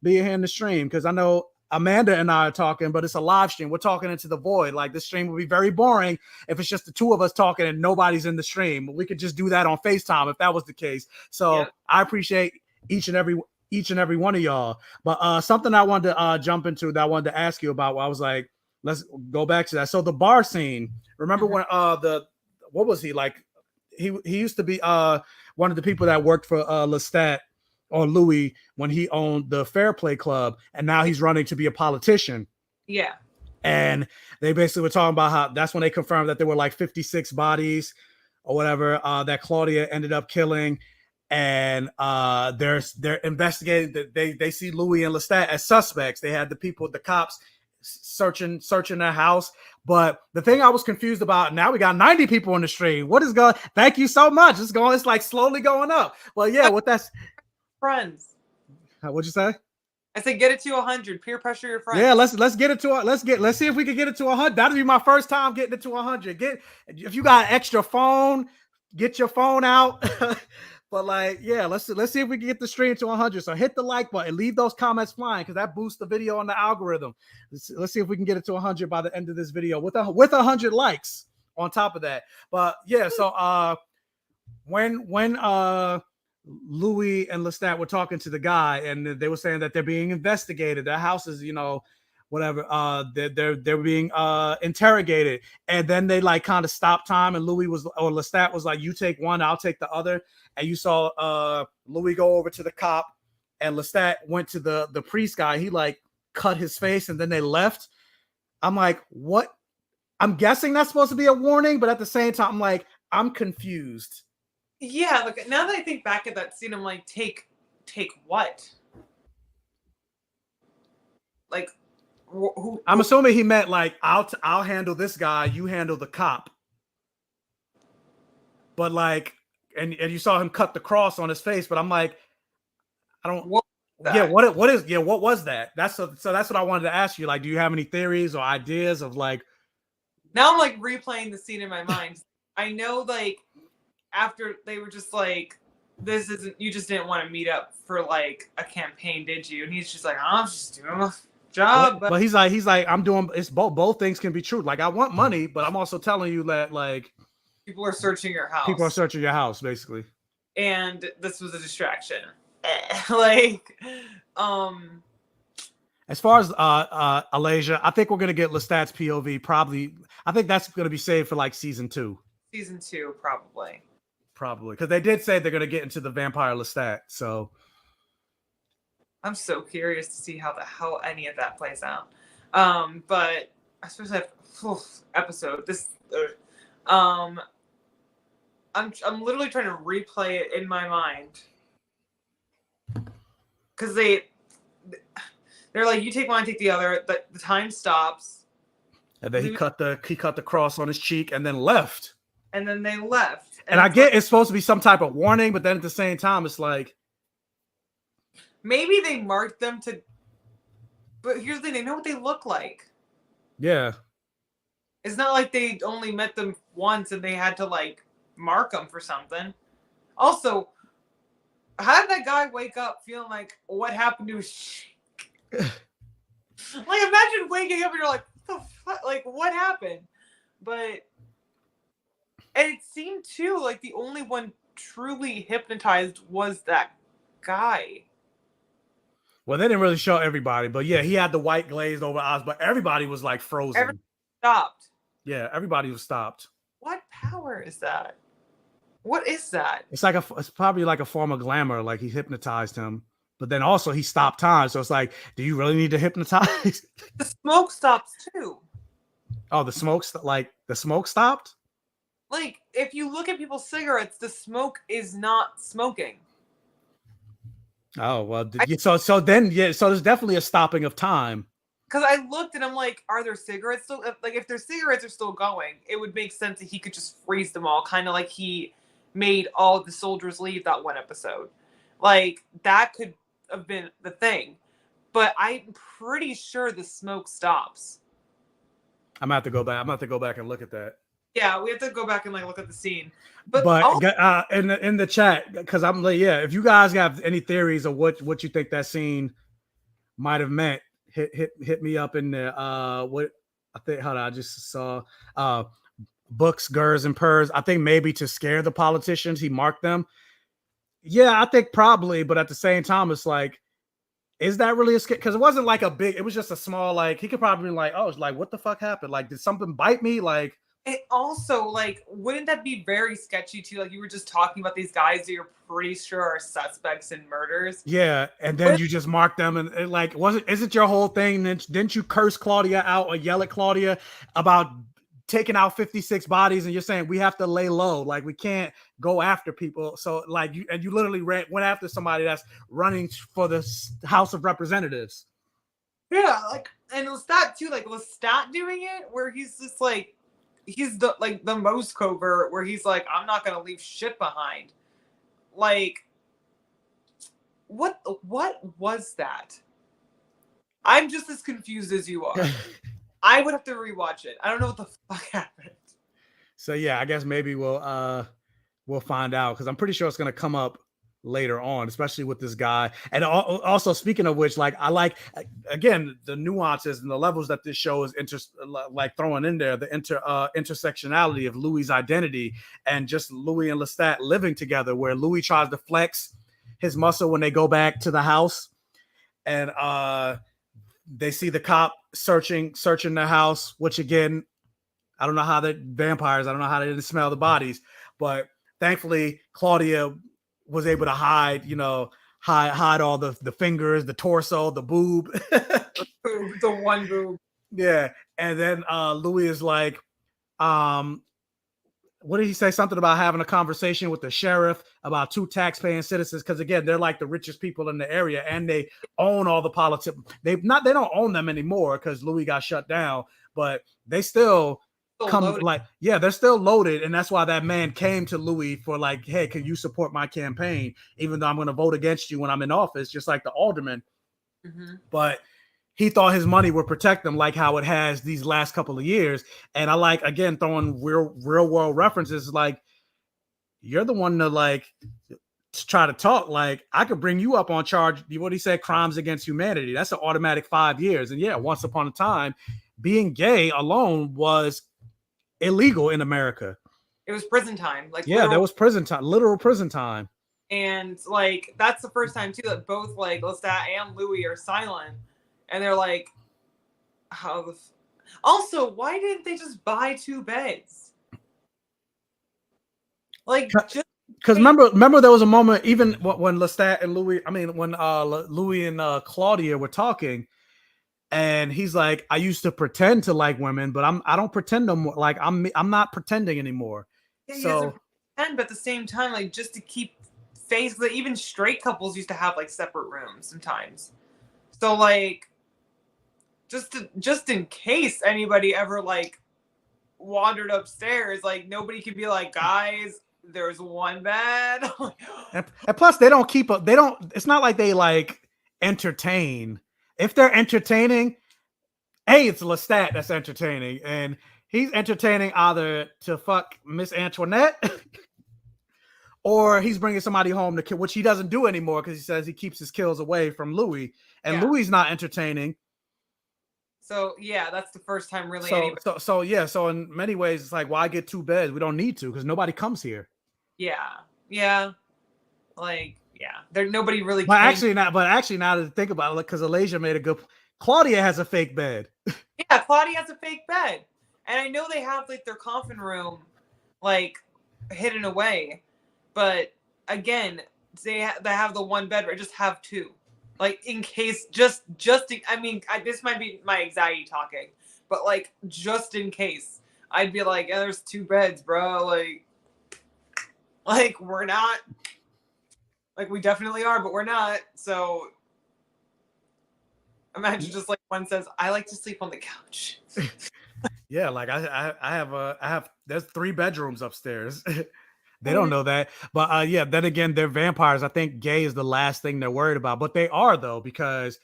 here in the stream because I know Amanda and I are talking, but it's a live stream. We're talking into the void. Like, this stream would be very boring if it's just the two of us talking and nobody's in the stream. We could just do that on FaceTime if that was the case. So yeah. I appreciate each and every one of y'all. But something I wanted to jump into that I wanted to ask you about, I was like, let's go back to that. So the bar scene, remember when what was he like? He used to be one of the people that worked for Lestat or Louis when he owned the Fair Play Club, and now he's running to be a politician.
Yeah. And
they basically were talking about how that's when they confirmed that there were like 56 bodies or whatever that Claudia ended up killing. And they're investigating that they see Louis and Lestat as suspects. They had the cops searching their house. But the thing I was confused about, now we got 90 people on the stream. What is going? Thank you so much. It's like slowly going up. Well, yeah, what that's
friends.
What'd you say?
I said get it to 100. Peer pressure your friends.
Yeah, let's get it to let's see if we can get it to 100. That'll be my first time getting it to 100. If you got an extra phone, get your phone out. But like, yeah, let's see if we can get the stream to 100. So hit the like button, leave those comments flying because that boosts the video on the algorithm. Let's see if we can get it to 100 by the end of this video with 100 likes on top of that. But yeah, so when Louis and Lestat were talking to the guy, and they were saying that they're being investigated. Their house is, whatever. They're being interrogated, and then they like kind of stopped time, and Lestat was like, "You take one, I'll take the other." And you saw Louis go over to the cop, and Lestat went to the priest guy. He like cut his face, and then they left. I'm like, what? I'm guessing that's supposed to be a warning, but at the same time, I'm like, I'm confused.
Yeah, like now that I think back at that scene, I'm like, take what? Like, who?
I'm assuming he meant like, I'll handle this guy, you handle the cop. But like, and you saw him cut the cross on his face, but I'm like, I don't. What was that? So that's what I wanted to ask you. Like, do you have any theories or ideas of like?
Now I'm like replaying the scene in my mind. I know, like, after they were just like, this isn't, you just didn't want to meet up for like a campaign, did you? And he's just like, I'm just doing my job.
But he's like, I'm doing, it's both things can be true. Like, I want money, but I'm also telling you that like
people are searching your house.
People are searching your house, basically.
And this was a distraction. Like,
as far as Alasia, I think we're gonna get Lestat's POV. Probably, I think that's gonna be saved for like season 2.
Season 2, probably.
Because they did say they're gonna get into the vampire Lestat. So
I'm so curious to see how the hell any of that plays out. But especially after episode I'm literally trying to replay it in my mind because they're like, you take one, I take the other. The time stops,
and then he cut the cross on his cheek and then left.
And then they left.
And I get it's supposed to be some type of warning, but then at the same time, it's like
maybe they marked them to. But here's the thing: they know what they look like.
Yeah.
It's not like they only met them once and they had to like mark them for something. Also, how did that guy wake up feeling like what happened to his cheek? Like, imagine waking up and you're like, what the fuck? Like, what happened? But and it seemed too like the only one truly hypnotized was that guy.
Well, they didn't really show everybody, but yeah, he had the white glazed over eyes, but everybody was like frozen.
Everybody stopped.
Yeah, everybody was stopped.
What power is that? What is that?
It's probably like a form of glamour, like he hypnotized him, but then also he stopped time. So it's like, do you really need to hypnotize?
The smoke stops too.
Oh, the smoke stopped?
Like, if you look at people's cigarettes, the smoke is not smoking.
Oh, well, so there's definitely a stopping of time.
Because I looked and I'm like, are there cigarettes still? Like, if their cigarettes are still going, it would make sense that he could just freeze them all, kind of like he made all of the soldiers leave that one episode. Like, that could have been the thing. But I'm pretty sure the smoke stops.
I'm gonna have to go back. I'm gonna have to go back and look at that.
Yeah, we have to go back and like look at the scene.
But in the chat, because I'm like, yeah, if you guys have any theories of what you think that scene might have meant, hit me up in there. What I think, hold on, I just saw books, gers, and purrs. I think maybe to scare the politicians, he marked them. Yeah, I think probably, but at the same time, it's like, is that really a scare? Because it wasn't like a big, it was just a small, like, he could probably be like, oh, it's like, what the fuck happened? Like, did something bite me? Like,
it also, like, wouldn't that be very sketchy too? Like, you were just talking about these guys that you're pretty sure are suspects in murders.
Yeah, and then you just mark them, and like, isn't your whole thing? Didn't you curse Claudia out or yell at Claudia about taking out 56 bodies? And you're saying we have to lay low, like we can't go after people. So like, you literally went after somebody that's running for the House of Representatives.
Yeah, like, and Lestat too. Like, Lestat doing it where he's just like, he's the most covert, where he's like, I'm not gonna leave shit behind. Like, what was that? I'm just as confused as you are. I would have to rewatch it. I don't know what the fuck happened.
So yeah, I guess maybe we'll find out, because I'm pretty sure it's gonna come up later on, especially with this guy. And also, speaking of which, like I like again the nuances and the levels that this show is like throwing in there, the intersectionality of Louis' identity and just Louis and Lestat living together, where Louis tries to flex his muscle when they go back to the house, and they see the cop searching the house, which again, I don't know how the vampires, I don't know how they didn't smell the bodies, but thankfully Claudia was able to hide, hide all the fingers, the torso, the boob.
The one boob.
Yeah. And then Louis is like, what did he say? Something about having a conversation with the sheriff about 2 tax-paying citizens. Because again, they're like the richest people in the area, and they own all the politics. They don't own them anymore because Louis got shut down, but they still come loaded. Like, yeah, they're still loaded. And that's why that man came to Louis for like, hey, can you support my campaign? Even though I'm going to vote against you when I'm in office, just like the alderman. Mm-hmm. But he thought his money would protect them, like how it has these last couple of years. And I like, again, throwing real world references. Like, you're the one to like try to talk. Like, I could bring you up on charge. What he said, crimes against humanity. That's an automatic 5 years. And yeah, once upon a time, being gay alone was illegal in America.
It was prison time. Like,
yeah, there was prison time, literal prison time.
And like, that's the first time too that both like Lestat and Louis are silent. And they're like, how also, why didn't they just buy 2 beds? Like, just
because remember there was a moment even when Lestat and Louis, when Louis and Claudia were talking, and he's like, I used to pretend to like women, but I don't pretend no more. Like, I'm not pretending anymore.
Yeah, so pretend, but at the same time, like, just to keep face, like, even straight couples used to have like separate rooms sometimes. So like, just in case anybody ever like wandered upstairs, like nobody could be like, guys, there's 1 bed.
and plus, it's not like they like entertain. If they're entertaining, it's Lestat that's entertaining, and he's entertaining either to fuck Miss Antoinette or he's bringing somebody home to kill, which he doesn't do anymore because he says he keeps his kills away from Louis, and Louis not entertaining.
So yeah, that's the first time really.
So in many ways, it's like, why get 2 beds? We don't need to because nobody comes here.
Yeah, like. Yeah, nobody really.
But actually, now to think about it, because Alasia made a good. Claudia has a fake bed.
Yeah, Claudia has a fake bed, and I know they have like their coffin room, like hidden away, but again, they have the 1 bed. I just have 2, like in case. Just this might be my anxiety talking, but like just in case, I'd be like, yeah, there's 2 beds, bro. Like we're not. Like, we definitely are, but we're not. So imagine just like one says, I like to sleep on the couch.
Yeah, like I have there's 3 bedrooms upstairs. They don't know that. But yeah, then again, they're vampires. I think gay is the last thing they're worried about. But they are, though, because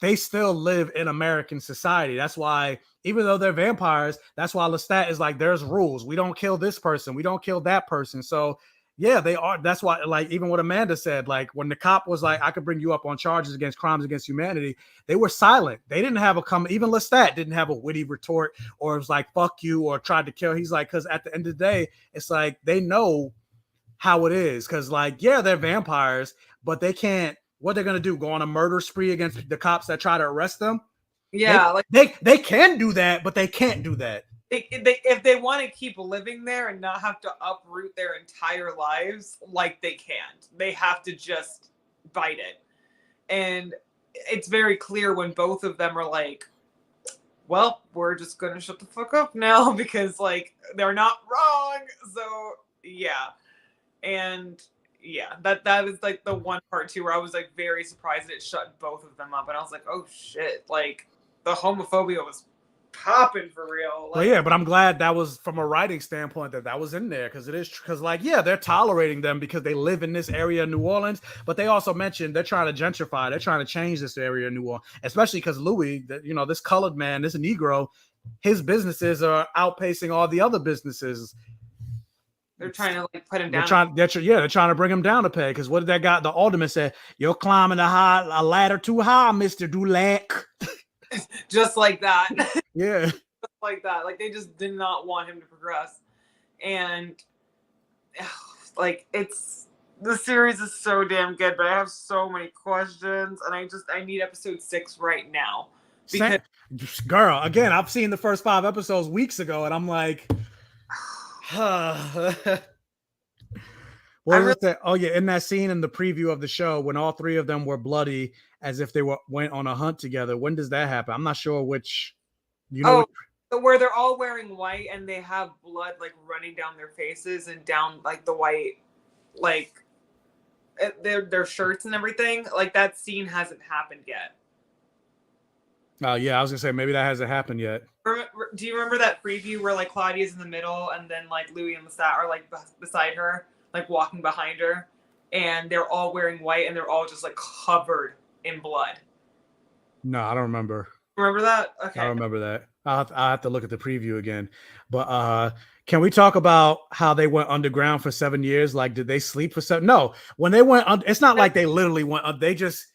they still live in American society. That's why, even though they're vampires, that's why Lestat is like, there's rules. We don't kill this person. We don't kill that person. So yeah, they are. That's why, like, even what Amanda said, like when the cop was like, I could bring you up on charges against crimes against humanity, they were silent. They didn't have even Lestat didn't have a witty retort or it was like, fuck you, or tried to kill. He's like, because at the end of the day, it's like, they know how it is. Because like, yeah, they're vampires, but they can't, what they're going to do, go on a murder spree against the cops that try to arrest them?
Yeah.
They can do that, but they can't do that.
If they want to keep living there and not have to uproot their entire lives, like they can't. They have to just bite it. And it's very clear when both of them are like, well, we're just going to shut the fuck up now because like they're not wrong. So yeah. And yeah, that is like the one part too where I was like very surprised that it shut both of them up. And I was like, oh shit, like the homophobia was popping for real.
Like, well, yeah, but I'm glad that was from a writing standpoint that was in there because it is because like, yeah, they're tolerating them because they live in this area of New Orleans, but they also mentioned they're trying to gentrify, they're trying to change this area of New Orleans, especially because Louis, this colored man, this Negro, his businesses are outpacing all the other businesses.
They're trying to like put him down.
They're trying to bring him down to peg. Because what did that guy, the alderman, said? You're climbing a ladder too high, Mr. Dulac.
Just like that.
Yeah.
Just like that. Like they just did not want him to progress. And like the series is so damn good, but I have so many questions, and I need episode 6 right now. Because
girl, again, I've seen the first 5 episodes weeks ago, and I'm like, what was that? Oh yeah, in that scene in the preview of the show when all 3 of them were bloody as if they went on a hunt together. When does that happen? I'm not sure which.
Where they're all wearing white and they have blood like running down their faces and down like the white, like their shirts and everything. Like that scene hasn't happened yet.
Oh yeah, I was gonna say maybe that hasn't happened yet.
Do you remember that preview where like Claudia's in the middle and then like Louis and Lestat are like beside her, like walking behind her, and they're all wearing white and they're all just like covered in blood?
No, I don't remember.
Remember that? Okay,
I remember that. I'll have to look at the preview again. But can we talk about how they went underground for 7 years? Like, did they sleep for 7? No, when they went, it's not like they literally went. They just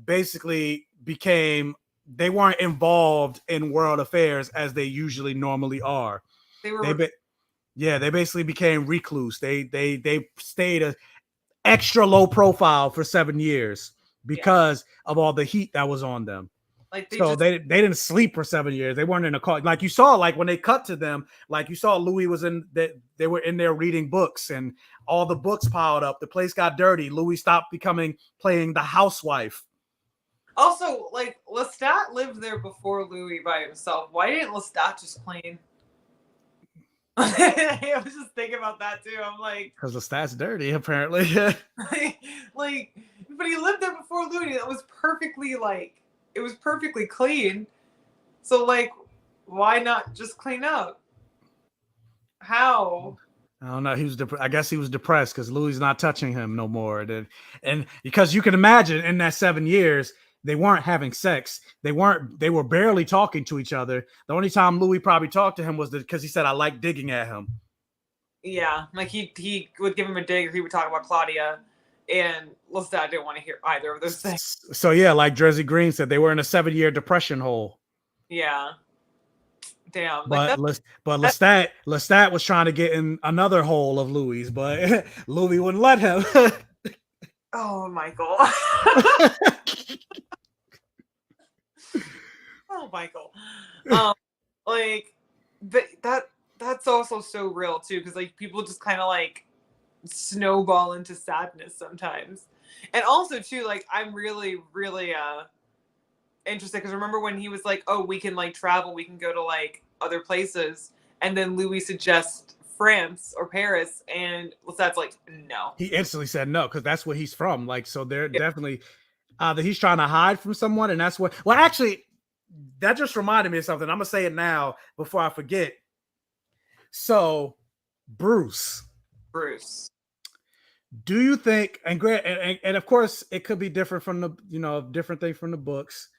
basically became. They weren't involved in world affairs as they usually normally are. They basically became recluse. They stayed a extra low profile for 7 years because of all the heat that was on them. Like they didn't sleep for 7 years. They weren't in a car. Like you saw, like when they cut to them, like you saw Louis was in that they were in there reading books and all the books piled up. The place got dirty. Louis stopped playing the housewife.
Also, like Lestat lived there before Louis by himself. Why didn't Lestat just clean? I was just thinking about that too. I'm like,
because Lestat's dirty, apparently.
like, but he lived there before Louis. It was perfectly clean. So like, why not just clean up? How?
I don't know. I guess he was depressed because Louis is not touching him no more. And because you can imagine in that 7 years. They weren't having sex. They were barely talking to each other. The only time Louis probably talked to him was because he said, I like digging at him.
Yeah. Like he would give him a dig or he would talk about Claudia, and Lestat didn't want to hear either of those things.
So yeah, like Jersey Green said, they were in a 7-year depression hole.
Yeah. Damn.
But Lestat was trying to get in another hole of Louis, but Louis wouldn't let him.
Oh, Michael. Oh, Michael. Like that's also so real too, because like people just kind of like snowball into sadness sometimes. And also too, like I'm really interested because remember when he was like, oh, we can like travel, we can go to like other places, and then Louis suggests France or Paris, and Lestat's like, no.
He instantly said no because that's where he's from. Like, so they're definitely that he's trying to hide from someone, and that's what. Well, actually, that just reminded me of something. I'm gonna say it now before I forget. So, Bruce, do you think? And of course, it could be different from the different thing from the books.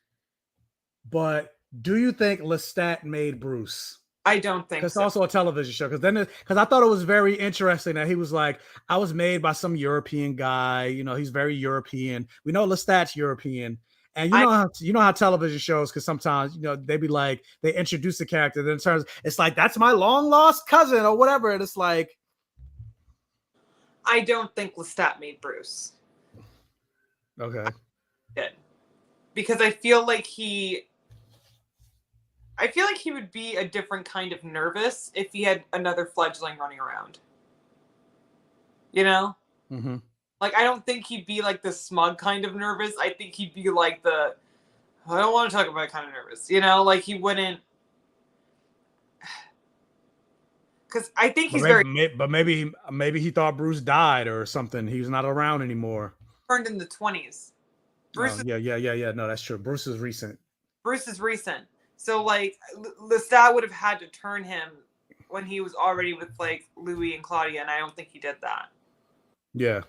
But do you think Lestat made Bruce?
I don't think so.
It's also a television show because I thought it was very interesting that he was like, I was made by some European guy. He's very European. We know Lestat's European, and you know how television shows, because sometimes they be like they introduce the character, then it's like that's my long lost cousin or whatever, and it's like
I don't think Lestat made Bruce.
Okay.
Because I feel like he would be a different kind of nervous if he had another fledgling running around.
Mm-hmm.
Like, I don't think he'd be like the smug kind of nervous. I think he'd be like I don't want to talk about kind of nervous. Like he wouldn't. Because I think he's
But maybe he thought Bruce died or something. He was not around anymore.
Turned in the 20s.
Bruce. Yeah. No, that's true. Bruce is recent.
So, like, Lestat would have had to turn him when he was already with, like, Louis and Claudia, and I don't think he did that.
Yeah.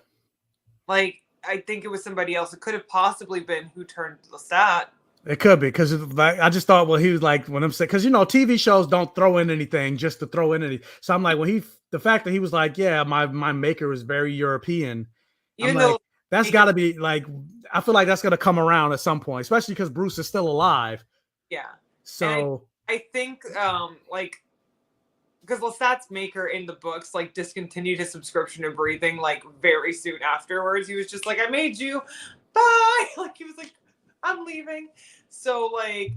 Like, I think it was somebody else. It could have possibly been who turned Lestat.
It could be because like I just thought, well, he was like when I'm saying because TV shows don't throw in anything just to throw in anything. So I'm like, when the fact that he was like, yeah, my maker is very European. I'm
Even
like,
though
that's got to be like, I feel like that's gonna come around at some point, especially because Bruce is still alive.
yeah, and
So
I think like because Lestat's maker in the books like discontinued his subscription to Breathing like very soon afterwards. He was just like, I made you, bye. Like he was like, I'm leaving. So like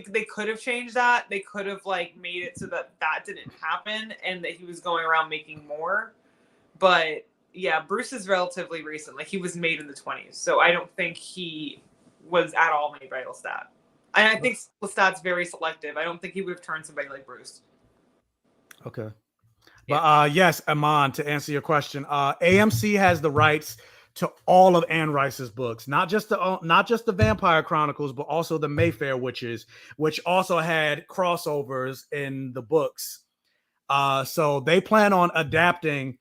they could have changed that. They could have like made it so that that didn't happen and that he was going around making more. But yeah, Bruce is relatively recent. Like he was made in the 20s, so I don't think he was at all made by Lestat. And I think Lestat's very selective. I don't think he would have turned somebody like Bruce.
okay. But yes, Aman, to answer your question, AMC has the rights to all of Anne Rice's books, not just the Vampire Chronicles, but also the Mayfair Witches, which also had crossovers in the books. So they plan on adapting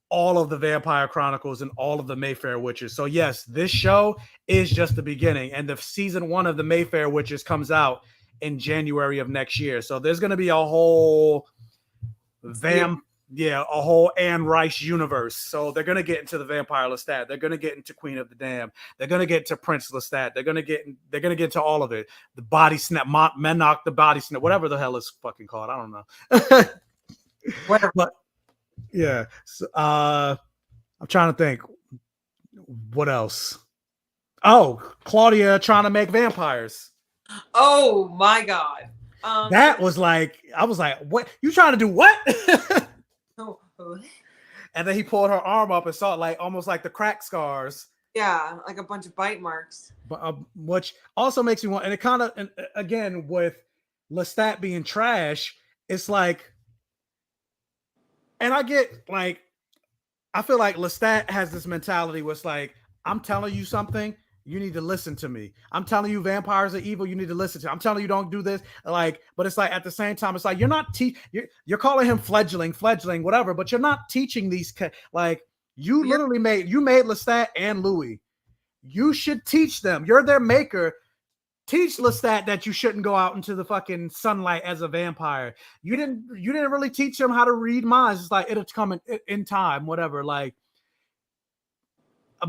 all of the Vampire Chronicles and all of the Mayfair Witches. So yes, this show is just the beginning, and the season 1 of the Mayfair Witches comes out in January of next year. So there's going to be a whole a whole Anne Rice universe. So they're gonna get into the Vampire Lestat. They're gonna get into Queen of the Damned. They're gonna get into Prince Lestat. They're gonna get into all of it. The Body Snap, Menok, the Body Snap, whatever the hell it's fucking called. I don't know.
Whatever.
But yeah, so, I'm trying to think. What else? Oh, Claudia trying to make vampires.
Oh my god.
That was like, I was like, what? You trying to do what?
Oh.
And then he pulled her arm up and saw it like almost like the crack scars.
Yeah, like a bunch of bite marks.
But which also makes me want, and it kind of, and again, with Lestat being trash, it's like, and I get like, I feel like Lestat has this mentality where it's like, I'm telling you something, you need to listen to me. I'm telling you vampires are evil, you need to listen to me. I'm telling you don't do this. Like, but it's like at the same time, it's like you're not you're calling him fledgling, whatever, but you're not teaching these like you literally made Lestat and Louis. You should teach them. You're their maker. Teach Lestat that you shouldn't go out into the fucking sunlight as a vampire. You didn't really teach him how to read minds. It's like it'll come in time, whatever. Like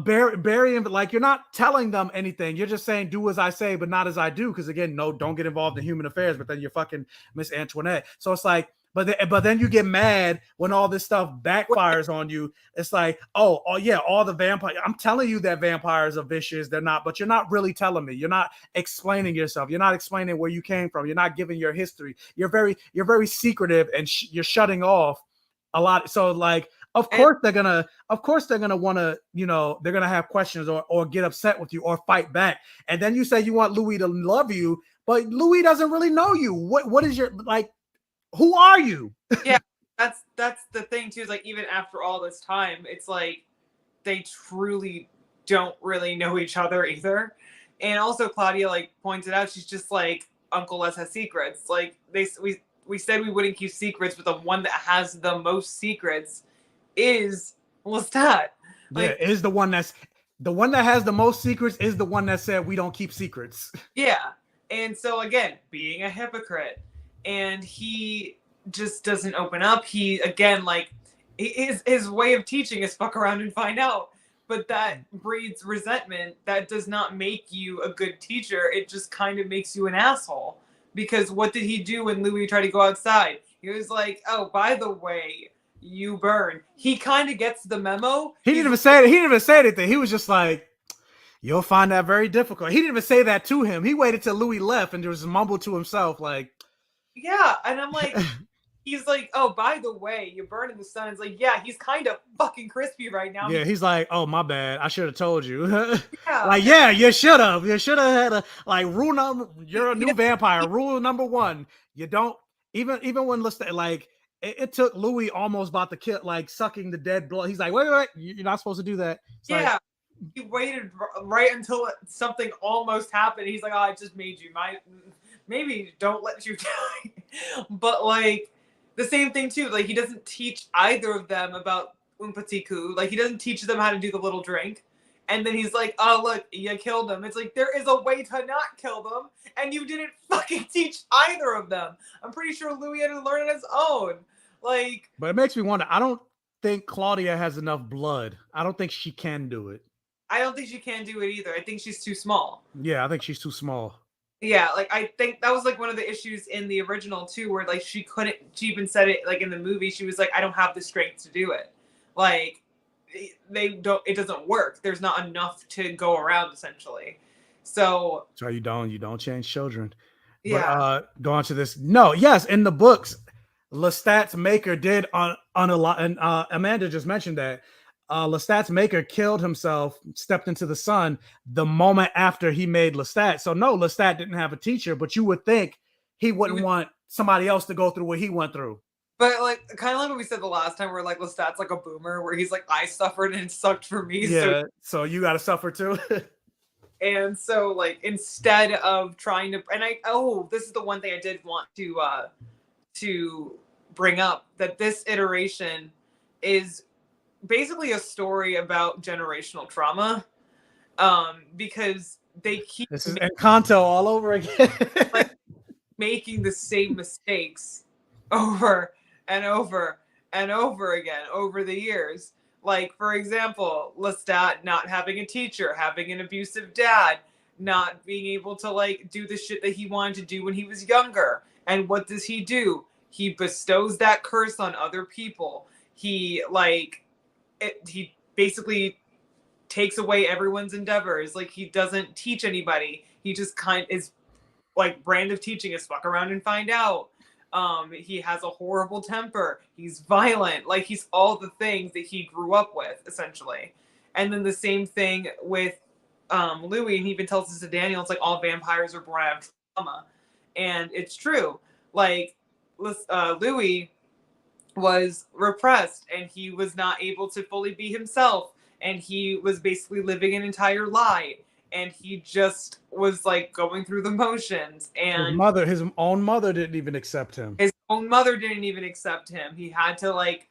burying, like you're not telling them anything. You're just saying do as I say, but not as I do. Because again, no, don't get involved in human affairs. But then you're fucking Miss Antoinette. So it's like, but then you get mad when all this stuff backfires on you. It's like, oh yeah, all the vampires. I'm telling you that vampires are vicious. They're not, but you're not really telling me. You're not explaining yourself. You're not explaining where you came from. You're not giving your history. You're very secretive, and you're shutting off a lot. So like, of course they're gonna want to, they're gonna have questions or get upset with you or fight back. And then you say you want Louis to love you, but Louis doesn't really know you. What is your like? Who are you?
Yeah, that's the thing too. Is like even after all this time, it's like they truly don't really know each other either. And also Claudia like pointed out, she's just like Uncle Les has secrets. Like we said we wouldn't keep secrets, but the one that has the most secrets is Lestat. Like,
yeah, is the one that has the most secrets is the one that said we don't keep secrets.
Yeah, and so again, being a hypocrite. And he just doesn't open up. He again, like his way of teaching is fuck around and find out. But that breeds resentment. That does not make you a good teacher. It just kind of makes you an asshole. Because what did he do when Louis tried to go outside? He was like, "Oh, by the way, you burn." He kind of gets the memo.
He didn't even say it. He didn't even say anything. He was just like, "You'll find that very difficult." He didn't even say that to him. He waited till Louis left and just mumbled to himself like.
Yeah, and I'm like, he's like, "Oh, by the way, you burn in the sun." It's like, yeah, he's kind of fucking crispy right now.
Yeah, he's like, "Oh, my bad. I should have told you."
Yeah.
Like, yeah, you should have. You should have had a like rule number. You're a new vampire. Rule number 1: you don't even when like it took Louis almost about to kill, like sucking the dead blood. He's like, wait, you're not supposed to do that. It's
yeah.
Like,
he waited right until something almost happened. He's like, "Oh, I just made you. Maybe don't let you die." But like the same thing too. Like he doesn't teach either of them about un petit coup. Like he doesn't teach them how to do the little drink. And then he's like, oh, look, you killed him. It's like, there is a way to not kill them, and you didn't fucking teach either of them. I'm pretty sure Louis had to learn on his own. Like,
but it makes me wonder. I don't think Claudia has enough blood. I don't think she can do it.
I don't think she can do it either. I think she's too small.
Yeah, I think she's too small.
Yeah, like I think that was like one of the issues in the original too, where like she even said it like in the movie. She was like, I don't have the strength to do it. Like, it doesn't work. There's not enough to go around, essentially. So
you don't change children.
Yeah.
But go on to this. No, yes, in the books, Lestat's maker did on a lot, and Amanda just mentioned that Lestat's maker killed himself, stepped into the sun the moment after he made Lestat. So no, Lestat didn't have a teacher, but you would think he wouldn't want somebody else to go through what he went through.
But like, kind of like what we said the last time, where like Lestat's like a boomer, where he's like, I suffered and it sucked for me.
Yeah, so you got to suffer too.
And so like, instead of trying to, and this is the one thing I did want to bring up, that this iteration is basically a story about generational trauma, because they keep
this is Encanto all over again.
like, making the same mistakes over and over and over again over the years. Like, for example, Lestat not having a teacher, having an abusive dad, not being able to like do the shit that he wanted to do when he was younger. And what does he do? He bestows that curse on other people. He basically takes away everyone's endeavors. Like, he doesn't teach anybody. He just is like, brand of teaching is fuck around and find out. He has a horrible temper. He's violent. Like, he's all the things that he grew up with, essentially. And then the same thing with Louis, and he even tells this to Daniel. It's like, all vampires are born out of trauma. And it's true. Like, Louis was repressed, and he was not able to fully be himself. And he was basically living an entire lie. And he just was like going through the motions. And
his own mother didn't even accept him.
His own mother didn't even accept him. He had to like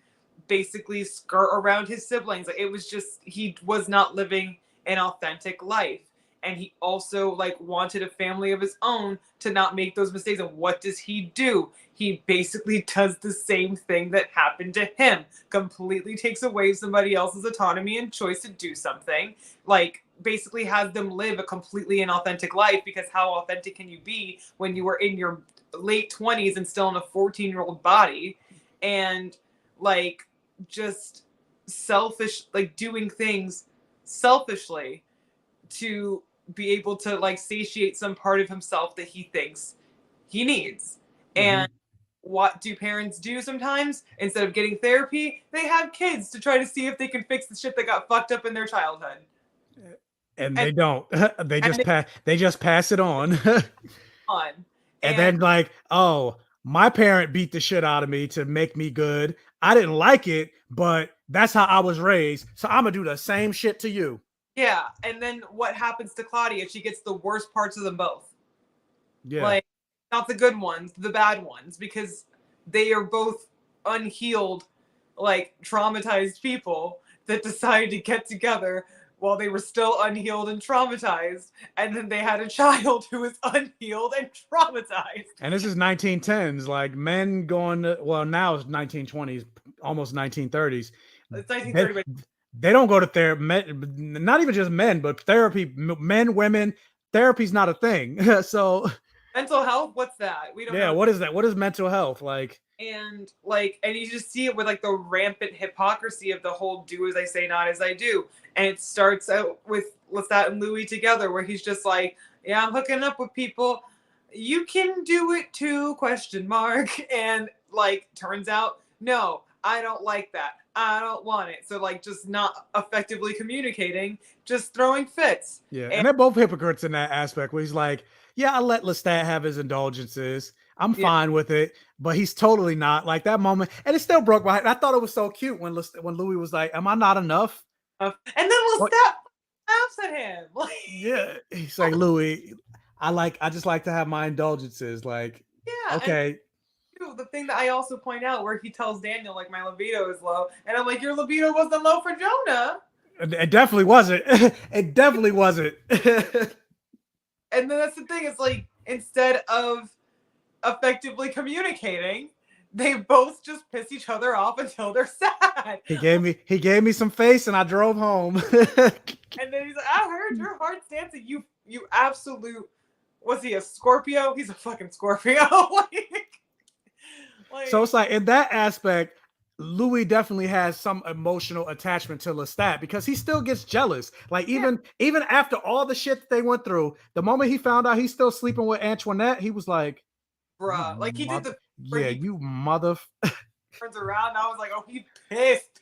basically skirt around his siblings. Like, it was just, he was not living an authentic life. And he also like wanted a family of his own to not make those mistakes. And what does he do? He basically does the same thing that happened to him. Completely takes away somebody else's autonomy and choice to do something. Like, basically has them live a completely inauthentic life, because how authentic can you be when you were in your late 20s and still in a 14-year-old body, and like just selfish, like doing things selfishly to be able to like satiate some part of himself that he thinks he needs. And what do parents do sometimes? Instead of getting therapy, they have kids to try to see if they can fix the shit that got fucked up in their childhood.
And they don't. They just pass it on. And then like, oh, my parent beat the shit out of me to make me good. I didn't like it, but that's how I was raised. So I'm gonna do the same shit to you.
Yeah. And then what happens to Claudia? She gets the worst parts of them both.
Yeah.
Like, not the good ones, the bad ones, because they are both unhealed, like traumatized people that decided to get together while they were still unhealed and traumatized. And then they had a child who was unhealed and traumatized.
And this is 1910s, like men going to, well, now it's 1920s, almost 1930s.
It's 1930.
They don't go to therapy, not even just men, but therapy, men, women, therapy's not a thing. So
mental health, what's that? We don't know.
Yeah, what is that? What is mental health? Like,
and you just see it with like the rampant hypocrisy of the whole do as I say, not as I do. And it starts out with Lestat and Louis together, where he's just like, yeah, I'm hooking up with people. You can do it too, ? And like, turns out, no, I don't like that. I don't want it. So like, just not effectively communicating, just throwing fits.
Yeah, and they're both hypocrites in that aspect, where he's like, yeah, I let Lestat have his indulgences. I'm fine with it, but he's totally not. Like, that moment, and it still broke my heart. I thought it was so cute when Louis was like, am I not enough?
And then Lestat laughs at him.
Yeah, he's like, Louis, I just like to have my indulgences. Like, yeah, okay.
The thing that I also point out, where he tells Daniel, like, my libido is low, and I'm like, your libido wasn't low for Jonah.
It definitely wasn't. It definitely wasn't.
And then that's the thing, is like, instead of effectively communicating, they both just piss each other off until they're sad.
He gave me some face and I drove home.
And then he's like, I heard your heart's dancing. You absolute, was he a Scorpio? He's a fucking Scorpio.
So it's like, in that aspect, Louis definitely has some emotional attachment to Lestat because he still gets jealous. Like even after all the shit that they went through, the moment he found out he's still sleeping with Antoinette, he was like,
bruh, like he did the
you mother.
Turns around, and I was like, oh, he pissed.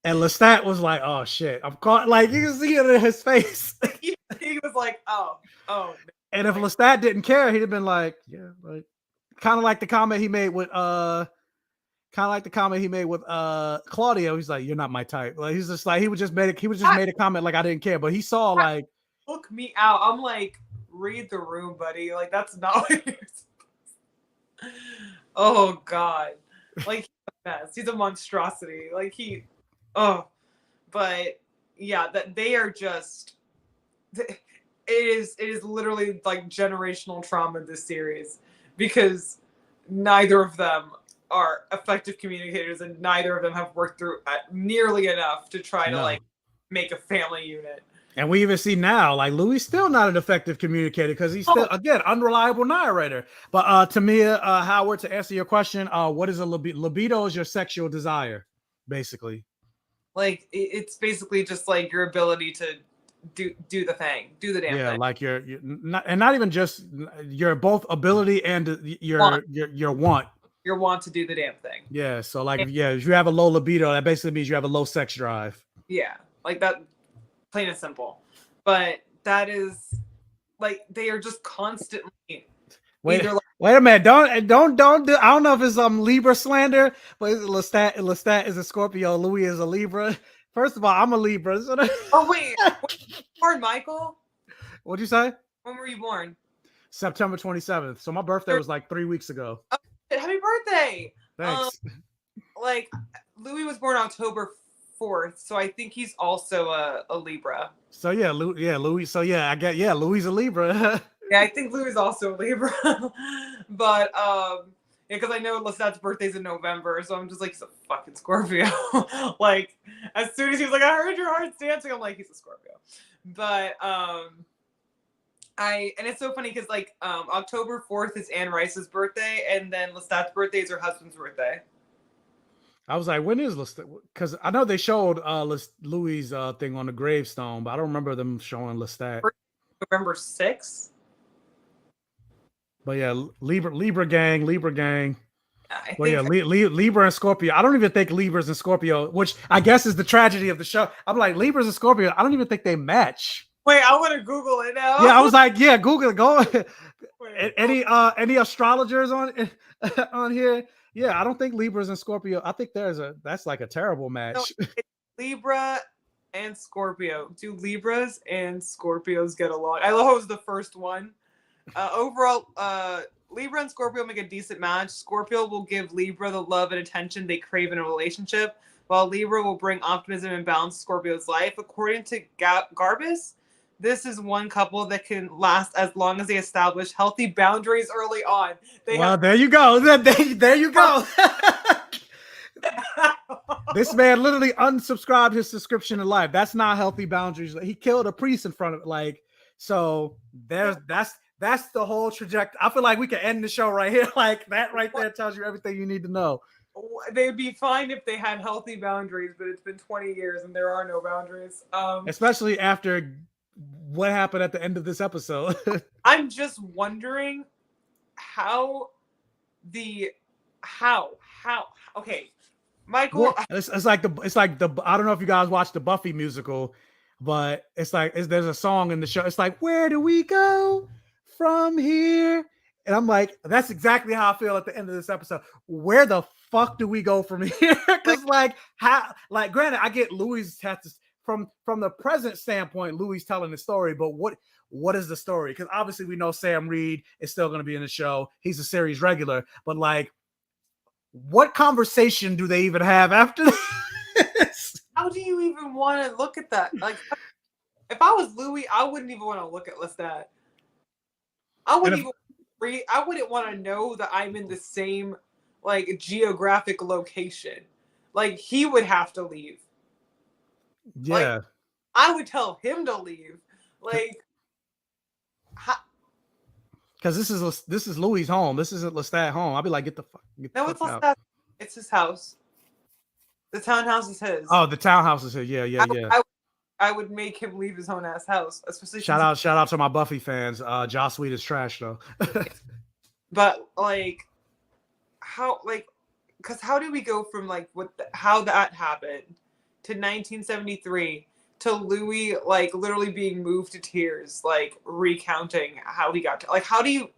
And Lestat was like, oh shit, I'm caught. Like you can see it in his face.
he was like, oh.
And if Lestat didn't care, he'd have been like, yeah, like kind of like the comment he made with Claudio. He's like, you're not my type. Like he's just like he just made a comment like I didn't care, but he saw like,
look me out. I'm like, read the room, buddy. Like that's not what you're supposed. Oh God, like he's a mess. He's a monstrosity. Like but yeah, that they are just. It is literally like generational trauma in this series because neither of them are effective communicators and neither of them have worked through nearly enough to try to like make a family unit.
And we even see now, like Louis still not an effective communicator because he's still again unreliable narrator. But Tamia Howard, to answer your question, what is a libido? Is your sexual desire, basically.
Like it's basically just like your ability to do the thing, do the damn thing.
Yeah, like you're not even just your both ability and your want.
Your want to do the damn thing.
Yeah, so like if you have a low libido, that basically means you have a low sex drive.
Yeah, like that, plain and simple. But that is like they are just constantly.
Wait a minute! Don't do. I don't know if it's Libra slander, but Lestat is a Scorpio. Louis is a Libra. First of all, I'm a Libra. So
oh wait, born Michael?
What'd you say?
When were you born?
September 27th. So my birthday was like 3 weeks ago.
Oh, happy birthday!
Thanks.
Like Louis was born October 4th, so I think he's also a Libra.
So Louis. So yeah, I get Louis is a Libra.
Yeah, I think Louis is also a Libra, but because I know Lestat's birthday's in November, so I'm just like, he's a fucking Scorpio. Like, as soon as he was like, I heard your heart's dancing, I'm like, he's a Scorpio. But and it's so funny because like October 4th is Anne Rice's birthday, and then Lestat's birthday is her husband's birthday.
I was like, when is Lestat? Because I know they showed Louis' thing on the gravestone, but I don't remember them showing Lestat.
November 6th.
But yeah, Libra gang. Well, yeah, Libra and Scorpio. I don't even think Libras and Scorpio, which I guess is the tragedy of the show. I'm like, Libras and Scorpio, I don't even think they match.
Wait, I want to Google it now.
Yeah, I was like, yeah, Google it. Go. Any astrologers on here? Yeah, I don't think Libras and Scorpio. I think that's like a terrible match.
No, Libra and Scorpio. Do Libras and Scorpios get along? I love how it was the first one. Overall, Libra and Scorpio make a decent match. Scorpio will give Libra the love and attention they crave in a relationship, while Libra will bring optimism and balance to Scorpio's life. According to Garbus, this is one couple that can last as long as they establish healthy boundaries early on.
There you go. There you go. This man literally unsubscribed his subscription to life. That's not healthy boundaries. He killed a priest in front of it. Like, so that's the whole trajectory. I feel like we can end the show right here. Like that right there tells you everything you need to know.
They'd be fine if they had healthy boundaries, but it's been 20 years and there are no boundaries.
Especially after what happened at the end of this episode.
I'm just wondering okay, Michael.
Well, it's like the I don't know if you guys watched the Buffy musical, but there's a song in the show. It's like, where do we go from here? And I'm like, that's exactly how I feel at the end of this episode. Where the fuck do we go from here? Because granted, I get Louis has to, from the present standpoint, Louis telling the story, but what is the story? Because obviously we know Sam Reed is still going to be in the show. He's a series regular, but like, what conversation do they even have after this?
How do you even want to look at that? Like, if I was Louis, I wouldn't even want to look at Lestat. I wouldn't want to know that I'm in the same like geographic location. Like, he would have to leave.
Yeah.
Like, I would tell him to leave. Like,
because this is Louis' home. This isn't Lestat home. I'll be like, get the fuck out.
It's his house. The townhouse is his.
Oh, the townhouse is his. Yeah.
I would make him leave his own ass house. Especially
shout out to my Buffy fans. Joss Whedon is trash though.
But like, because how do we go from like how that happened to 1973 to Louis like literally being moved to tears, like recounting how he got to, like, how do you?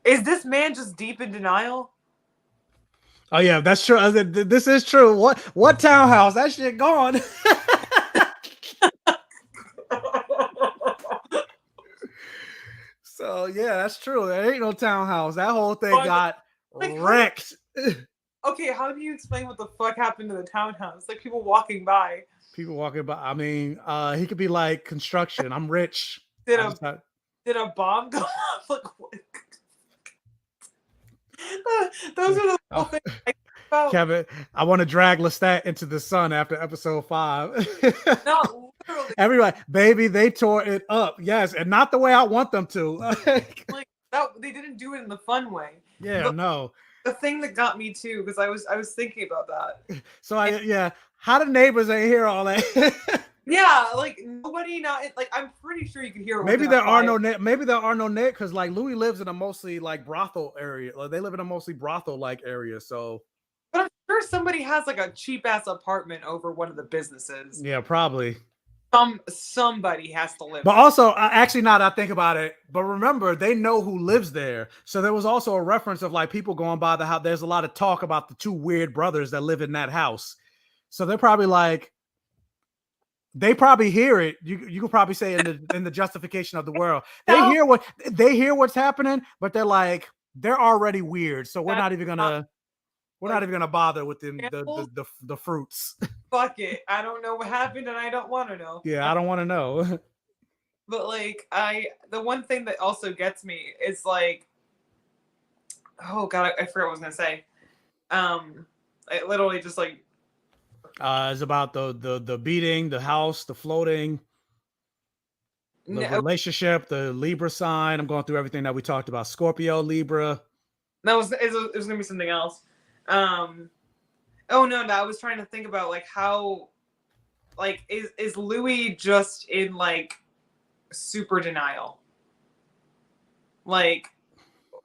Is this man just deep in denial?
Oh yeah, that's true. This is true. What townhouse? That shit gone. So yeah, that's true. There ain't no townhouse. That whole thing got wrecked.
Okay, how do you explain what the fuck happened to the townhouse? Like, people walking by.
I mean, he could be like, construction. I'm rich.
Did a bomb go off? Like, what? Those are the whole things I think about.
Kevin, I want to drag Lestat into the sun after episode 5.
No, literally.
Everybody, baby, they tore it up. Yes, and not the way I want them to.
Like that, they didn't do it in the fun way.
Yeah,
but
no.
The thing that got me too, because I was thinking about that.
So how the neighbors ain't hear all that?
Yeah, like nobody like I'm pretty sure you could hear.
Maybe there are no because like Louis lives in a mostly like brothel area. Like, they live in a mostly brothel like area. So,
but I'm sure somebody has like a cheap ass apartment over one of the businesses.
Yeah, probably.
Somebody has to live.
But there. Also, actually, now that I think about it, but remember, they know who lives there. So there was also a reference of like people going by the house. There's a lot of talk about the two weird brothers that live in that house. So they're probably like. They probably hear it. You could probably say in the justification of the world. They hear what's happening, but they're like, they're already weird. So we're not even gonna bother with the fruits.
Fuck it. I don't know what happened and I don't want to know.
Yeah, I don't want to know.
But like the one thing that also gets me is like, oh god, I forgot what I was gonna say. It literally just like
it's about the beating, the house, the floating, the relationship, the Libra sign. I'm going through everything that we talked about. Scorpio, Libra.
It was gonna be something else. Oh no, I was trying to think about like how, like, is Louis just in like super denial? Like,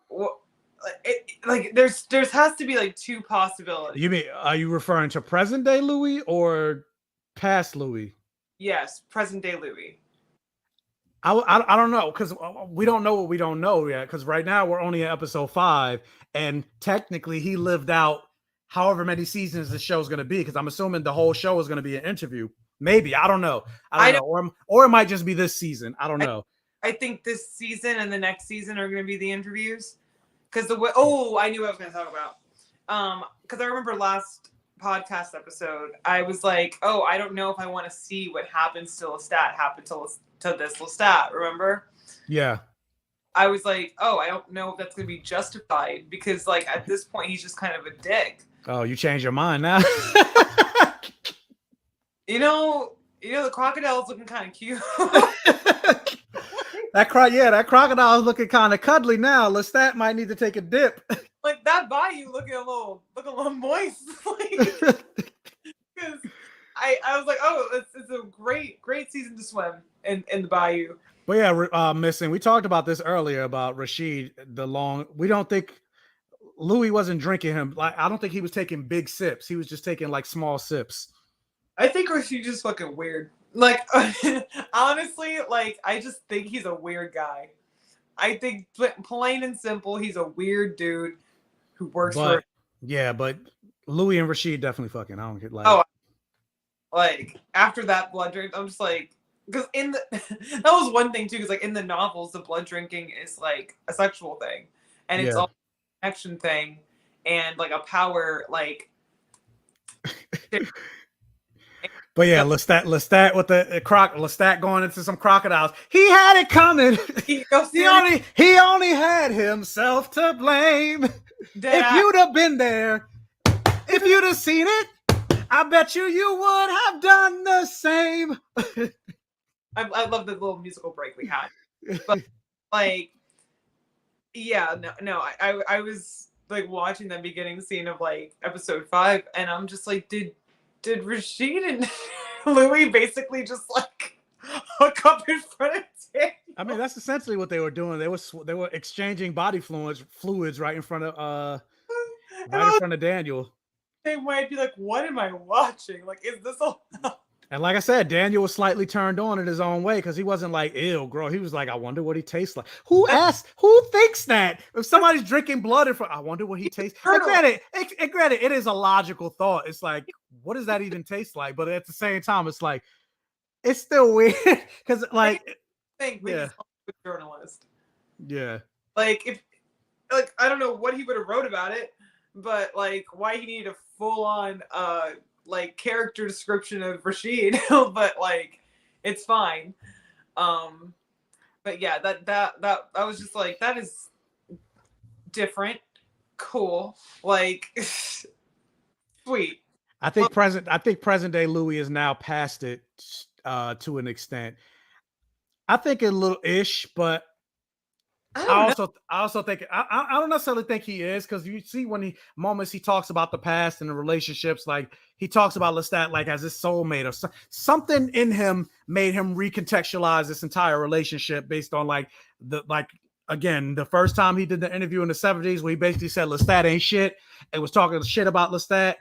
what? Like there's has to be like two possibilities.
You mean, are you referring to present day Louis or past Louis?
Yes, present day Louis.
I don't know, because we don't know what we don't know yet, because right now we're only at episode 5, and technically he lived out however many seasons the show's going to be, because I'm assuming the whole show is going to be an interview. Maybe, I don't know. I don't know. Or it might just be this season. I don't know.
I think this season and the next season are going to be the interviews. Because I knew what I was going to talk about. Because I remember last podcast episode, I was like, oh, I don't know if I want to see what happens to Lestat happen to this Lestat, remember?
Yeah.
I was like, oh, I don't know if that's going to be justified, because like at this point, he's just kind of a dick.
Oh, you changed your mind now?
You know, the crocodile's looking kind of cute.
That crocodile is looking kind of cuddly now. Lestat might need to take a dip.
Like that bayou looking a little moist. Because I was like, oh, it's a great season to swim in the bayou.
But yeah, missing. We talked about this earlier about Rashid. We don't think Louis wasn't drinking him. Like, I don't think he was taking big sips. He was just taking like small sips.
I think Rashid's just fucking weird. Like, honestly, like, I just think he's a weird guy. I think, plain and simple, he's a weird dude who works for...
Yeah, but Louis and Rashid definitely fucking. I don't get like...
Oh, like, after that blood drink, I'm just like... Because that was one thing, too, because, like, in the novels, the blood drinking is, like, a sexual thing. And it's all a connection thing. And, like, a power, like...
But yeah, Lestat with the Lestat going into some crocodiles. He had it coming. he only had himself to blame. If you'd have been there, if you'd have seen it, I bet you would have done the same.
I love the little musical break we had. But like, yeah, no, I was like watching the beginning scene of like episode 5, and I'm just like, did Rashid and Louis basically just like hook up in front of Daniel?
I mean, that's essentially what they were doing. They were exchanging body fluids right in front of Daniel.
They might be like, what am I watching? Like, is this all?
And like I said, Daniel was slightly turned on in his own way because he wasn't like, ew, girl. He was like, I wonder what he tastes like. Who thinks that? If somebody's drinking blood in front, I wonder what he tastes. And granted, it is a logical thought. It's like, what does that even taste like? But at the same time, it's like, it's still weird because like,
he's a journalist.
Yeah.
Like I don't know what he would have wrote about it, but like why he needed a full on like character description of Rashid, but like it's fine. But yeah, that I was just like, that is different, cool, like sweet.
I think present day Louis is now past it to an extent. I think a little ish, but I also think I don't necessarily think he is, because you see when he talks about the past and the relationships, like he talks about Lestat like as his soulmate, or something in him made him recontextualize this entire relationship based on again, the first time he did the interview in the 70s where he basically said Lestat ain't shit and was talking shit about Lestat.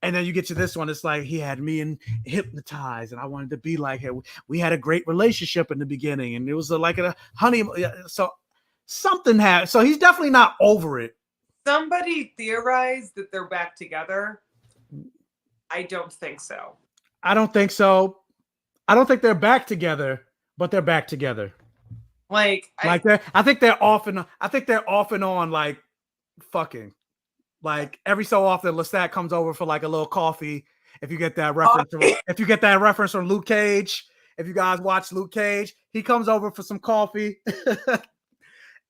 And then you get to this one, it's like he had me hypnotized and I wanted to be like him. We had a great relationship in the beginning and it was like a honey. So something happened. So he's definitely not over it.
Somebody theorized that they're back together. I don't think so.
I don't think so. I don't think they're back together, but they're back together. I think they're off and on, like fucking. Like every so often, Lestat comes over for like a little coffee. If you get that reference, from Luke Cage, if you guys watch Luke Cage, he comes over for some coffee,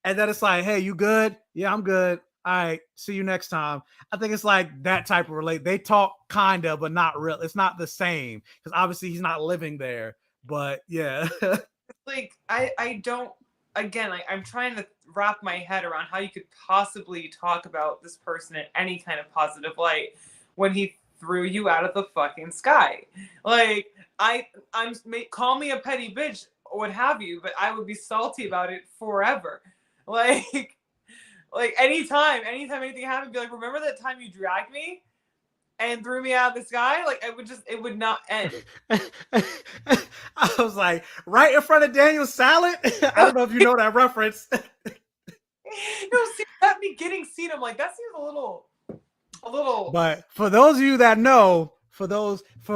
and then it's like, "Hey, you good? Yeah, I'm good. All right, see you next time." I think it's like that type of relate. They talk kind of, but not real. It's not the same because obviously he's not living there. But yeah,
like I don't. Again, I'm trying to wrap my head around how you could possibly talk about this person in any kind of positive light when he threw you out of the fucking sky. Like, call me a petty bitch, what have you, but I would be salty about it forever. Like anytime anything happened, be like, remember that time you dragged me and threw me out of the sky? Like, it would not end.
I was like, right in front of Daniel's salad. I don't know if you know that reference.
No, see, that beginning scene, I'm like, that seems a little.
But for those of you that know, for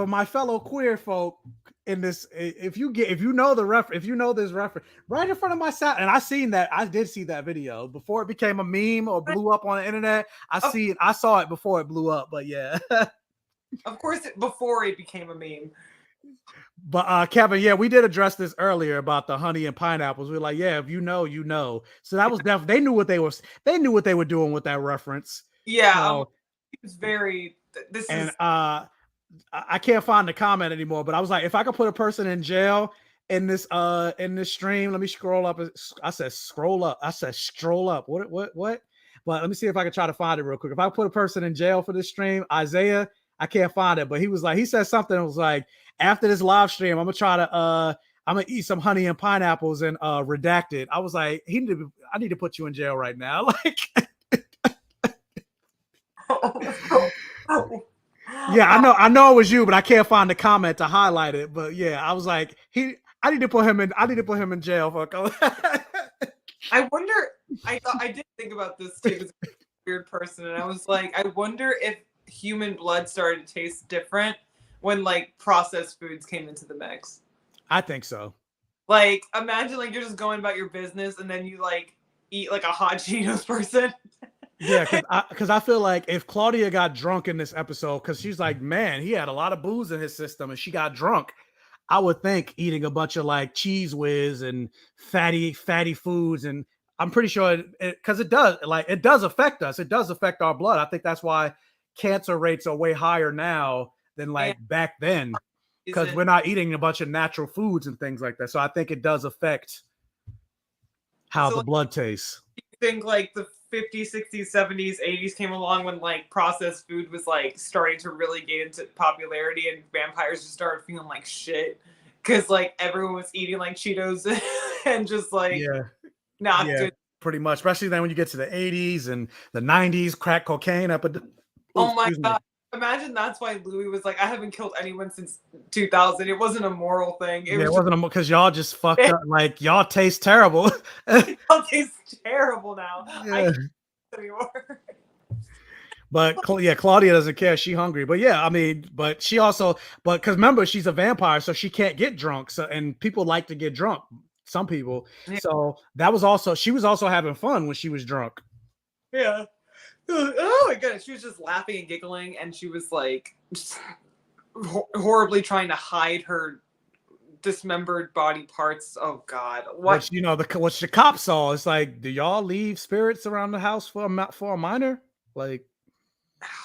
my fellow queer folk in this, if you know this reference, right in front of my salad, and I did see that video before it became a meme or blew up on the internet. I saw it before it blew up, but yeah.
Of course, before it became a meme.
But Kevin, yeah, we did address this earlier about the honey and pineapples. We were like, yeah, if you know, you know. So that was definitely they knew what they were doing with that reference.
Yeah, so, it was very.
I can't find the comment anymore, but I was like, if I could put a person in jail in this stream, let me scroll up. I said scroll up. I said stroll up. What? But let me see if I can try to find it real quick. If I put a person in jail for this stream, Isaiah, I can't find it, but he said something that was like, after this live stream, I'm gonna eat some honey and pineapples and redact it. I was like, I need to put you in jail right now. Like, yeah, I know it was you, but I can't find the comment to highlight it. But yeah, I was like, I need to put him in jail for a couple.
I wonder. I did think about this too as a weird person, and I was like, I wonder if human blood started to taste different when like processed foods came into the mix.
I think so.
Like, imagine like you're just going about your business and then you like eat like a hot Cheetos person.
Yeah, because I feel like if Claudia got drunk in this episode, because she's like, man, he had a lot of booze in his system, and she got drunk. I would think eating a bunch of like cheese whiz and fatty foods, and I'm pretty sure because it does affect us. It does affect our blood. I think that's why cancer rates are way higher now than
And
like back then,
is
because
it
we're not eating a bunch of natural foods and things like that. So I think it does affect how
so
the
like,
blood tastes.
you think like the 50s, 60s, 70s, 80s came along when like processed food was like starting to really get into popularity and vampires just started feeling like shit because like everyone was eating like Cheetos and just like
Yeah.
not
Yeah,
good.
pretty much. Especially then when you get to the 80s and the 90s, crack cocaine up at the
Oh my
excuse me.
god. Imagine that's why Louis was like, I haven't killed anyone since 2000. It wasn't a moral thing. It
Yeah, it
was just
wasn't because y'all just fucked up. Like y'all taste terrible.
it tastes terrible now. I
Yeah.
can't anymore.
But yeah, Claudia doesn't care. She hungry. But yeah, I mean, but she also, but because remember, she's a vampire, so she can't get drunk. So and people like to get drunk. Some people.
Yeah.
So that was also she was also having fun when she was drunk.
Yeah. Oh my goodness. She was just laughing and giggling and she was like just horribly trying to hide her dismembered body parts. Oh god. What?
Which which the cops saw. It's like, do y'all leave spirits around the house for a minor? Like,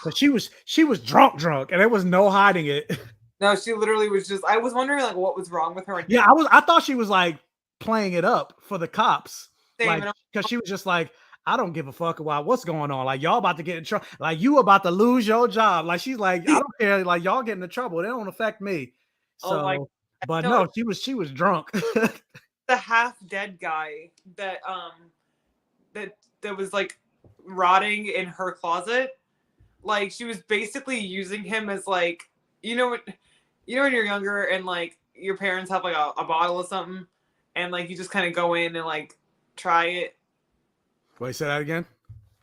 because she was drunk, and there was no hiding it.
No, she literally was just I was wondering like what was wrong with her and
Yeah, I thought she was like playing it up for the cops,
same,
like because she was just like, I don't give a fuck about what's going on. Like y'all about to get in trouble. Like you about to lose your job. Like she's like, I don't care. Like y'all getting in trouble. They don't affect me.
oh my
So, but
no,
no, she was drunk.
the half dead guy that that was like rotting in her closet. Like she was basically using him as like when you're younger and like your parents have like a bottle of something and like you just kind of go in and like try it.
Wait, say that again.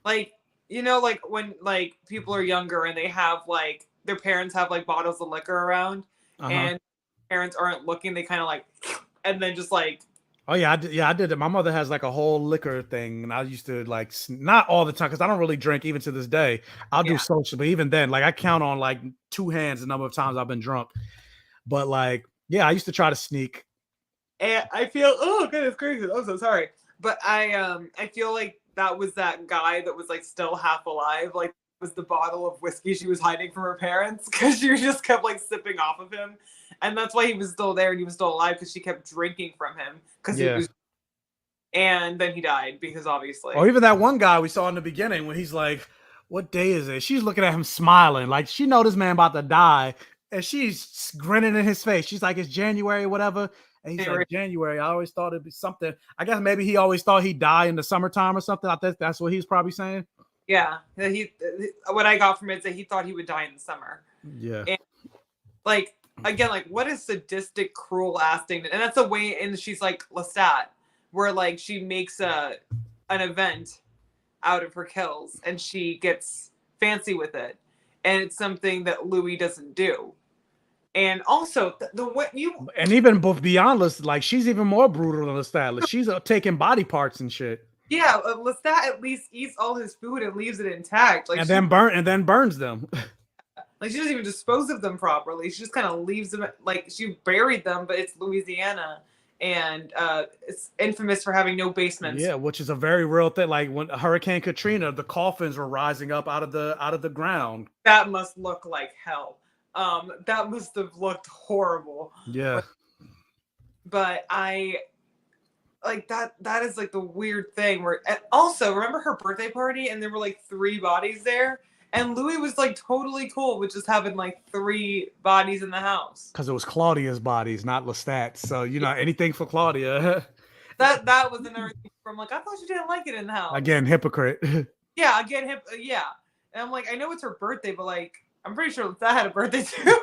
Like like when like people are younger and they have like their parents have like bottles of liquor around and parents aren't looking, they kind of like and then just like
Oh yeah, I did it. My mother has like a whole liquor thing, and I used to like not all the time because I don't really drink even to this day. I'll do
yeah.
social, but even then, like I count on like two hands the number of times I've been drunk. But like, yeah, I used to try to sneak.
And I feel oh goodness gracious, I'm so sorry. But I feel like that was that guy that was like still half alive, like was the bottle of whiskey she was hiding from her parents because she just kept like sipping off of him. And that's why he was still there and he was still alive because she kept drinking from him because he
Yeah.
was and then he died because obviously.
Or even that one guy we saw in the beginning when he's like, "What day is it?" She's looking at him smiling, like she know this man about to die, and she's grinning in his face. She's like, "It's January, whatever." And he's like, "January." I always thought it'd be something. I guess maybe he always thought he'd die in the summertime or something. I think that's what he's probably saying.
Yeah, what I got from it is that he thought he would die in the summer.
Yeah.
And like again, like what is sadistic, cruel ass thing? And that's a way. And she's like Lestat, where like she makes an event out of her kills, and she gets fancy with it, and it's something that Louis doesn't do. And also the what you
and even beyond this, like she's even more brutal than Lestat. She's taking body parts and shit.
yeah, Lestat at least eats all his food and leaves it intact, like
and then burns them.
Like she doesn't even dispose of them properly. She just kind of leaves them. Like she buried them, but it's Louisiana, and it's infamous for having no basements.
Yeah, which is a very real thing. Like when Hurricane Katrina, the coffins were rising up out of the ground.
That must look like hell. That must have looked horrible.
Yeah.
But I like that. That is like the weird thing. Where and also remember her birthday party, and there were like 3 bodies there. And Louis was like totally cool with just having like 3 bodies in the house.
Because it was Claudia's bodies, not Lestat's. So anything for Claudia.
that was another thing from like I thought you didn't like it in the house.
Again, hypocrite.
Yeah, again, yeah. And I'm like, I know it's her birthday, but like I'm pretty sure that had a birthday too.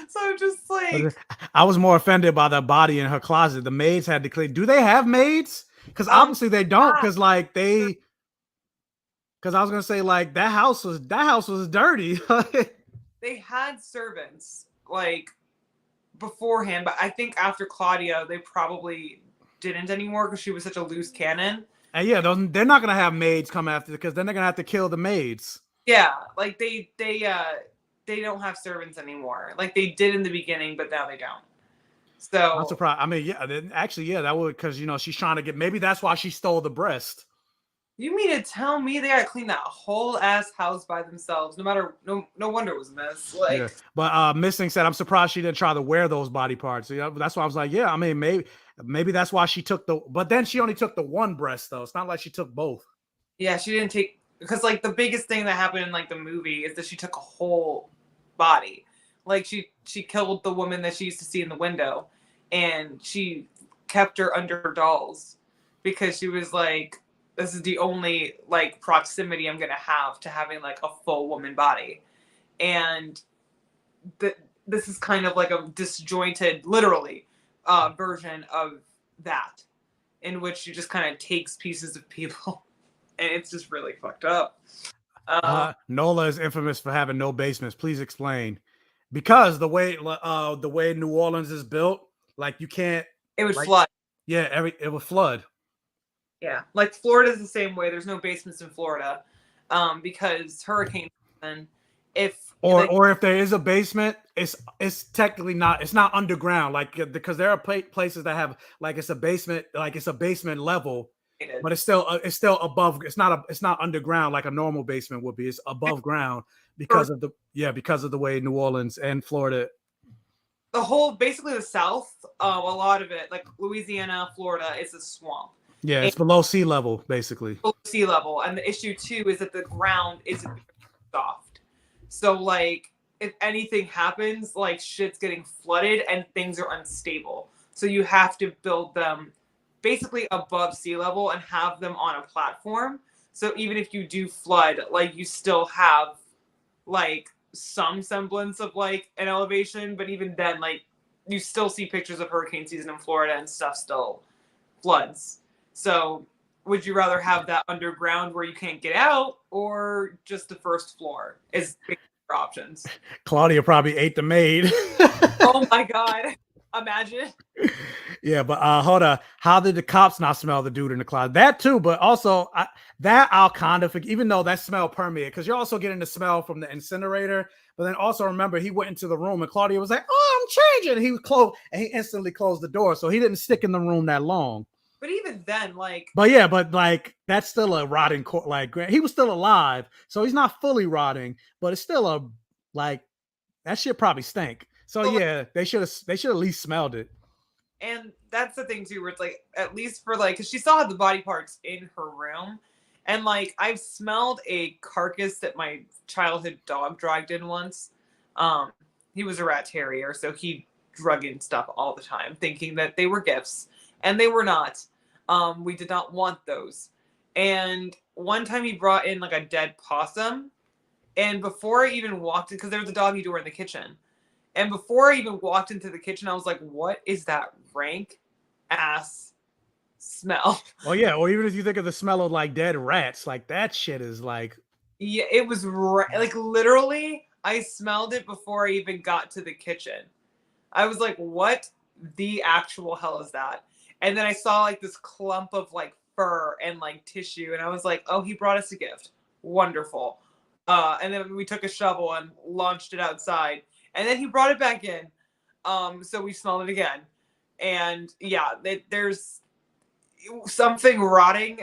So just like
I was more offended by the body in her closet. The maids had to clean. Do they have maids? Because obviously they don't. Because like they. Because I was gonna say like that house was dirty.
They had servants like beforehand, but I think after Claudia they probably didn't anymore because she was such a loose cannon.
And yeah, they're not gonna have maids come after because then they're gonna have to kill the maids.
Yeah, like they don't have servants anymore. Like they did in the beginning, but now they don't. So
I'm surprised. I mean, yeah, actually, yeah, that would because she's trying to get. Maybe that's why she stole the breast.
You mean to tell me they gotta clean that whole ass house by themselves? No wonder it was a mess. Like,
yeah. But Missing said, I'm surprised she didn't try to wear those body parts. That's why I was like, yeah, I mean, maybe that's why she took but then she only took the one breast though. It's not like she took both.
Yeah, she didn't take because like the biggest thing that happened in like the movie is that she took a whole body. Like she killed the woman that she used to see in the window, and she kept her under dolls because she was like, this is the only like proximity I'm gonna have to having like a full woman body. And this is kind of like a disjointed, literally, version of that, in which she just kind of takes pieces of people, and it's just really fucked up.
Nola is infamous for having no basements. Please explain. Because the way New Orleans is built, like you can't.
It would flood.
Yeah, it would flood.
Yeah, like Florida's the same way. There's no basements in Florida, because hurricanes. And if
there is a basement, it's technically not. It's not underground, like because there are places that have like it's a basement level, but it's still above. It's not underground like a normal basement would be. It's above ground because of the way New Orleans and Florida.
The whole basically the South, a lot of it, like Louisiana, Florida, is a swamp.
Yeah, it's below sea level, basically.
Below sea level, and the issue too is that the ground isn't soft. So like, if anything happens, like shit's getting flooded and things are unstable. So you have to build them basically above sea level and have them on a platform. So even if you do flood, like you still have like some semblance of like an elevation, but even then, like you still see pictures of hurricane season in Florida and stuff still floods. So would you rather have that underground where you can't get out, or just the first floor is your options?
Claudia probably ate the maid.
Oh my God. Imagine.
Yeah, but hold on. How did the cops not smell the dude in the closet? That too, but also I'll kind of forget, even though that smell permeated, because you're also getting the smell from the incinerator. But then also remember, he went into the room and Claudia was like, "Oh, I'm changing." And he instantly closed the door, so he didn't stick in the room that long.
But even then, like,
but that's still a rotting corpse. Like he was still alive, so he's not fully rotting, but it's still that shit probably stank. So yeah, they should at least smelled it.
And that's the thing too, where it's like, at least for like, because she still had the body parts in her room, and like I've smelled a carcass that my childhood dog dragged in once. He was a rat terrier, so he drug in stuff all the time, thinking that they were gifts, and they were not. We did not want those. And one time he brought in like a dead possum, and before I even walked in, because there was a doggy door in the kitchen. And before I even walked into the kitchen, I was like, what is that rank ass smell?
Well, yeah. Or even if you think of the smell of like dead rats, like that shit is like.
Yeah, it was like literally, I smelled it before I even got to the kitchen. I was like, what the actual hell is that? And then I saw like this clump of like fur and like tissue. And I was like, oh, he brought us a gift. Wonderful. And then we took a shovel and launched it outside. And then he brought it back in. So we smelled it again. And yeah, there's something rotting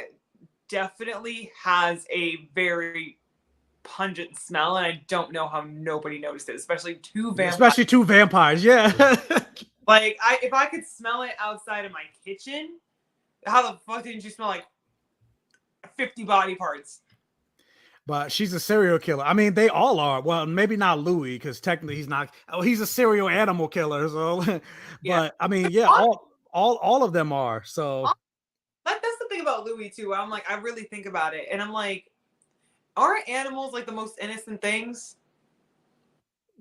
definitely has a very pungent smell. And I don't know how nobody noticed it, especially two vampires.
Yeah.
Like if I could smell it outside of my kitchen, how the fuck didn't you smell like 50 body parts?
But she's a serial killer. I mean, they all are. Well, maybe not Louis, because technically he's not. Oh, he's a serial animal killer. So,
Yeah.
But I mean, yeah, all of them are. So
that's the thing about Louis too. Where I'm like, I really think about it, and I'm like, aren't animals like the most innocent things?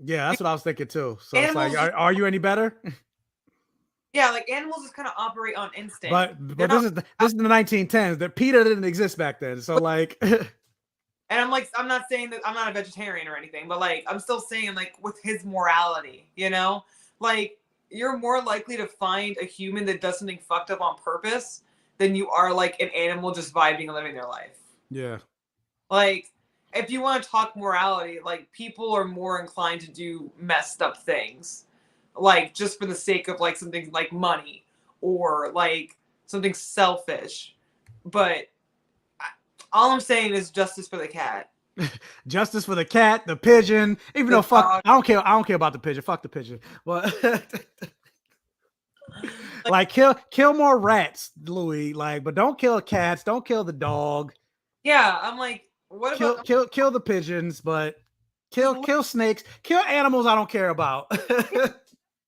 Yeah, that's what I was thinking too. So
Animals
it's like, are you any better?
Yeah, like animals just kind of operate on instinct.
But this is the 1910s. That PETA didn't exist back then. So like.
And I'm like, I'm not saying that I'm not a vegetarian or anything, but like, I'm still saying like with his morality, you know, like you're more likely to find a human that does something fucked up on purpose than you are like an animal just vibing and living their life.
Yeah.
Like, if you want to talk morality, like, people are more inclined to do messed up things, like, just for the sake of like something like money or like something selfish. But all I'm saying is justice for the cat.
Justice for the cat, the pigeon. Even though fuck,
dog.
I don't care. I don't care about the pigeon. Fuck the pigeon. But like kill more rats, Louis. Like, but don't kill cats. Don't kill the dog.
Yeah, I'm like, what about
kill the pigeons? But kill snakes. Kill animals. I don't care about.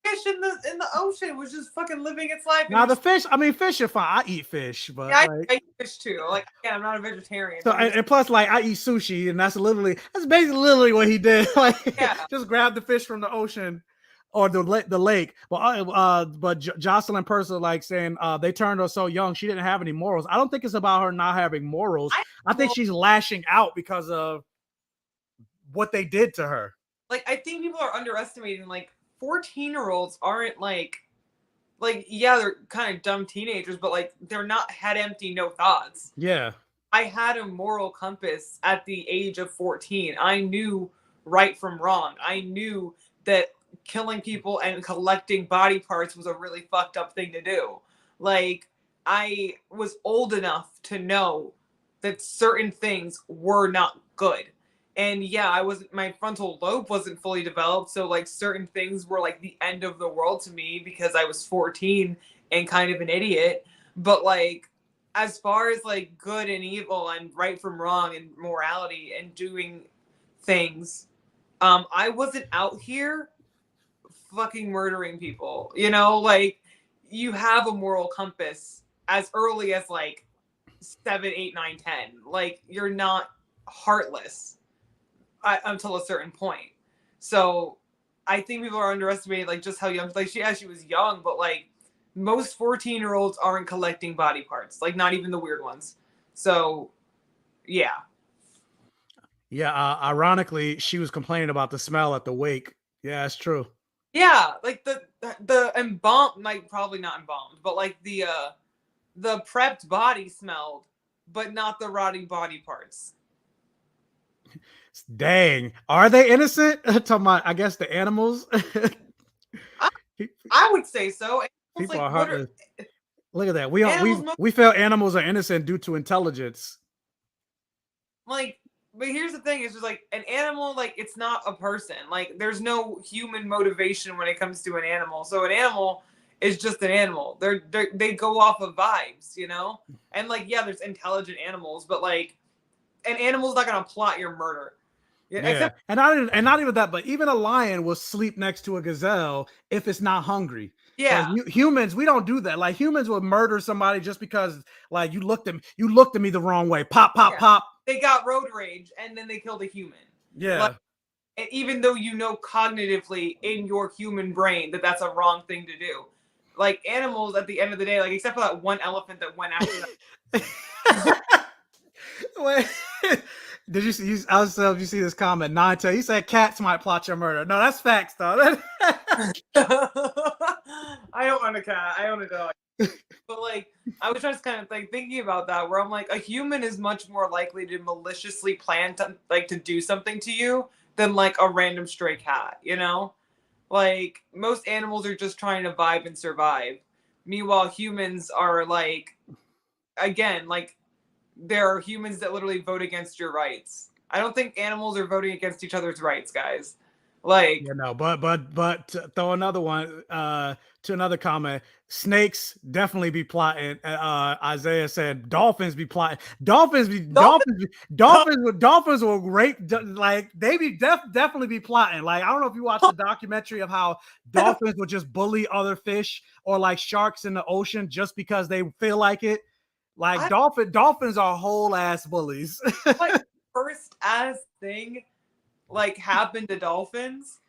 fish in the ocean was just fucking living its life.
Now the fish, I mean, fish are fine. I eat fish, but
yeah,
like,
I eat fish too. Like, yeah, I'm not a vegetarian.
So and plus, like, I eat sushi, and that's basically literally what he did. Like, just grab the fish from the ocean or the lake. But Jocelyn Purser, like, saying they turned her so young, she didn't have any morals. I don't think it's about her not having morals. I think she's lashing out because of what they did to her.
Like, I think people are underestimating, like, 14-year-olds aren't like, yeah, they're kind of dumb teenagers, but like, they're not head empty, no thoughts.
Yeah.
I had a moral compass at the age of 14. I knew right from wrong. I knew that killing people and collecting body parts was a really fucked up thing to do. Like, I was old enough to know that certain things were not good. And yeah, my frontal lobe wasn't fully developed. So like certain things were like the end of the world to me because I was 14 and kind of an idiot. But like, as far as like good and evil and right from wrong and morality and doing things, I wasn't out here fucking murdering people, you know, like you have a moral compass as early as like 7, 8, 9, 10. Like you're not heartless until a certain point. So I think people are underestimating like just how young, like she was young, but like most 14-year-olds aren't collecting body parts, like not even the weird ones. So yeah.
Ironically, she was complaining about the smell at the wake. Yeah, it's true.
Yeah, like the embalmed, like probably not embalmed, but like the prepped body smelled, but not the rotting body parts.
Dang, are they innocent? I guess the animals.
I would say so.
People are heartless. Look at that. We feel animals are innocent due to intelligence.
Like, but here's the thing: it's just like an animal. Like, it's not a person. Like, there's no human motivation when it comes to an animal. So an animal is just an animal. They go off of vibes, you know. And like, yeah, there's intelligent animals, but like, an animal's not gonna plot your murder.
Yeah, and not even that, but even a lion will sleep next to a gazelle if it's not hungry.
Yeah,
humans, we don't do that. Like humans will murder somebody just because like you looked at me the wrong way. Pop, pop, pop.
They got road rage and then they killed a human.
Yeah.
Like, and even though you know cognitively in your human brain that that's a wrong thing to do, like animals at the end of the day, like except for that one elephant that went after that.
Wait. Did you see? You see this comment? 9 he said cats might plot your murder. No, that's facts, though.
I don't own a cat. I own a dog. But like, I was just kind of like thinking about that, where I'm like, a human is much more likely to maliciously plan to do something to you than like a random stray cat. You know, like most animals are just trying to vibe and survive. Meanwhile, humans are like, again, like. There are humans that literally vote against your rights. I don't think animals are voting against each other's rights, guys. Like,
you know, but to throw another one to another comment. Snakes definitely be plotting. Isaiah said dolphins be plotting. Dolphins will rape. Like they be definitely be plotting. Like I don't know if you watched the documentary of how dolphins would just bully other fish or like sharks in the ocean just because they feel like it. Like dolphins are whole ass bullies.
Like first ass thing like happened to dolphins.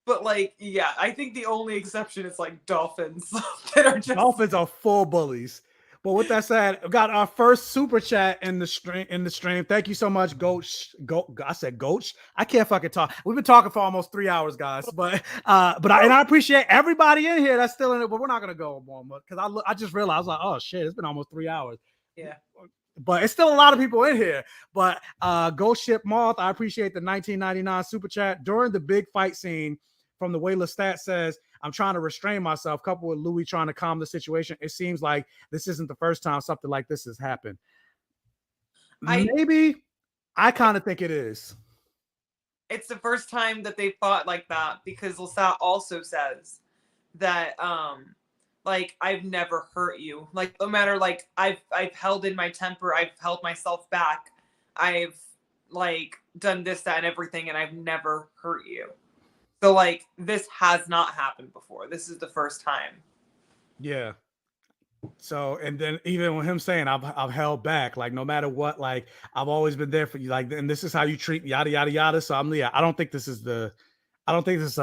But like, yeah, I think the only exception is like dolphins that are just
dolphins are full bullies. But with that said, we got our first super chat in the stream. Thank you so much, Goach. I said Goach. I can't fucking talk. We've been talking for almost 3 hours, guys. But I appreciate everybody in here that's still in it. But we're not gonna go more because I just realized, I was like, oh shit, it's been almost 3 hours.
Yeah.
But it's still a lot of people in here. But Ghost Ship Moth, I appreciate the 1999 super chat during the big fight scene. From the way Lestat says, I'm trying to restrain myself, coupled with Louis trying to calm the situation. It seems like this isn't the first time something like this has happened. Maybe I kind of think it is.
It's the first time that they fought like that because Lestat also says that like I've never hurt you. Like no matter like I've held in my temper, I've held myself back, I've like done this, that, and everything, and I've never hurt you. So like this has not happened before. This is the first time.
Yeah. So and then even with him saying I've held back, like no matter what, like I've always been there for you, like and this is how you treat yada yada yada. So I don't think this is a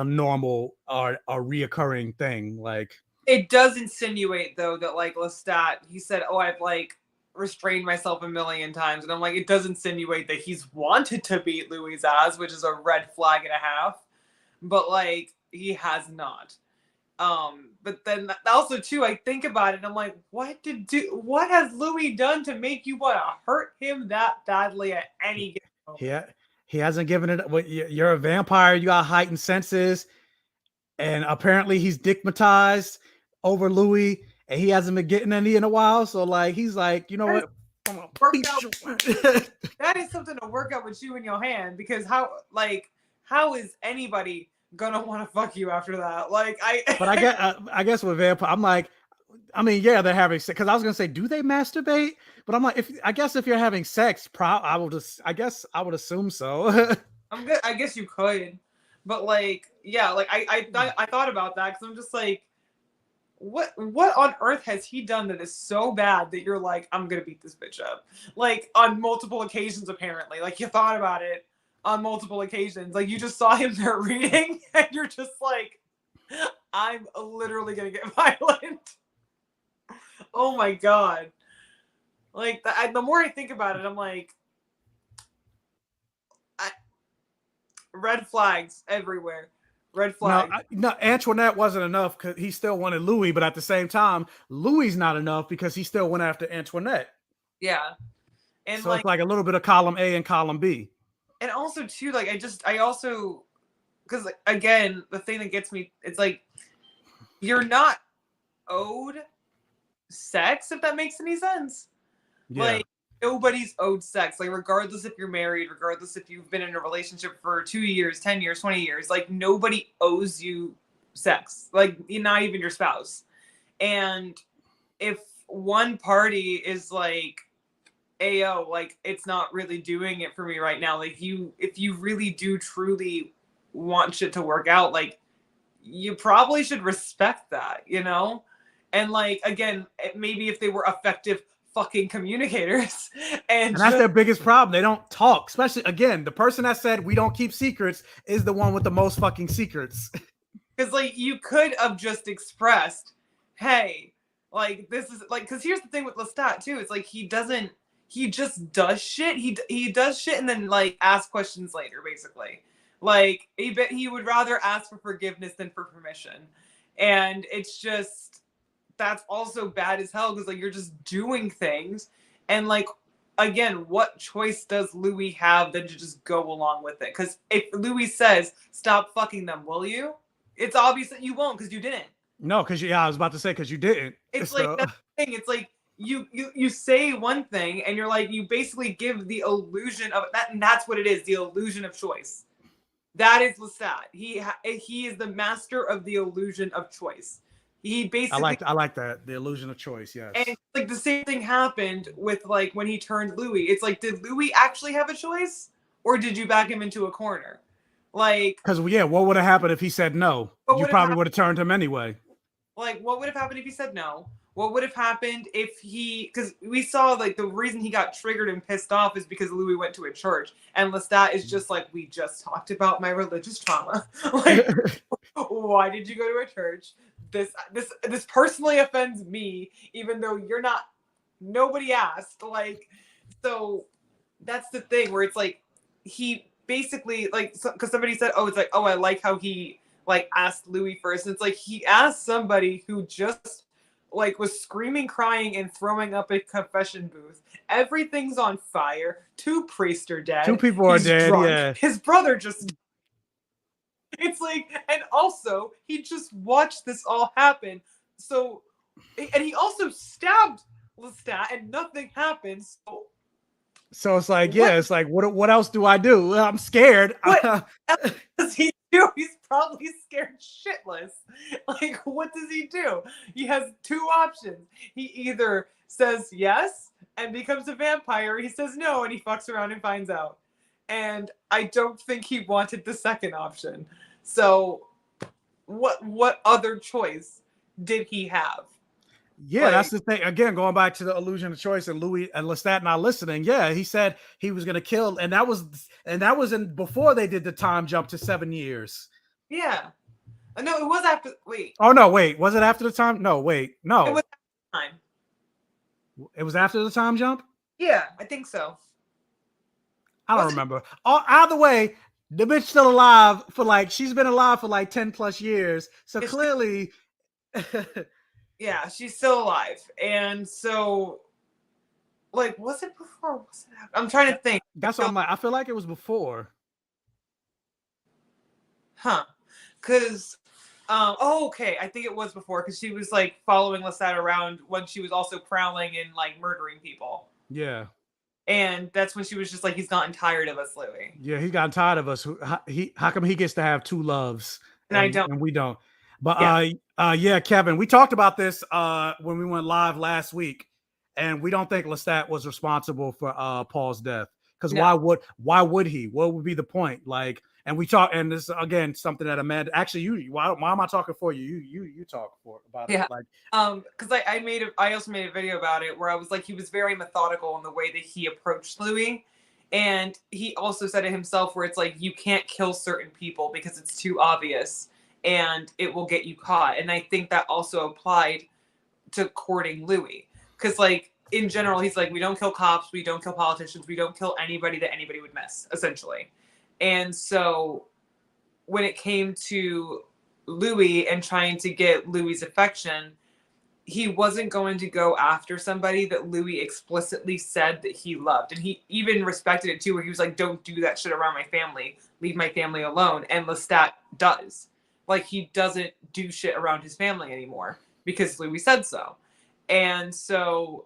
normal or a reoccurring thing. Like
it does insinuate though that like Lestat, he said, oh, I've like restrained myself a million times, and I'm like, it does insinuate that he's wanted to beat Louis' ass, which is a red flag and a half. But like he has not. But then also too, I think about it and I'm like, what has Louis done to make you want to hurt him that badly at any given moment?
Yeah, he hasn't given it. You're a vampire, you got heightened senses, and apparently he's dickmatized over Louis, and he hasn't been getting any in a while. So like he's like, you know what?
That is something to work out with you in your hand, because how is anybody gonna want to fuck you after that? Like
but I guess with vampire, I'm like, I mean, yeah, they're having sex. Because I was gonna say, do they masturbate? But I'm like, if you're having sex, I would assume so.
I'm good. I guess you could, but like, yeah, like I thought about that because I'm just like, what on earth has he done that is so bad that you're like, I'm gonna beat this bitch up, like on multiple occasions apparently. Like you thought about it on multiple occasions. Like you just saw him there reading, and you're just like, I'm literally gonna get violent. Oh my god! Like the more I think about it, I'm like, red flags everywhere. Red flag.
No, Antoinette wasn't enough because he still wanted Louis, but at the same time, Louis not enough because he still went after Antoinette.
Yeah, and
so it's like a little bit of column A and column B.
And also too, like I also, because like, again, the thing that gets me, it's like you're not owed sex, if that makes any sense. Yeah. Like nobody's owed sex, like regardless if you're married, regardless if you've been in a relationship for 2 years, 10 years, 20 years, like nobody owes you sex, like not even your spouse. And if one party is like, ayo, like it's not really doing it for me right now, like if you really do truly want shit to work out, like you probably should respect that, you know? And like again, maybe if they were effective fucking communicators, and
that's their biggest problem. They don't talk. Especially again, the person that said we don't keep secrets is the one with the most fucking secrets.
Because like you could have just expressed, hey, like this is like, because here's the thing with Lestat too, it's like he just does shit. He does shit and then like ask questions later, basically. Like he would rather ask for forgiveness than for permission, and it's just, that's also bad as hell because like you're just doing things, and like again, what choice does Louis have than to just go along with it? Because if Louis says stop fucking them, will you? It's obvious that you won't because you didn't.
No, because I was about to say because you didn't.
It's like that's the thing. It's like you say one thing and you're like, you basically give the illusion of that, and that's what it is, the illusion of choice. That is Lestat. He is the master of the illusion of choice. He basically,
I like that, the illusion of choice. Yes.
And like the same thing happened with like when he turned Louis. It's like, did Louis actually have a choice, or did you back him into a corner? Like,
because what would have happened if he said no? You probably would have turned him anyway.
Like, what would have happened if he said no? What would have happened if because we saw like the reason he got triggered and pissed off is because Louis went to a church, and Lestat is just like, we just talked about my religious trauma. Like, why did you go to a church? This personally offends me, even though you're not Nobody asked. Like, so that's the thing where it's like he basically like because somebody said, oh, it's like, oh, I like how he like asked Louis first. And it's like he asked somebody who just like was screaming, crying, and throwing up a confession booth. Everything's on fire. 2 priests are dead.
2 people are dead.
Drunk.
Yeah.
His brother just. It's like, and also he just watched this all happen. So, and he also stabbed Lestat, and nothing happened.
So it's like, yeah, it's like, what else do I do? Well, I'm scared.
What else does he do? He's probably scared shitless. Like, what does he do? He has 2 options. He either says yes and becomes a vampire, or he says no and he fucks around and finds out. And I don't think he wanted the second option. So what other choice did he have?
Yeah, like, that's the thing. Again, going back to the illusion of choice and Louis and Lestat not listening. Yeah, he said he was going to kill, and that was in before they did the time jump to 7 years.
Yeah, no, it was after. Wait.
Oh no, wait. Was it after the time? No, wait, no.
It was after the time.
It was after the time jump.
Yeah, I think so.
I don't remember. Either way, the bitch still alive for like she's been alive for like 10 plus years. So clearly.
Yeah, she's still alive. And so, like, was it before? Was it after? I'm trying to think.
That's what I'm like. I feel like it was before.
Huh. Because, okay. I think it was before because she was, like, following Lestat around when she was also prowling and, like, murdering people.
Yeah.
And that's when she was just like, he's gotten tired of us, Louis.
Yeah, he's gotten tired of us. How come he gets to have 2 loves?
And I don't.
And we don't. But yeah, Kevin, we talked about this when we went live last week, and we don't think Lestat was responsible for Paul's death. Because why would he? What would be the point? Like, and we talk, and this again something that Amanda actually why am I talking for you? You talk about it. Like,
because I also made a video about it where I was like, he was very methodical in the way that he approached Louis. And he also said it himself where it's like, you can't kill certain people because it's too obvious and it will get you caught. And I think that also applied to courting Louis. Because, like, in general, he's like, we don't kill cops, we don't kill politicians, we don't kill anybody that anybody would miss, essentially. And so when it came to Louis and trying to get Louis's affection, he wasn't going to go after somebody that Louis explicitly said that he loved. And he even respected it too, where he was like, don't do that shit around my family. Leave my family alone. And Lestat does. Like, he doesn't do shit around his family anymore because Louis said so. And so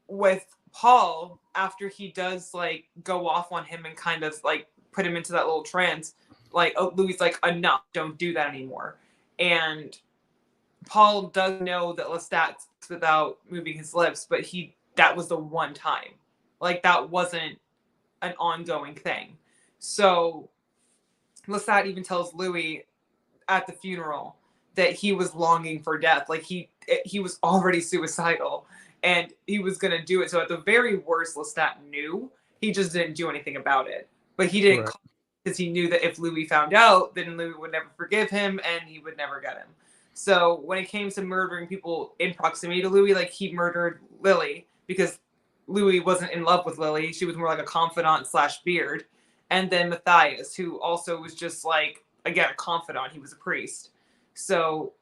with Paul, after he does like go off on him and kind of like put him into that little trance, like, oh, Louis like, enough, don't do that anymore. And Paul does know that Lestat speaks without moving his lips, but that was the one time. Like, that wasn't an ongoing thing. So Lestat even tells Louis at the funeral that he was longing for death. Like, he was already suicidal and he was going to do it. So at the very worst, Lestat knew. He just didn't do anything about it. But he didn't, because he knew that if Louis found out, then Louis would never forgive him and he would never get him. So when it came to murdering people in proximity to Louis, like, he murdered Lily because Louis wasn't in love with Lily. She was more like a confidant / beard. And then Matthias, who also was just like, again, a confidant. He was a priest. So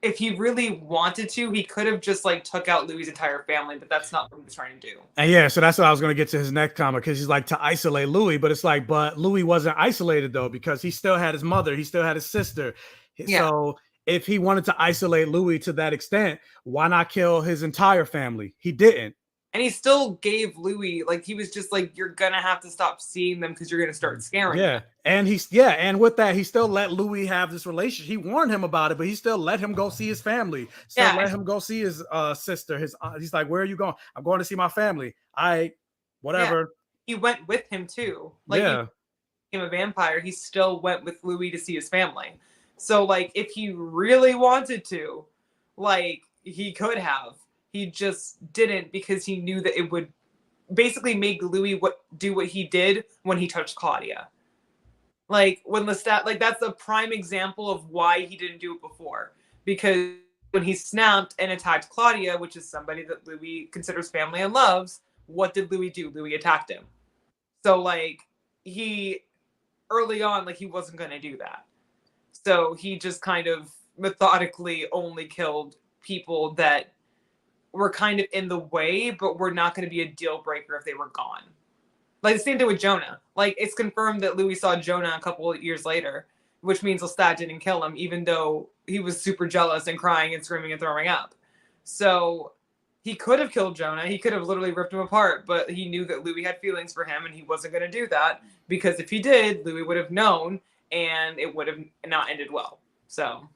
if he really wanted to, he could have just like took out Louis' entire family, but that's not what he was trying to do.
And yeah, so that's what I was going to get to his next comment, because he's like, to isolate Louis, but it's like, but Louis wasn't isolated though, because he still had his mother, he still had his sister. Yeah. So if he wanted to isolate Louis to that extent, why not kill his entire family? He didn't.
And he still gave Louis, like, he was just like, you're going to have to stop seeing them because you're going to start scaring them.
And and with that, he still let Louis have this relationship. He warned him about it, but he still let him go see his family. Let him go see his sister. He's like, where are you going? I'm going to see my family. Whatever.
Yeah. He went with him too. Like, he became a vampire. He still went with Louis to see his family. So, like, if he really wanted to, like, he could have. He just didn't, because he knew that it would basically make Louis do what he did when he touched Claudia. Like, when Lestat, like, that's a prime example of why he didn't do it before. Because When he snapped and attacked Claudia, which is somebody that Louis considers family and loves, what did Louis do? Louis attacked him. So like he early on, like he wasn't going to do that. So he just kind of methodically only killed people that were kind of in the way, but were not going to be a deal breaker if they were gone. Like the same thing with Jonah. Like it's confirmed that Louis saw Jonah a couple of years later, which means Lestat didn't kill him, even though he was super jealous and crying and screaming and throwing up. So he could have killed Jonah. He could have literally ripped him apart, but he knew that Louis had feelings for him and he wasn't going to do that, because if he did, Louis would have known and it would have not ended well. So.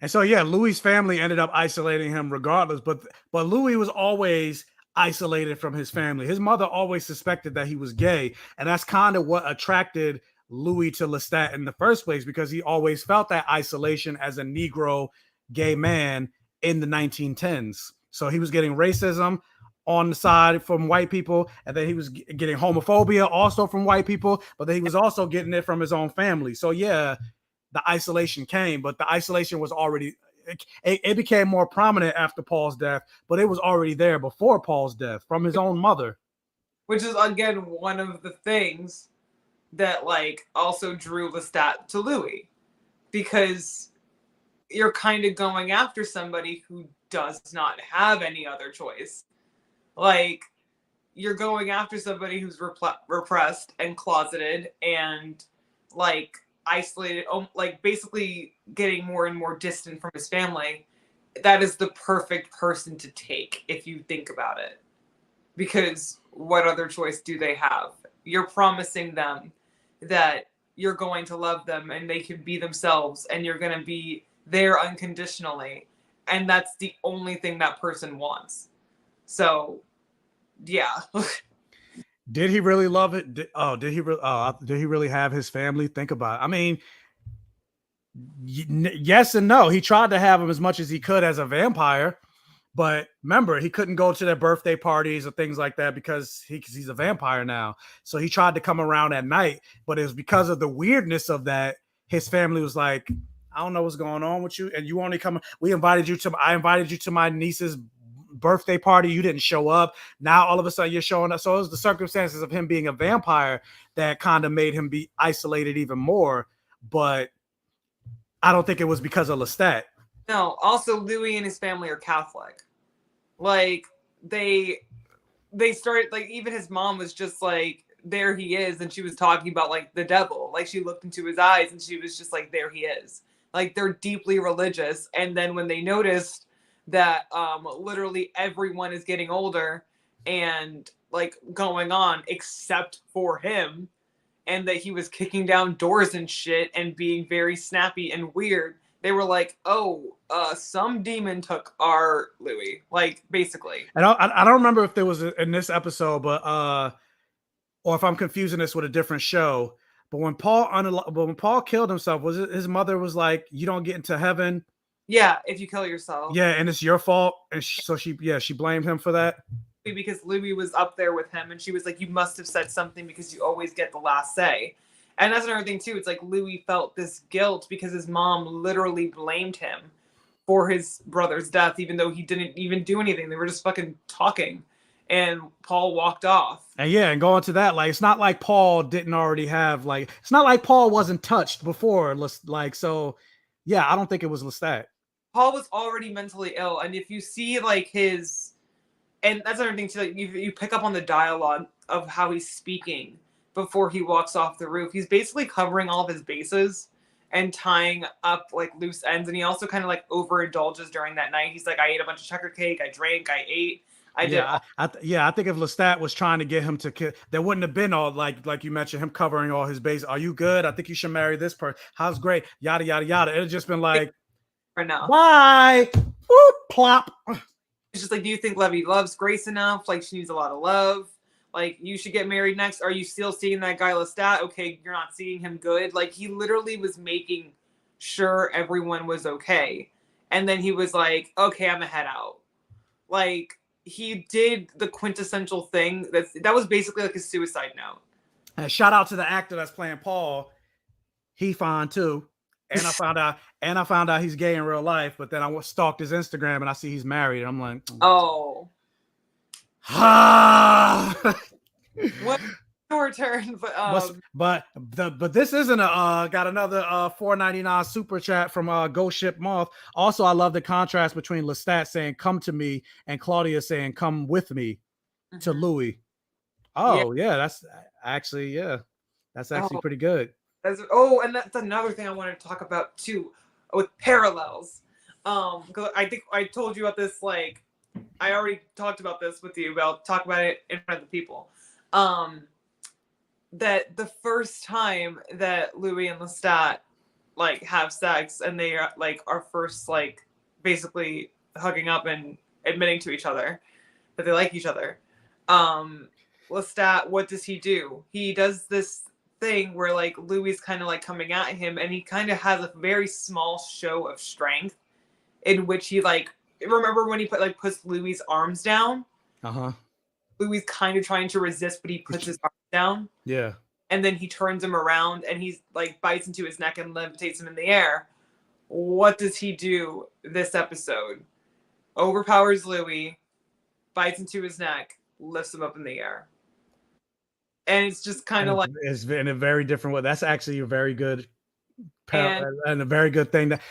And so, yeah, Louis's family ended up isolating him regardless, but Louis was always isolated from his family. His mother always suspected that he was gay, and that's kind of what attracted Louis to Lestat in the first place, because he always felt that isolation as a Negro gay man in the 1910s. So he was getting racism on the side from white people, and then he was getting homophobia also from white people, but then he was also getting it from his own family. So yeah, the isolation came, but the isolation was already, it became more prominent after Paul's death, but it was already there before Paul's death from his own mother.
Which is, again, one of the things that, like, also drew Lestat to Louis. Because you're kind of going after somebody who does not have any other choice. Like, you're going after somebody who's repressed and closeted and, like, isolated, like basically getting more and more distant from his family. That is the perfect person to take if you think about it, because what other choice do they have? You're promising them that you're going to love them and they can be themselves and you're going to be there unconditionally, and that's the only thing that person wants. So yeah.
Did he really love it? Did he really have his family? Think about it. I mean, yes and no. He tried to have them as much as he could as a vampire, but remember, he couldn't go to their birthday parties or things like that because he's a vampire now. So he tried to come around at night, but it was because of the weirdness of that. His family was like, I don't know what's going on with you, and you only come. I invited you to my niece's birthday party. You didn't show up. Now all of a sudden you're showing up. So it was the circumstances of him being a vampire that kind of made him be isolated even more. But I don't think it was because of Lestat.
No, also Louis and his family are Catholic. Like they started, like, even his mom was just like, there he is, and she was talking about like the devil. Like she looked into his eyes and she was just like, there he is. Like they're deeply religious. And then when they noticed that literally everyone is getting older and like going on except for him, and that he was kicking down doors and shit and being very snappy and weird, they were like, oh, some demon took our Louis, like basically.
And I don't remember if there was in this episode, but or if I'm confusing this with a different show. But when Paul killed himself, was it his mother was like, you don't get into heaven?
Yeah, if you kill yourself.
Yeah, and it's your fault. And so she blamed him for that.
Because Louis was up there with him, and she was like, you must have said something because you always get the last say. And that's another thing too. It's like Louis felt this guilt because his mom literally blamed him for his brother's death, even though he didn't even do anything. They were just fucking talking. And Paul walked off.
And yeah, and going to that, like, it's not like Paul didn't already have, like, it's not like Paul wasn't touched before. Like, so yeah, I don't think it was Lestat.
Paul was already mentally ill. And if you see like his, and that's another thing too, like you pick up on the dialogue of how he's speaking before he walks off the roof. He's basically covering all of his bases and tying up like loose ends. And he also kind of like overindulges during that night. He's like, I ate a bunch of checker cake. I drank. I ate. I think if Lestat was trying to get him to kill, there wouldn't have been all like you mentioned, him covering all his bases. Are you good? I think you should marry this person. How's great? Yada yada yada. It'd just been like, no.
Bye. Whoop, plop.
It's just like, do you think Levy loves Grace enough? Like she needs a lot of love. Like you should get married next. Are you still seeing that guy Lestat? Okay, you're not seeing him good. Like he literally was making sure everyone was okay. And then he was like, okay, I'm gonna head out. Like he did the quintessential thing. That was basically like a suicide note.
And shout out to the actor that's playing Paul. He fine too. And I found out he's gay in real life, but then I stalked his Instagram and I see he's married. And I'm like,
oh,
ah.
what your turn?
But this isn't a got another $4.99 super chat from Ghost Ship Moth. Also, I love the contrast between Lestat saying "come to me" and Claudia saying "come with me" to Louis. Oh yeah, that's actually pretty good.
And that's another thing I wanted to talk about too, with parallels. Because I think I told you about this. Like, I already talked about this with you. About talk about it in front of the people. That the first time that Louis and Lestat like have sex and they are like are first like basically hugging up and admitting to each other that they like each other. Lestat, what does he do? He does this thing where like Louis kind of like coming at him, and he kind of has a very small show of strength in which he like remember when he puts Louis' arms down. Louis kind of trying to resist, but he puts his arms down.
Yeah.
And then he turns him around and he's like bites into his neck and levitates him in the air. What does he do this episode? Overpowers Louis, bites into his neck, lifts him up in the air. And it's just kind of like
it's in a very different way. That's actually a very good and a very good thing. That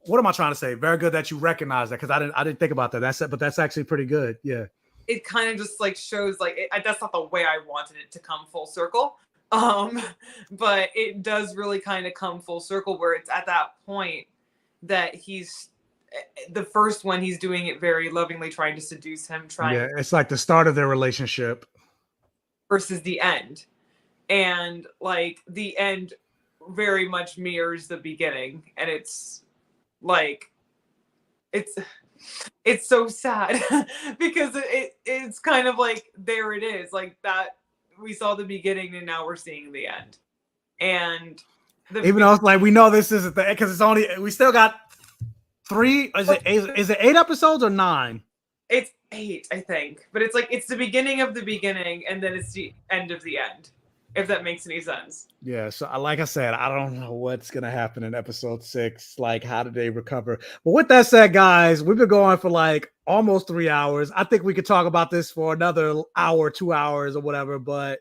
what am I trying to say? Very good that you recognize that, because I didn't think about that. But that's actually pretty good. Yeah.
It kind of just like shows like that's not the way I wanted it to come full circle. But it does really kind of come full circle where it's at that point that he's the first one, he's doing it very lovingly, trying to seduce him,
it's like the start of their relationship
versus the end. And like the end very much mirrors the beginning, and it's like it's so sad because it's kind of like there it is, like that we saw the beginning and now we're seeing the end. And
even though it's like we know this isn't the because it's only we still got 3 is it 8 episodes or 9?
It's 8, I think, but it's like it's the beginning of the beginning and then it's the end of the end, if that makes any sense.
Yeah, so like I said, I don't know what's gonna happen in episode 6. Like, how did they recover? But with that said, guys, we've been going for like almost 3 hours. I think we could talk about this for another hour, 2 hours, or whatever. But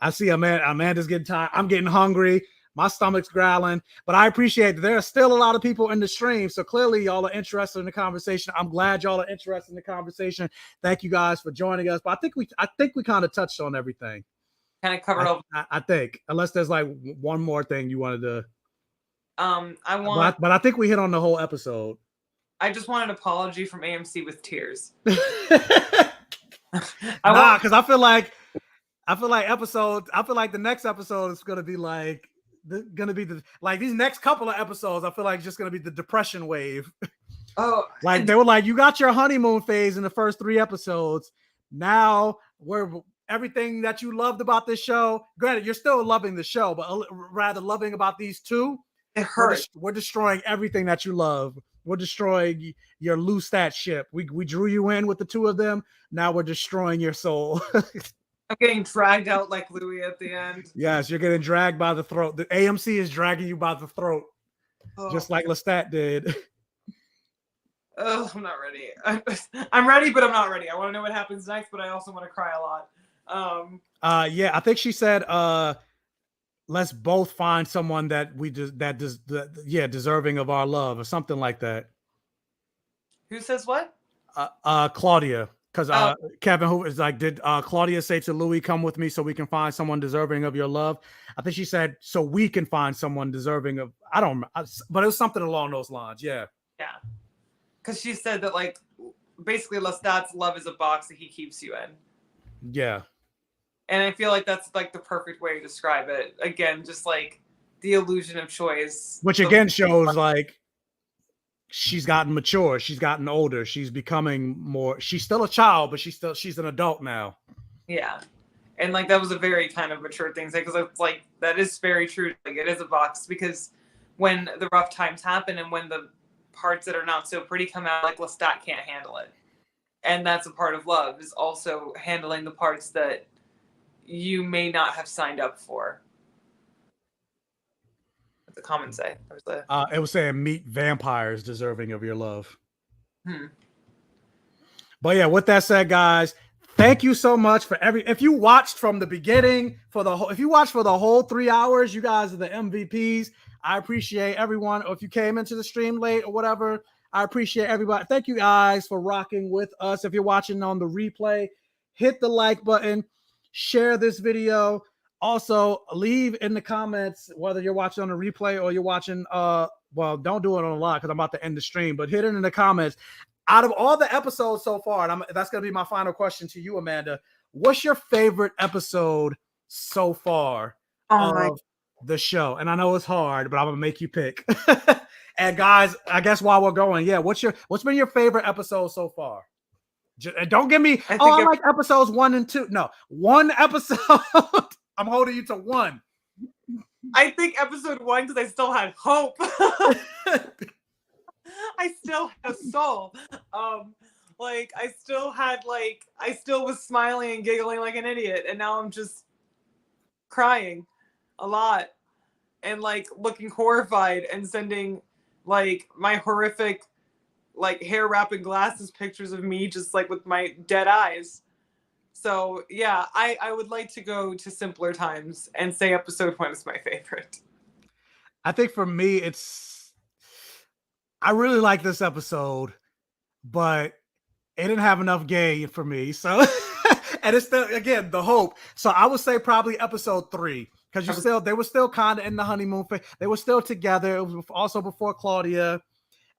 I see Amanda's getting tired. I'm getting hungry. My stomach's growling. But I appreciate that there are still a lot of people in the stream. So clearly, y'all are interested in the conversation. I'm glad y'all are interested in the conversation. Thank you guys for joining us. But I think we kind of touched on everything.
Kind of covered all.
I think, unless there's like one more thing you wanted to.
But
I think we hit on the whole episode.
I just want an apology from AMC with tears.
Because I feel like the next episode is gonna be like these next couple of episodes. I feel like it's just gonna be the depression wave.
Oh,
like they were like, you got your honeymoon phase in the first 3 episodes. Now we're everything that you loved about this show. Granted, you're still loving the show, but rather loving about these 2.
It hurts.
We're destroying everything that you love. We're destroying your Lestat ship. We drew you in with the 2 of them. Now we're destroying your soul.
I'm getting dragged out like Louis at the end.
Yes, you're getting dragged by the throat. The AMC is dragging you by the throat, just like Lestat did.
Oh, I'm not ready. I'm ready, but I'm not ready. I want to know what happens next, but I also want to cry a lot.
Yeah, I think she said, let's both find someone that deserving of our love or something like that.
Who says what?
Claudia. Because Kevin, who is like, did Claudia say to Louis, come with me so we can find someone deserving of your love? I think she said, so we can find someone deserving of, but it was something along those lines. Yeah.
Yeah. Because she said that, like, basically Lestat's love is a box that he keeps you in.
Yeah.
And I feel like that's, like, the perfect way to describe it. Again, just, like, the illusion of choice.
Which, again, shows, like, she's gotten mature. She's gotten older. She's becoming more. She's still a child, but she's an adult now.
Yeah, and like that was a very kind of mature thing because it's like that is very true. Like it is a box because when the rough times happen and when the parts that are not so pretty come out, like Lestat can't handle it, and that's a part of love is also handling the parts that you may not have signed up for. the comment say?
It was saying meet vampires deserving of your love. But yeah, with that said, guys, thank you so much for if you watched from the beginning if you watched for the whole 3 hours, you guys are the MVPs. I appreciate everyone. Or if you came into the stream late or whatever, I appreciate everybody. Thank you guys for rocking with us. If you're watching on the replay, hit the like button, share this video. Also, leave in the comments whether you're watching on the replay or you're watching well, don't do it on a lot because I'm about to end the stream, but hit it in the comments. Out of all the episodes so far, and that's going to be my final question to you, Amanda, what's your favorite episode so far of the show? And I know it's hard, but I'm going to make you pick. And guys, I guess while we're going, yeah, what's been your favorite episode so far? Don't give me, I like episodes 1 and 2. No, one episode. I'm holding you to one.
I think episode 1 because I still had hope. I still had a soul. I still was smiling and giggling like an idiot, and now I'm just crying a lot and looking horrified and sending my horrific hair wrapping glasses pictures of me just with my dead eyes. So yeah, I would like to go to simpler times and say episode 1 is my favorite.
I think for me, I really like this episode, but it didn't have enough gay for me. So, and it's still, again, the hope. So I would say probably episode 3, because they were still kind of in the honeymoon phase. They were still together. It was also before Claudia,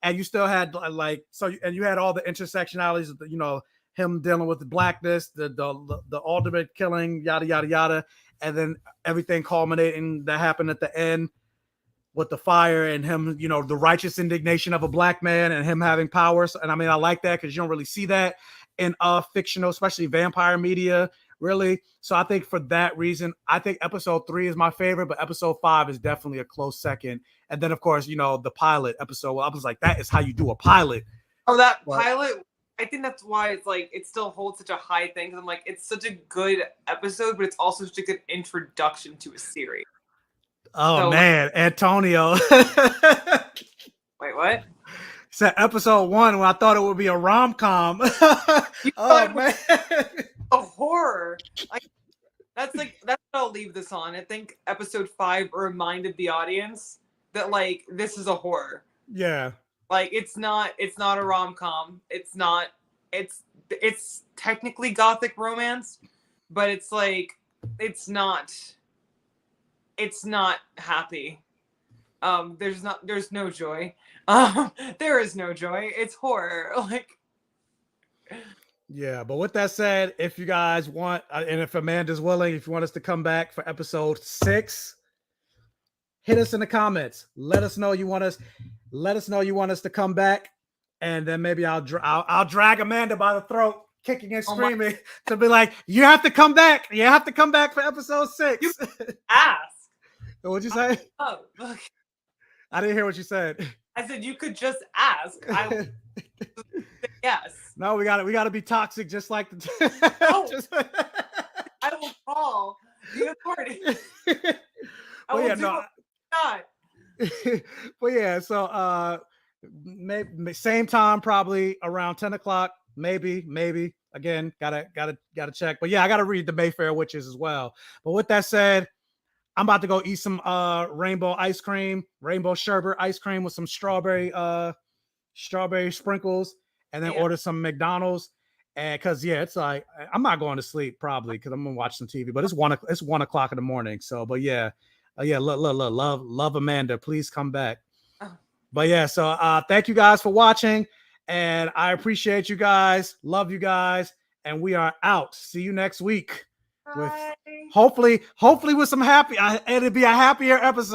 and you still had and you had all the intersectionalities of him dealing with the blackness, the ultimate killing, yada yada yada, and then everything culminating that happened at the end with the fire and him, the righteous indignation of a black man and him having powers. And I mean, I like that because you don't really see that in fictional, especially vampire media, really. So I think for that reason, I think episode 3 is my favorite, but episode 5 is definitely a close second. And then, of course, the pilot episode. Well, I was like, that is how you do a pilot.
Oh, that pilot. I think that's why it still holds such a high thing. Because I'm like, it's such a good episode, but it's also such a good introduction to a series.
Oh, man, Antonio.
Wait, what?
Said episode 1 when I thought it would be a rom-com. Oh, man.
A horror. That's what I'll leave this on. I think episode 5 reminded the audience that this is a horror.
Yeah.
It's not a rom-com. It's technically gothic romance, but it's not happy. There's no joy. There is no joy. It's horror.
Yeah, but with that said, if you guys want, and if Amanda's willing, if you want us to come back for episode 6, hit us in the comments. Let us know you want us to come back, and then maybe I'll drag Amanda by the throat, kicking and screaming, to be like, you have to come back. You have to come back for episode 6.
You ask.
What'd you say?
Oh,
I didn't hear what you said.
I said you could just ask. I would say yes.
No, we got to be toxic, just like the.
I will call the authority.
But yeah, so maybe same time, probably around 10 o'clock, maybe. Again, gotta check. But yeah, I gotta read the Mayfair Witches as well. But with that said, I'm about to go eat some rainbow sherbet ice cream with some strawberry sprinkles, and then order some McDonald's. And because it's I'm not going to sleep probably because I'm gonna watch some TV. But it's 1 o'clock in the morning. So, but yeah, love Amanda. Please come back. Oh. But yeah, so thank you guys for watching, and I appreciate you guys. Love you guys, and we are out. See you next week. With hopefully with some it'll be a happier episode.